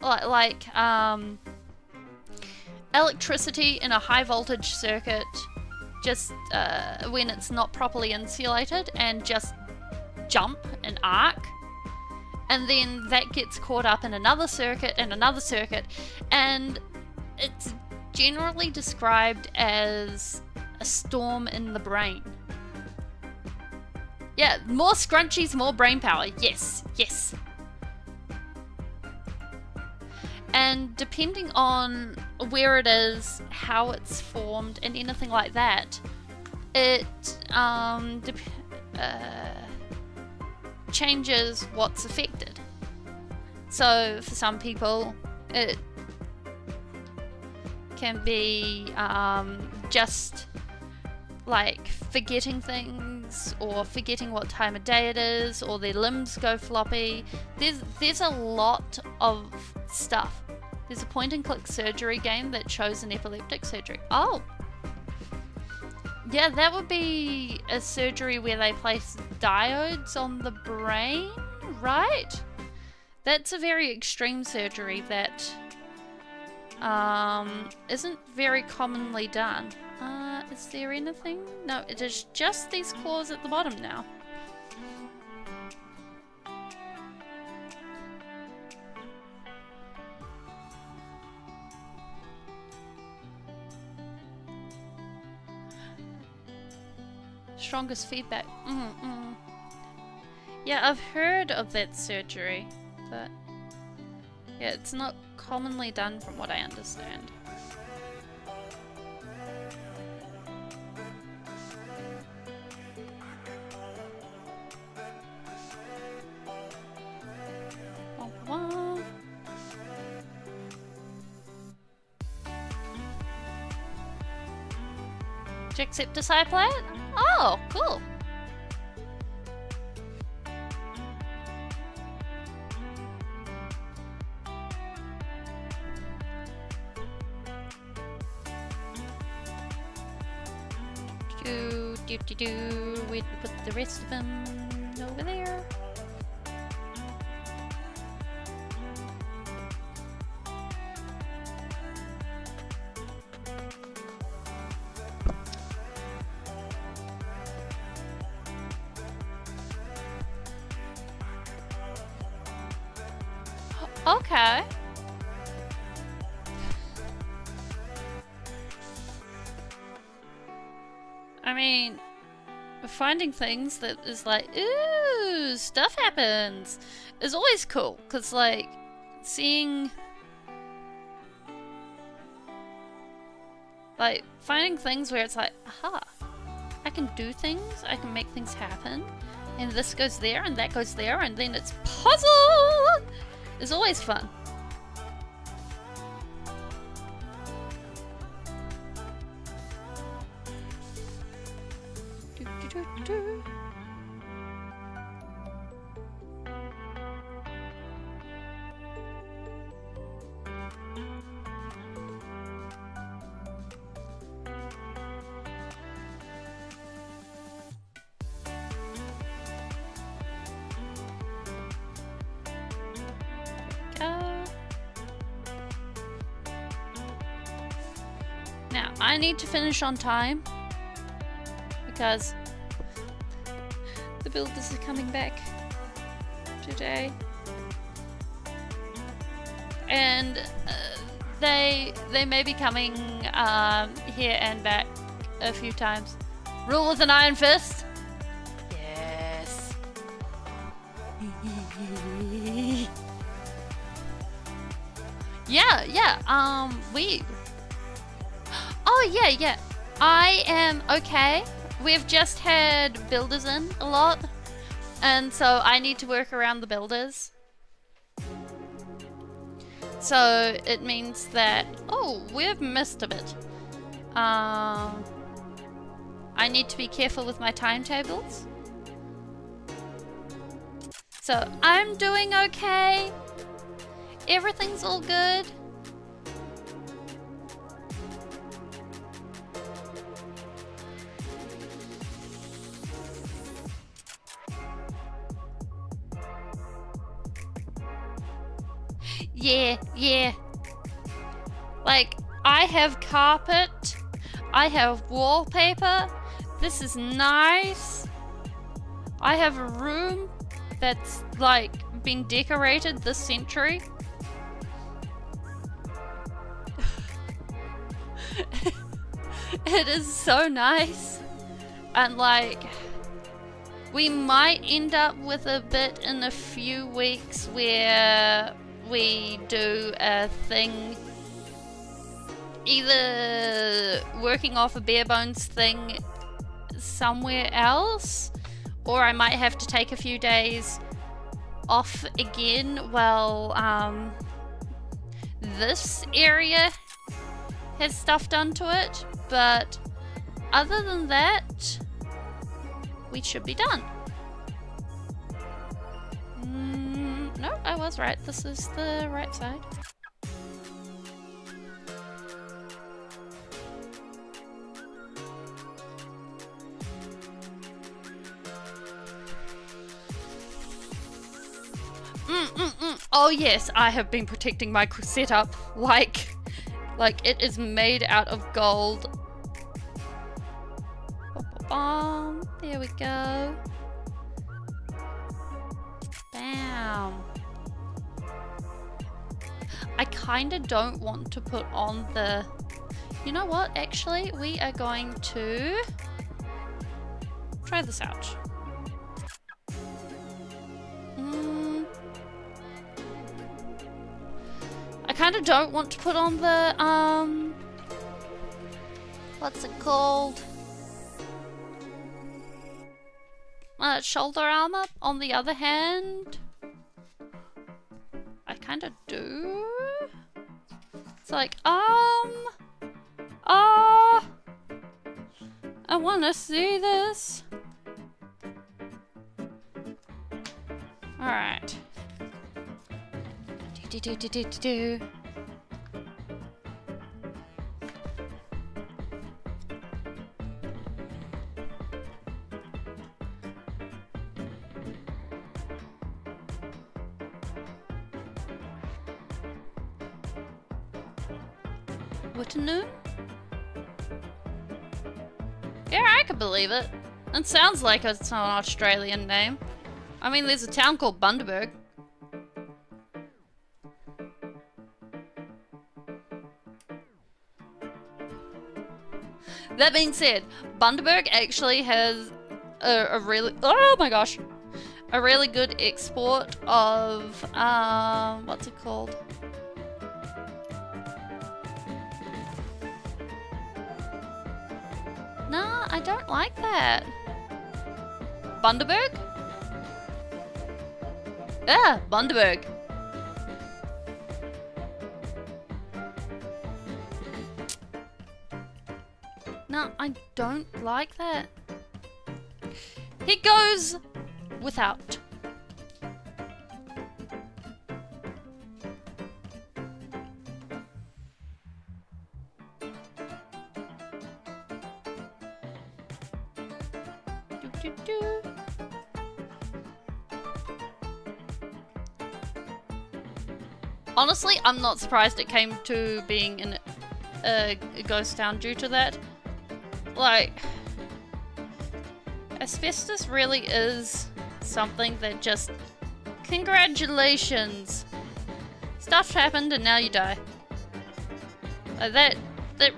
like electricity in a high voltage circuit just when it's not properly insulated and just jump and arc, and then that gets caught up in another circuit and another circuit, and it's generally described as a storm in the brain. Yeah, more scrunchies, more brain power. Yes. And depending on where it is, how it's formed, and anything like that, it changes what's affected. So for some people, it can be just like forgetting things, or forgetting what time of day it is, or their limbs go floppy. There's a lot of stuff. There's a point and click surgery game that shows an epileptic surgery. Oh! Yeah, that would be a surgery where they place diodes on the brain, right? That's a very extreme surgery that isn't very commonly done. Is there anything? No, it is just these claws at the bottom now. Strongest feedback. Yeah, I've heard of that surgery, but yeah, it's not commonly done from what I understand. Do you accept a side play it? Oh, cool. We'd put the rest of them over there. Okay. I mean, finding things that is like, ooh, stuff happens is always cool, because like seeing, like finding things where it's like, aha, I can do things, I can make things happen, and this goes there and that goes there, and then it's puzzle is always fun. Now, I need to finish on time because the builders are coming back today, and they may be coming here and back a few times. Rule with an iron fist. Yes. Yeah. Oh, yeah. I am okay. We've just had builders in a lot, and so I need to work around the builders. So it means that, oh, we've missed a bit. I need to be careful with my timetables. So I'm doing okay. Everything's all good. Yeah. Like, I have carpet, I have wallpaper, this is nice. I have a room that's, like, been decorated this century. It is so nice. And, like, we might end up with a bit in a few weeks where we do a thing, either working off a bare bones thing somewhere else, or I might have to take a few days off again while this area has stuff done to it. But other than that, we should be done. No, I was right. This is the right side. Oh yes, I have been protecting my setup like it is made out of gold. There we go. Bam. I kinda don't want to put on the... You know what? Actually, we are going to try this out. I kinda don't want to put on the, what's it called? Shoulder armor. On the other hand, I kinda do. It's like, I wanna see this. Alright. Do. Waterloo? Yeah, I could believe it. It sounds like it's an Australian name. I mean, there's a town called Bundaberg. That being said, Bundaberg actually has a really... Oh my gosh! A really good export of... what's it called? Nah, I don't like that. Bundaberg? Yeah, Bundaberg. No, I don't like that. It goes without. Do. Honestly, I'm not surprised it came to being in a ghost town due to that. Like, asbestos really is something that just... Congratulations! Stuff happened and now you die. That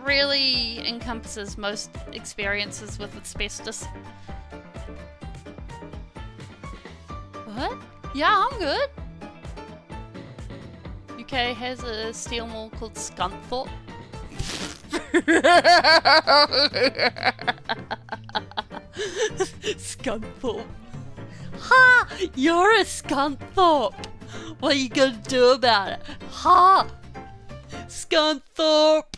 really encompasses most experiences with asbestos. What? Yeah, I'm good. UK has a steel mill called Scunthorpe. Scunthorpe. Ha! You're a Scunthorpe. What are you gonna do about it? Ha! Scunthorpe.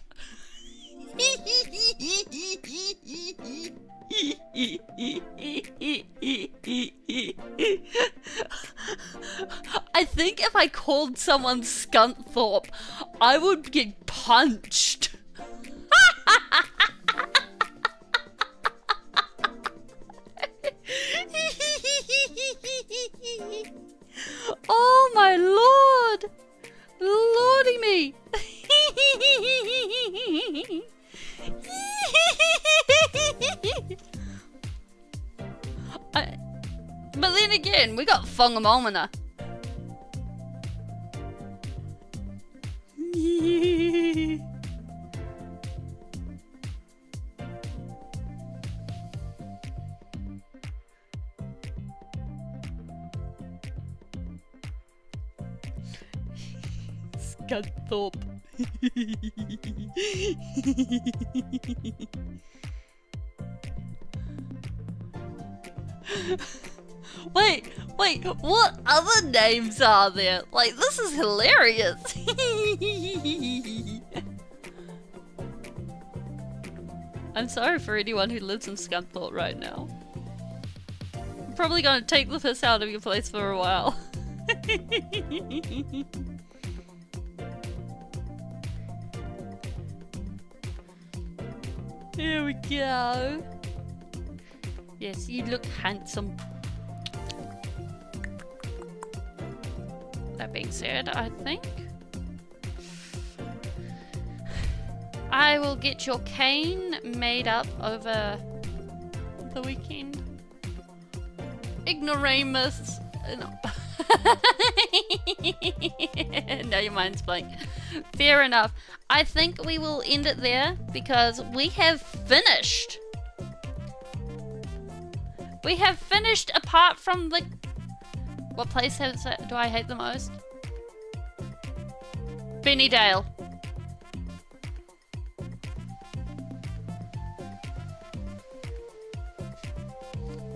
I think if I called someone Scunthorpe, I would get punched. Oh my lord! Lordy me! But then again, we got Fungamomina. Scunthorpe. Wait, what other names are there? Like, this is hilarious. I'm sorry for anyone who lives in Scunthorpe right now. I'm probably gonna take the piss out of your place for a while. Here we go. Yes, you look handsome. That being said, I think I will get your cane made up over the weekend. Ignoramus. No. No, your mind's blank. Fair enough. I think we will end it there because we have finished. We have finished apart from the... What place do I hate the most? Bennydale.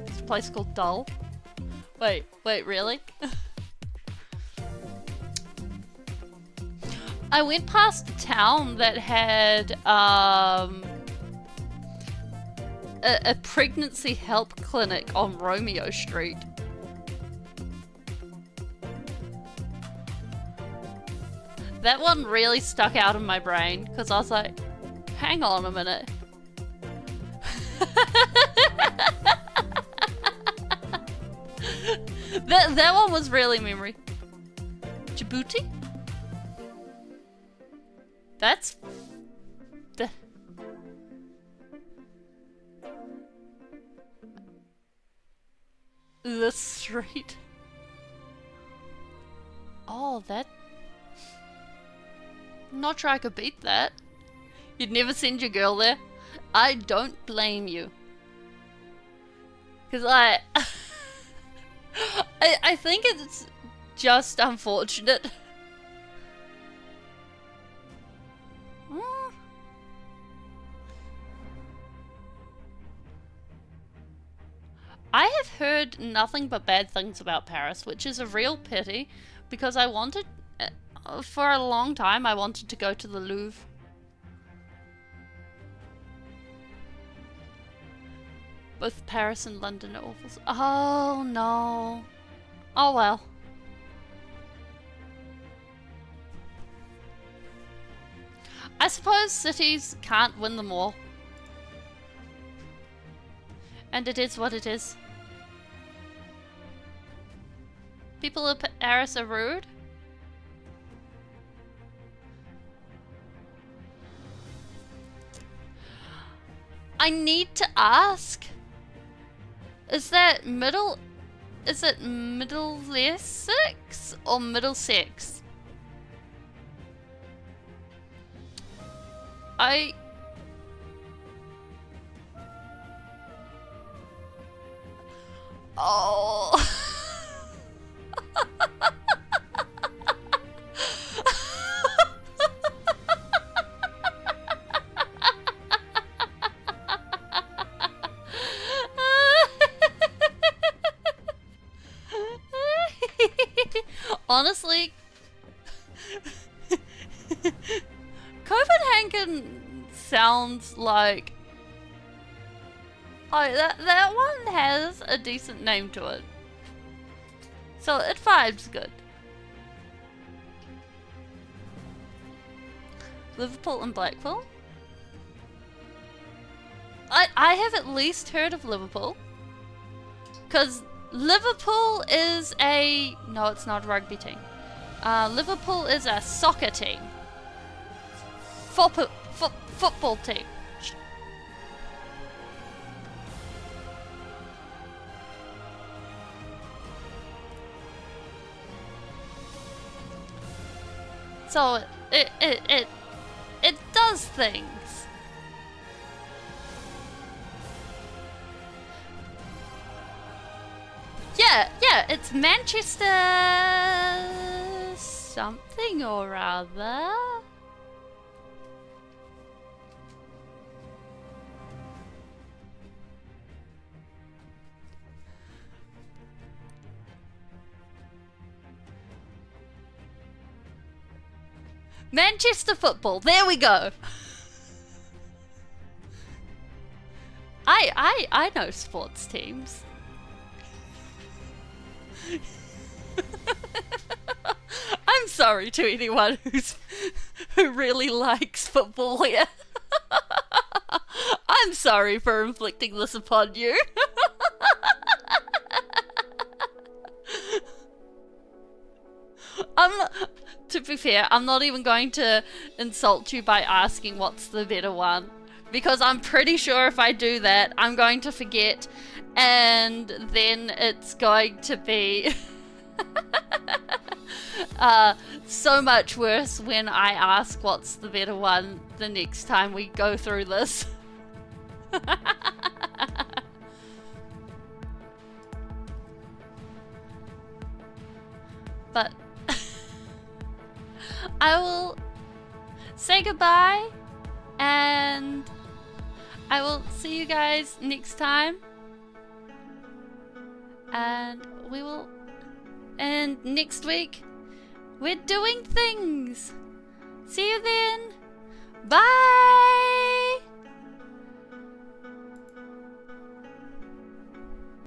It's a place called Dull. Wait, really? I went past a town that had a pregnancy help clinic on Romeo Street. That one really stuck out in my brain because I was like, hang on a minute. That one was really memory. Djibouti? That's... The street. Oh, that... I'm not sure I could beat that. You'd never send your girl there? I don't blame you. Because I think it's just unfortunate. I have heard nothing but bad things about Paris, which is a real pity because I wanted, for a long time, I wanted to go to the Louvre. Both Paris and London are awful. Oh no. Oh well. I suppose cities can't win them all. And it is what it is. People of Paris are rude. I need to ask. Is it Middlesex or Middlesex? Oh. Honestly, Copenhagen sounds like... Oh, that one has a decent name to it. So it vibes good. Liverpool and Blackpool? I have at least heard of Liverpool. Because Liverpool is a... No, it's not a rugby team. Liverpool is a soccer team. Football team. So it does things. Yeah, it's Manchester something or other. Manchester football, there we go. I know sports teams. I'm sorry to anyone who really likes football here. I'm sorry for inflicting this upon you. To be fair, I'm not even going to insult you by asking what's the better one, because I'm pretty sure if I do that, I'm going to forget, and then it's going to be so much worse when I ask what's the better one the next time we go through this. But I will say goodbye, and I will see you guys next time. And next week, we're doing things. See you then. Bye!